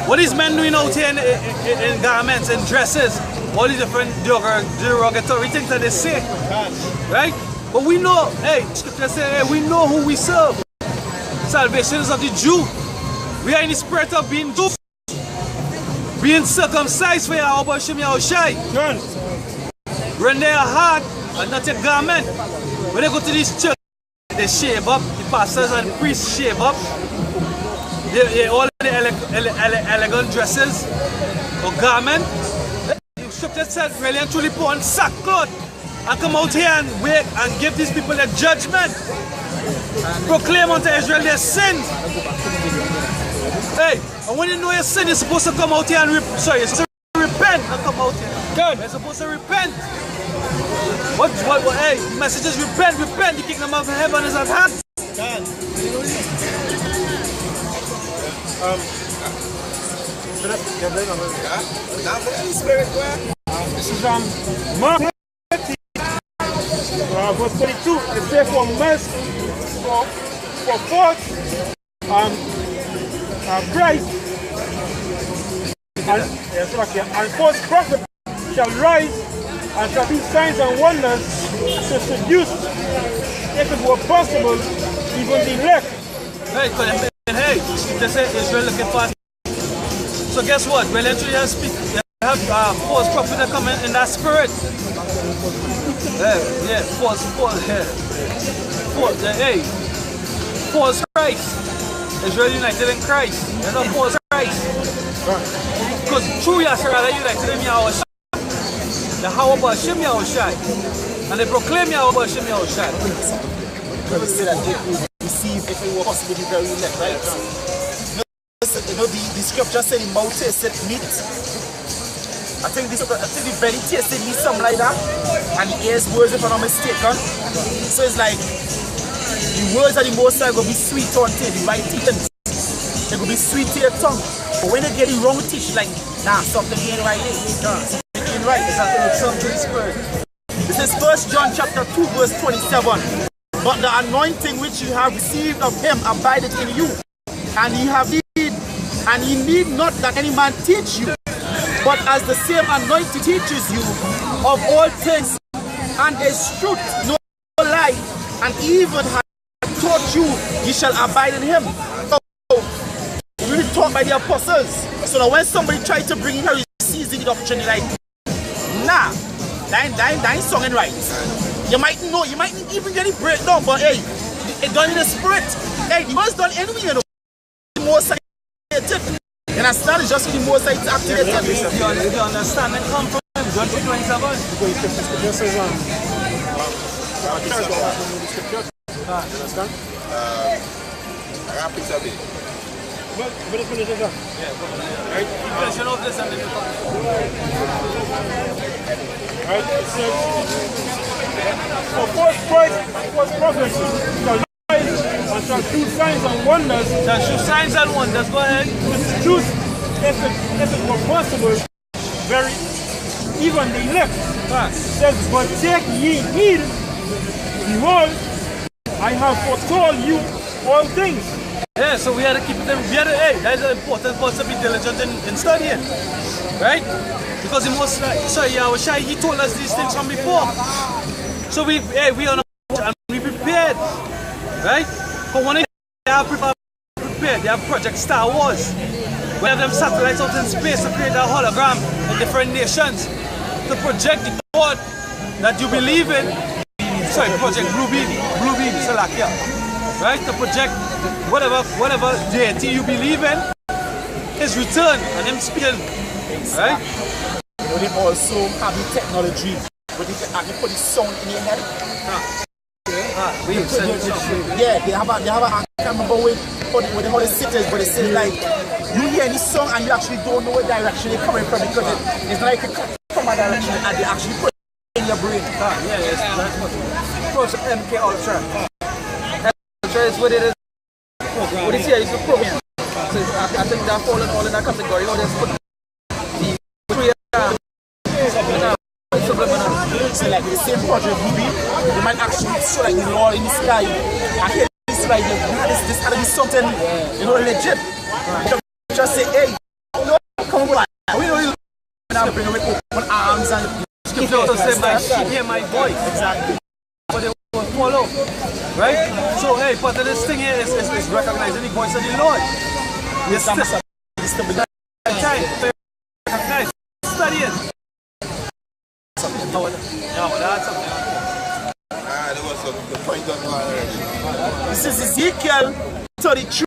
What these men doing out here in garments and dresses, all these different derogatory things that they say, right? But we know, hey, scripture says, hey, we know who we serve. Salvation is of the Jew. We are in the spirit of being Jews, being circumcised for Yahweh Shem Yahushai. Rend their heart and not a garment. When they go to this church, they shave up, the pastors and the priests shave up. They all the elegant dresses or garment. The scripture said, really and truly put on sackcloth and come out here and wait and give these people a judgment. Proclaim unto Israel their sins. Hey, and when you know your sin, you're supposed to come out here and you're supposed to repent and come out here. Good. You're supposed to repent. Hey, the message is repent, repent. The kingdom of heaven is at hand. This is Mark 13, verse 22. It says for mercy, for false Christ and false prophet shall rise and shall be signs and wonders to seduce, if it were possible, even the elect. Hey, they say Israel looking for. So guess what? Well, actually, they have false prophets that come in that spirit. False Christ. Israel united in Christ. There's no false Christ. Because true Yahshua are united in Yahweh. The Yahweh Shem Yahushai. And they proclaim Yahweh Shem Yahushai. People say that they receive if it were possible the very elect, right? You know, the scripture said the mouth tasted meat. I think the belly tasted meat, something like that. And the ears words, if I'm not mistaken. So it's like the words of the Most High will be sweet unto the right teeth. They will be sweet to your tongue. But when they get the wrong teeth, like, nah, something ain't right there. Something ain't right. It's like something to the spirit. This is 1 John chapter 2, verse 27. But the anointing which you have received of him abideth in you, and ye need not that any man teach you, but as the same anointing teaches you of all things, and is truth, no lie, and even hath taught you, ye shall abide in him. So, really taught by the apostles. So that when somebody tries to bring in a seasoned doctrine, you're like, nah, that ain't songing right. You might know, you might even get it breakdown, but hey, it's done in the spirit. Hey, the was done anyway, you know. The most activated. You understand? It's just the most activated. You understand? It comes from John 2:27. This is understand? I got a picture of it. But it's going to do that. Right? Impression of this and then right? It says, for false Christ and false prophets shall rise and shall do signs and wonders. shall show signs and wonders. Go ahead. To seduce, if it were possible, very even the elect. It says, but take ye heed, behold, I have foretold you all things. Yeah, so we had to keep them. Hey, that is important for us to be diligent in studying, right? Because Yahushua, he told us these things from before. So we are not and we prepared, right? But when they are prepared, they have Project Star Wars. We have them satellites out in space to create a hologram in different nations to project the God that you believe in. Sorry, Project Blue Beam, Salakia. Right? To project whatever deity you believe in, his return and him speaking. Right? They also have the technology where they can actually put the sound in your head. Yeah, they have a I can't remember where they call it cities, but they say like you hear any song and you actually don't know what direction they're coming from because it's like it comes from a direction and they actually put it in your brain. That's what MK Ultra. Is what it is. What is here is the program. So I think they're falling all in that category. You know, there's so like the same project movie, you might actually show like the Lord in the sky. I hear this like this gotta be something, you know, legit. Just say, hey, bring them with open arms and Scripture also says, my sheep hear my voice. exactly. But they will follow. Right? So, hey, part of this thing here is recognizing the voice of the Lord. Yes, time to recognize, studying. There was the point on already. This is Ezekiel 33,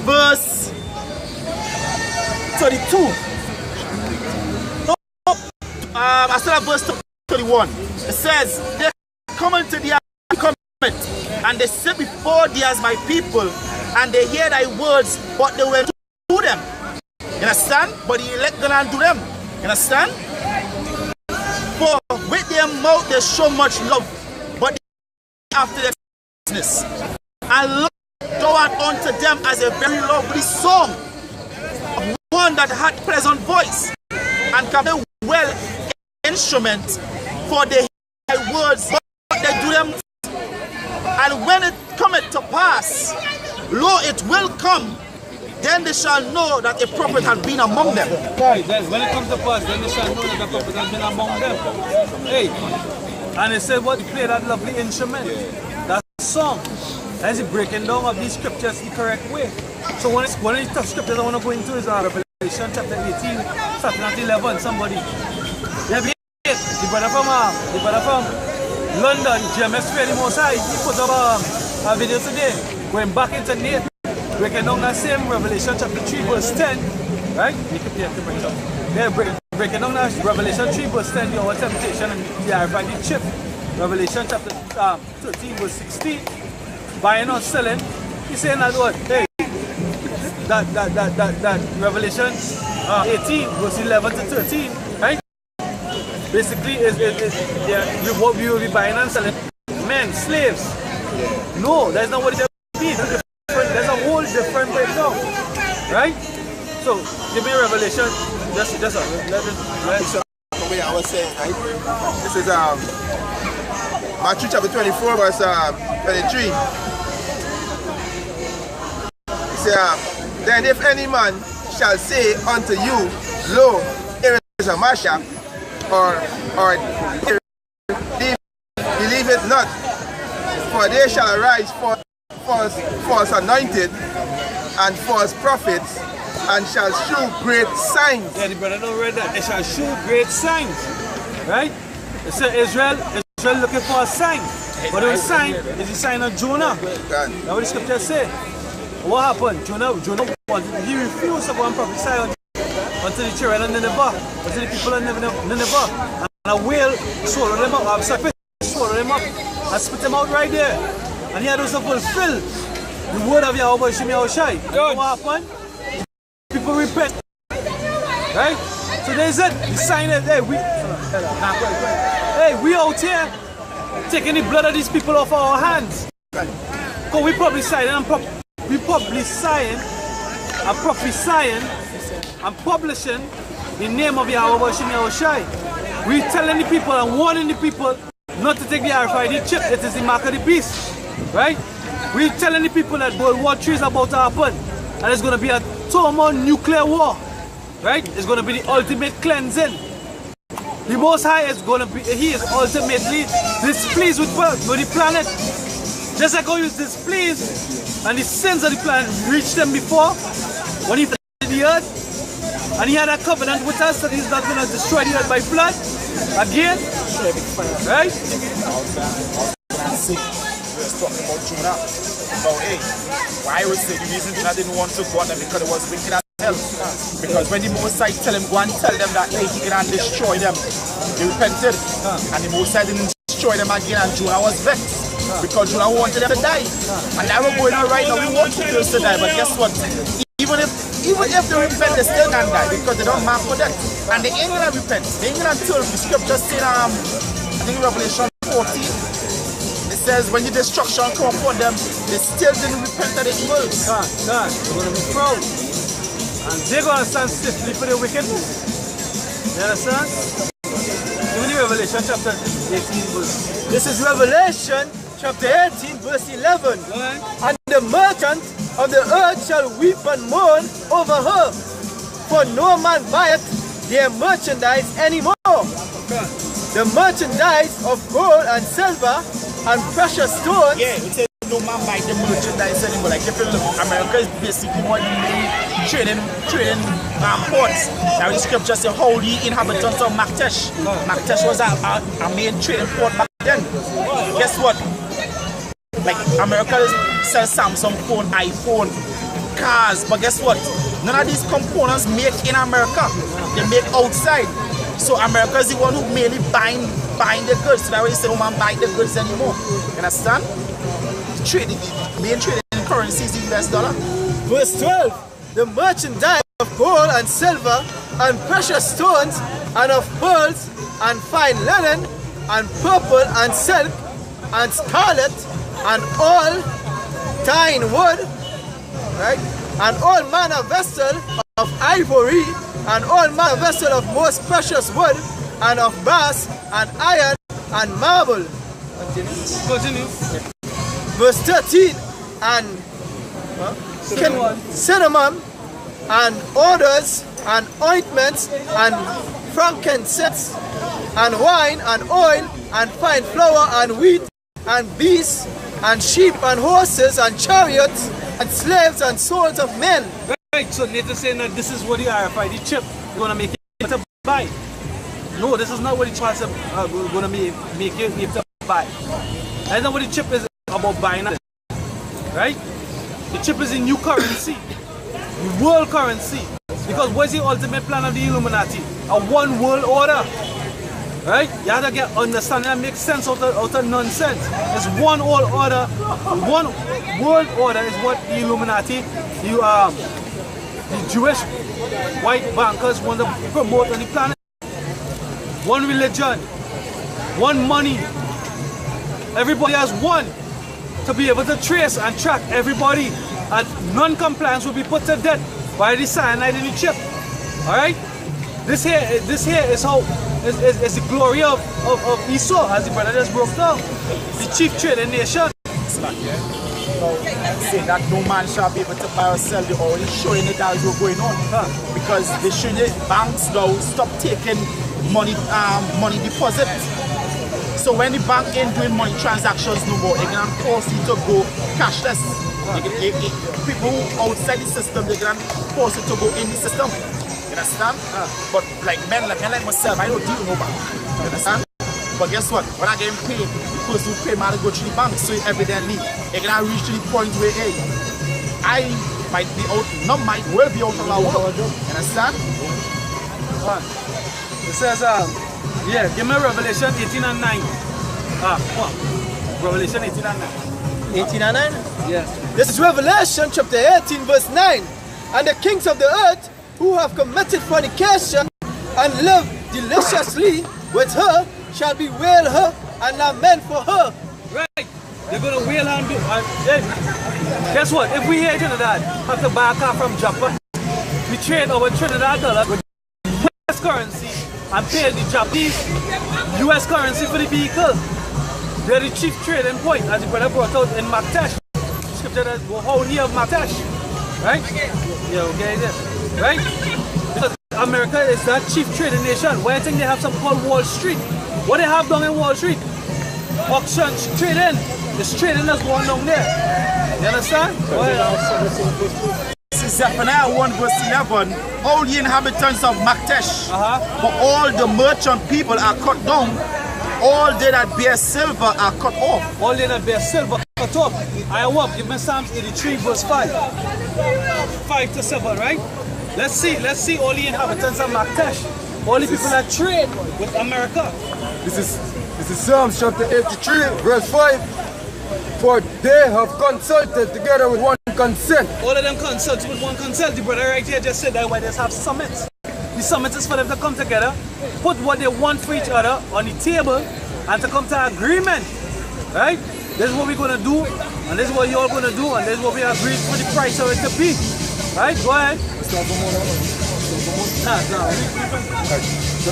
verse 32. I still have verse 31. It says, they come unto thee and they sit before thee as my people, and they hear thy words, but they will do them. You understand? But the elect gonna do them. You understand? For with their mouth they show much love, but after their business. And love thou art unto them as a very lovely song, one that had pleasant voice, and can be well instrument, for they hear thy words, but they do them. And when it cometh to pass, lo, it will come, then they shall know that a prophet has been among them. Right, then when it comes to pass, then they shall know that a prophet has been among them. Hey, and it said what? He played that lovely instrument, that song. As he breaking down of these scriptures the correct way. So one of the tough scriptures I want to go into is Revelation chapter 18, starting at 11. Somebody, the brother from London, GMS Fairly Mosai, he put up a video today, going back into Nate, breaking down that same Revelation chapter 3 verse 10, right? You can bring it up. They're breaking down that Revelation 3 verse 10, the whole temptation and the Arvadi chip. Revelation chapter 13 verse 16, buying or selling. He's saying that what? Hey, that Revelation 18 verse 11 to 13, right? Basically, what we will be buying and selling men, slaves. No, that's not what it means. There's a whole different breakdown, right? So, give me a Revelation. Just the way I was saying, right? This is Matthew chapter 24, verse 23. It says, then if any man shall say unto you, lo, here is a Mashiach, or believe it not, for they shall arise false anointed and false prophets, and shall shew great signs. Yeah, the brother don't read that. They shall shew great signs, right? It said Israel looking for a sign, but the sign is the sign of Jonah. That's what the scripture say. What happened? Jonah he refused to go and prophesy unto the children of Nineveh, unto the people of Nineveh. And a whale swallowed them up, a serpent swallowed them up, and spit them out right there. And he had also fulfilled the word of Yahweh Shem Yahushai. You know what happened? People repent. Right? So there's it. The sign is, hey, we out here taking the blood of these people off our hands. Because we probably sign and prophesying and publishing the name of Yahweh Shem Yahushai. We telling the people and warning the people not to take the RFID chip. It is the mark of the beast. Right? We telling the people that World War III is about to happen. And it's going to be a total nuclear war. Right? It's going to be the ultimate cleansing. The Most High is going to be, he is ultimately displeased with the planet. Just like how he was displeased and the sins of the planet reached them before when he flooded the earth. And he had a covenant with us that he's not going to destroy the earth by flood again. Right? Talking about Jonah, about hey, why was the reason Jonah didn't want to go on them because it was wicked as hell. Because when the Most High tell him, go and tell them that hey, he can destroy them, they repented, and the Most High didn't destroy them again, and Jonah was vexed because Jonah wanted them to die. And that we're going on right now, we want people to die, but guess what? Even if they repent, they still can't die because they don't mark for that. And they ain't gonna repent. They ain't gonna tell the scripture saying I think Revelation 14. Says when the destruction come upon them, they still didn't repent of the evil. God, they're going to be proud. And they're going to stand stiffly for the wickedness. You understand? Even the Revelation chapter 18 verse. This is Revelation chapter 18 verse 11. And the merchant of the earth shall weep and mourn over her. For no man buyeth their merchandise anymore. The merchandise of gold and silver and precious stones. Yeah, it says no man buy the merchandise anymore. Like if you look, America is basically one of the main trading ports. Now the scripture says how the inhabitants of Maktesh. Maktesh was a main trading port back then. Guess what? Like America sells Samsung phone, iPhone, cars, but guess what? None of these components make in America. They make outside. So America is the one who mainly buying the goods. So that way you say, oh man, buy the goods anymore. You understand? Trading, main trading currency is the US dollar. Verse 12. The merchandise of gold and silver and precious stones and of pearls and fine linen and purple and silk and scarlet and all dying wood, right? And all manner vessel of ivory and all manner vessel of most precious wood and of brass and iron and marble. Continue. Verse 13. And cinnamon and odors and ointments and frankincense and wine and oil and fine flour and wheat and beasts and sheep and horses and chariots and slaves and souls of men. Right, so Nathan saying that this is what the RFID chip is going to make you to buy. No, this is not what the chips are going to make you to buy. That's not what the chip is about buying. Right? The chip is a new currency, the world currency. Because what's the ultimate plan of the Illuminati? A one world order. Right? You have to get understanding and make sense out of nonsense. It's one world order. One world order is what the Illuminati, the Jewish white bankers want to promote on the planet. One religion, one money. Everybody has one to be able to trace and track everybody. And non-compliance will be put to death by the cyanide in the chip. Alright? This here is how is the glory of Esau, as the brother just broke down. The chief trading nation. Say that no man shall be able to buy or sell. They're already showing it as what's going on. Because they should banks now stop taking money deposit. So when the bank ain't doing money transactions no more, they can force you to go cashless. People outside the system, they can force you to go in the system. You understand? But like men like myself, I don't deal with no bank. You understand? But guess what? When I get paid, the person who pay me to go to the bank, so evidently they can reach to the point where, hey, I might be out, not might, will be out of my work. You understand? It says, yeah, give me Revelation 18 and 9. Revelation 18 and 9. 18 and 9? Yes. This is Revelation chapter 18 verse 9. And the kings of the earth who have committed fornication and lived deliciously with her shall bewail her and lament for her. Right. They're going to wail her and guess what? If we here in Trinidad have to buy a car from Japan, we trade over Trinidad dollar with US currency and pay the Japanese US currency for the vehicle. They're the chief trading point, as the brother brought out in Maktesh. Scripture that go hold here of Maktesh. Right? Yeah, okay, this. Right? Because America is that chief trading nation. Why do you think they have something called Wall Street? What they have down in Wall Street? Auctions, trading. It's trading that's going down there. You understand? Go ahead. This is Zephaniah 1 verse 11. All the inhabitants of Maktesh, but all the merchant people are cut down. All they that bear silver are cut off. All they that bear silver cut off. I walk. Give me Psalms 83 verse 5. 5 to 7, right? Let's see all the inhabitants of Maktesh. All the people that trade with America. This is Psalms chapter 83 verse 5. For they have consulted together with one consent. All of them consult with one consent. The brother right here just said that why they have summits. The summit is for them to come together, put what they want for each other on the table, and to come to agreement. Right? This is what we're going to do, and this is what you're going to do, and this is what we agreed for the price of it to be. Right? Go ahead.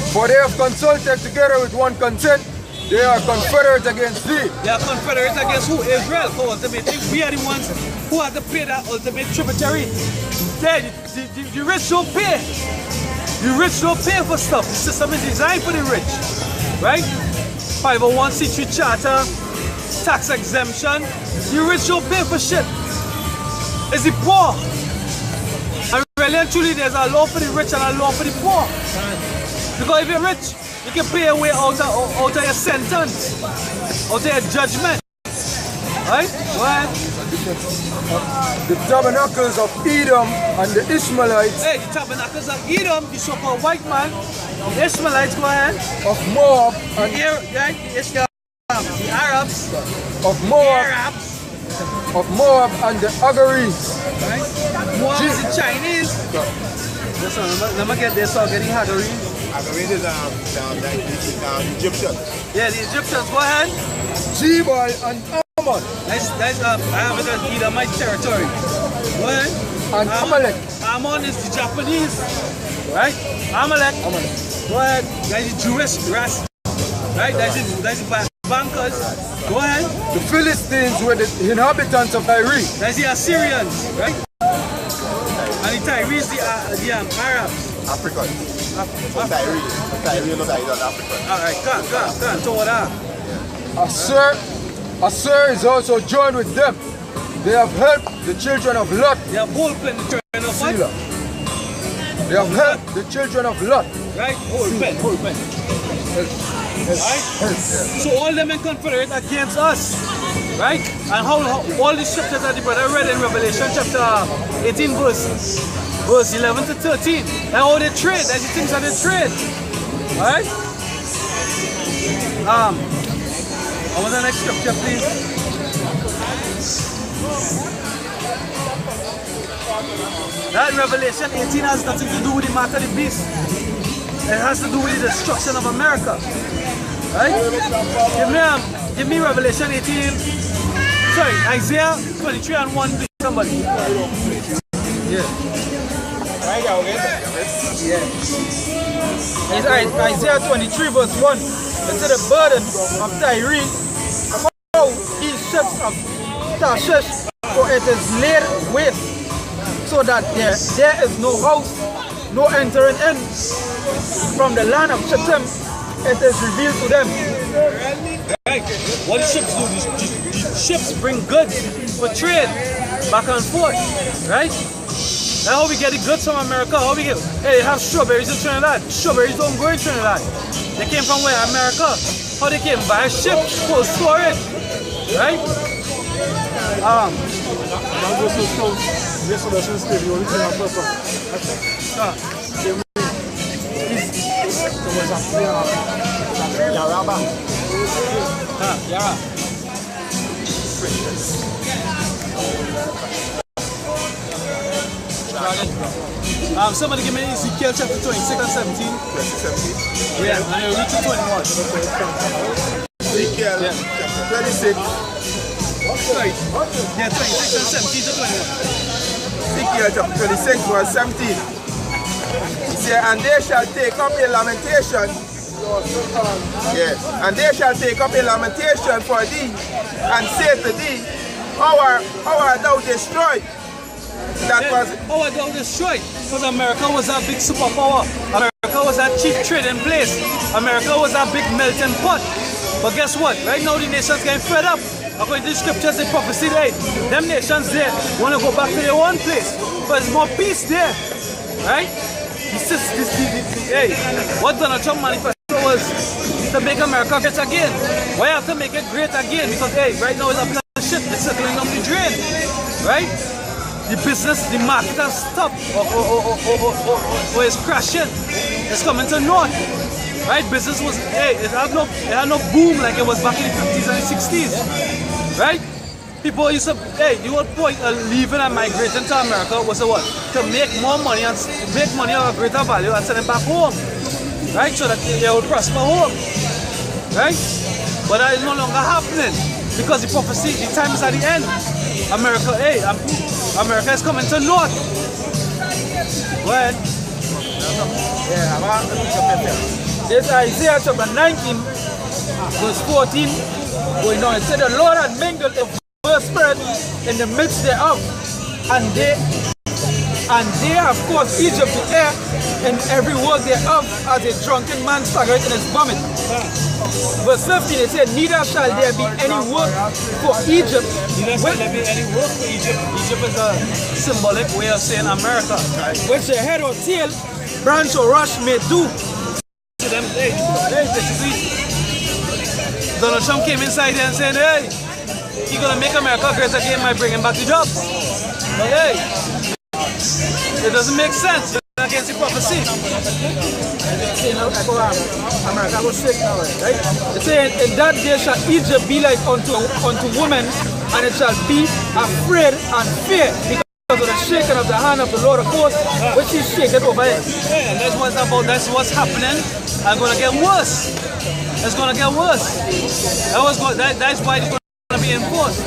For they have consulted together with one consent. They are confederate against thee. They are confederate against who? Israel. For ultimately, we are the ones who have to pay that ultimate tributary. The rich don't pay. The rich don't pay for stuff. The system is designed for the rich, right? 501c3 charter, tax exemption. The rich don't pay for shit. It's the poor. And really and truly, there's a law for the rich and a law for the poor. Because if you're rich, you can pay your way out of your sentence, out of your judgment. Right? Go ahead. The tabernacles of Edom and the Ishmaelites. Hey, the tabernacles of Edom, the so-called white man. The Ishmaelites, go ahead. Of Moab and the Arabs. Of Moab. The Arabs. Of Moab and the Hagarenes. Right? Moab is the Chinese. Listen, let me get this, I'll get the Hagarenes. Hagarenes is the Egyptians. Yeah, the Egyptians, go ahead. Jebal and Ammon. That's I have it on Edomite territory. Go ahead. And Amalek. Ammon is the Japanese. Right? Amalek. Go ahead. That's the Jewish race. Right? That's the bankers. Go ahead. The Philistines were the inhabitants of Tyre. That's the Assyrians, right? And the Tyrees, the Arabs. Africans. Tyre, not African. Alright, come, toward that. Assur is also joined with them. They have helped the children of Lot. They have whole pen, the children of what? They have helped the children of Lot. Right? Whole pen. Right? So all them in confederate against us. Right? And how all the scriptures that the brother read in Revelation chapter 18 verse 11 to 13. And how they trade. That's the things that they trade. Alright? What was the next scripture, please? That Revelation 18 has nothing to do with the mark of the beast. It has to do with the destruction of America. Right? Give me Revelation 18. Sorry, Isaiah 23 and 1, please, somebody. Yeah. It's Isaiah 23 verse 1. It said the burden of Tyre above these ships of Tarshish, for it is laid waste, so that there is no house, no entering in. From the land of Shittim, it is revealed to them. Right. What the ships do? The ships bring goods for trade back and forth. Right? Now how we get the goods from America? How we get? Hey, they have strawberries in Trinidad. Strawberries don't grow in Trinidad. They came from where? America. How they came? By a ship, cold storage. Right? Somebody give me Ezekiel chapter 26 and 17. Yeah, and we'll reach to 21. Ezekiel chapter 26. Sorry. Yeah, 26 and 17 to 21. Ezekiel chapter 26 verse 17. He said, and they shall take up a lamentation. Yes. And they shall take up a lamentation for thee, and say to thee, how art thou destroyed? That was how art thou destroyed? Because America was a big superpower. America was a cheap trading place. America was a big melting pot. But guess what? Right now the nations getting fed up. According to the scriptures, they prophesy, hey, them nations there want to go back to their own place. But there's more peace there. Right? Hey, what Donald Trump manifesto was to make America great again. Why have to make it great again? Because hey, right now it's a plan of shit. It's circling up the drain. Right? The business, the market has stopped or is crashing. It's coming to naught. Right? Business was, hey, it had no boom like it was back in the 50s and the 60s. Right? People used to, hey, the whole point of leaving and migrating to America was to what? To make more money and make money of a greater value and send it back home. Right? So that they would prosper home. Right? But that is no longer happening. Because the prophecy, the time is at the end. America, hey, America is coming to naught. Go ahead. This Isaiah chapter 19, verse 14, going on. It said, the Lord had mingled a first spirit in the midst thereof, and they And they have caused Egypt to err in every work thereof, as a drunken man staggereth in his vomit. Verse 15, it said, neither shall there be any work for Egypt. Neither shall there be any work for Egypt. Egypt is a symbolic way of saying America. Which the head or tail, branch or rush may do. To them, hey, basically, Donald Trump came inside there and said, hey, he's gonna make America great again by bringing back the jobs. But hey, it doesn't make sense. You're against the prophecy. America was sick now, right? It's saying, in that day shall Egypt be like unto women, and it shall be afraid and fear because of the shaking of the hand of the Lord of hosts, which is shaken over it. Yeah, and that's what's happening. It's gonna get worse. It's gonna get worse. That's why it's gonna be enforced.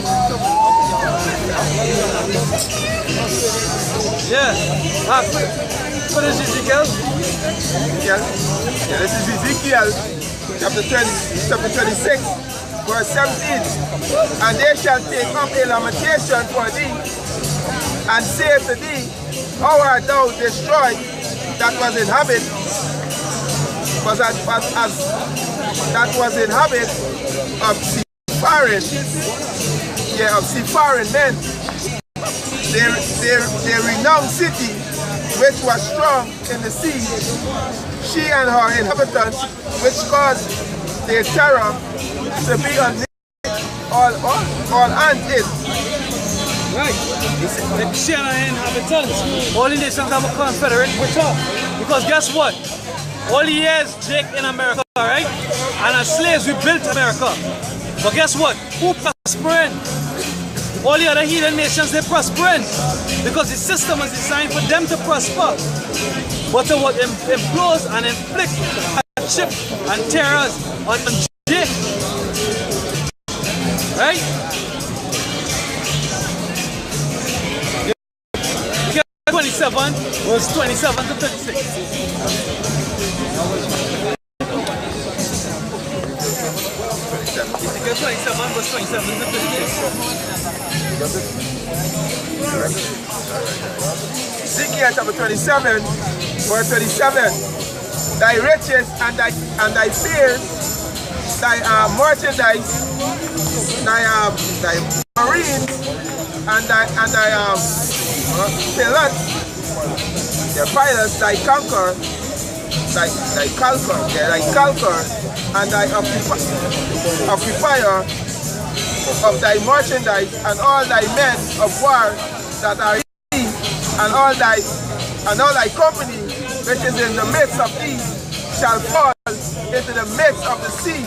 Yeah. What is Ezekiel? Yeah, this is Ezekiel chapter 26, verse 17. And they shall take up a lamentation for thee, and say to thee, how art thou destroyed that was in habit, that was in habit of seafaring men. Their renowned city, which was strong in the sea, she and her inhabitants, which caused their terror to be on all and it. Right. She and her inhabitants, all the nations have a confederate with her. Because guess what? All the years Jake in America, right? And as slaves we built America. But guess what? Who prospering? All the other heathen nations, they prospering. Because the system is designed for them to prosper. But to what implores and inflict hardship and terrors on Jake. Right? 27, verse 27 to 36. Ezekiel 27, verse 27 to 36. Ezekiel chapter 27, verse 27. Thy riches and thy fields, thy merchandise, thy marines, and thy pilots, thy conquer, and thy occupier of thy merchandise, and all thy men of war that are in thee, and all thy company which is in the midst of thee shall fall into the midst of the sea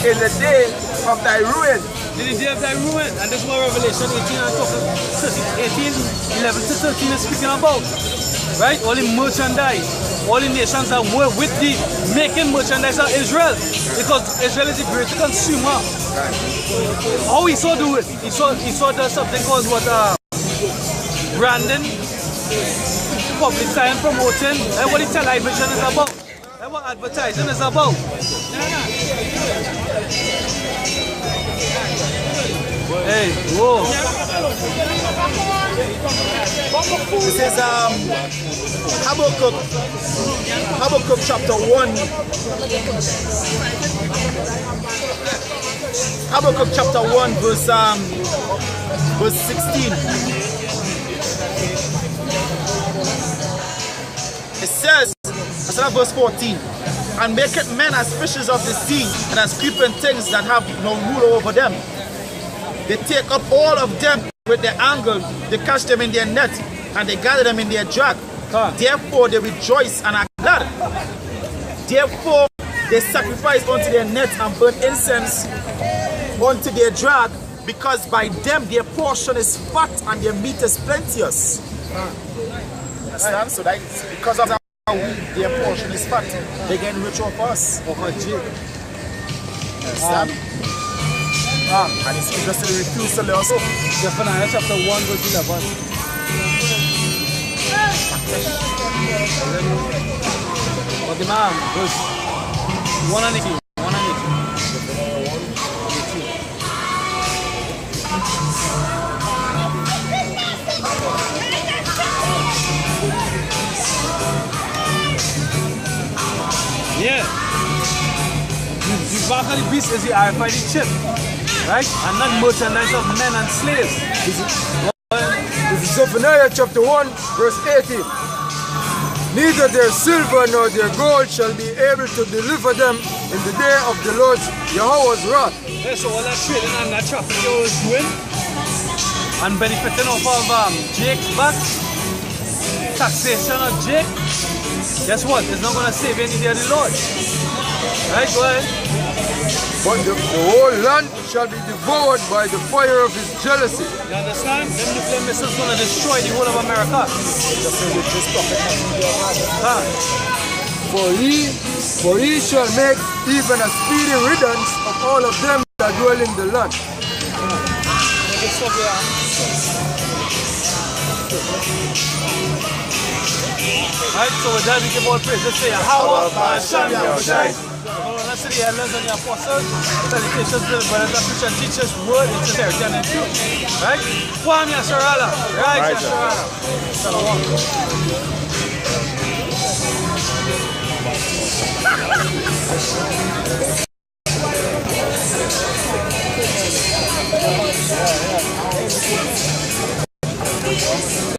in the day of thy ruin. In the day of thy ruin. And this is what Revelation 11 to 13 is speaking about. Right? All the merchandise, all the nations that were with thee making merchandise of Israel. Because Israel is the greatest consumer. How he saw do it? He saw do something called what branding, publicizing, promoting. That's what the television is about. That's what advertising is about. Hey, whoa. This is Habakkuk chapter 1. Habakkuk chapter 1 verse 16. It says, that's not verse 14. And maketh men as fishes of the sea, and as creeping things that have no rule over them. They take up all of them with their angle, they catch them in their net, and they gather them in their drag. Therefore they rejoice and are glad. Therefore they sacrifice unto their net and burn incense unto their drag, because by them their portion is fat and their meat is plenteous. Understand? So that's because of how their portion is fat, they get rich off us. Understand? And it's just to refuse to let us go. Zephaniah chapter 1 verse 11. Okay, ma'am, verse 1 and 18. 1 and 18. mark of the beast is the RFID chip, right? And not merchandise of men and slaves. This is Zephaniah chapter 1, verse 18. Neither their silver nor their gold shall be able to deliver them in the day of the Lord Yahweh's wrath. Yeah, so all that trading and that traffic you was doing and benefiting off of Jake's back, taxation of Jake, guess what? It's not going to save any day of the Lord. Right, go ahead. But the whole land shall be devoured by the fire of his jealousy. You understand? Them nuclear missiles going to destroy the whole of America. For he shall make even a speedy riddance of all of them that dwell in the land. Right, so with that we give all praise. Let's say, how Hashem Yahushai. Let's see the headlines on the apostles, salutations to the brothers that preach and teach us word in sincerity and in truth. Right? Kwam Yasharala. Right, Yasharala. Shalom.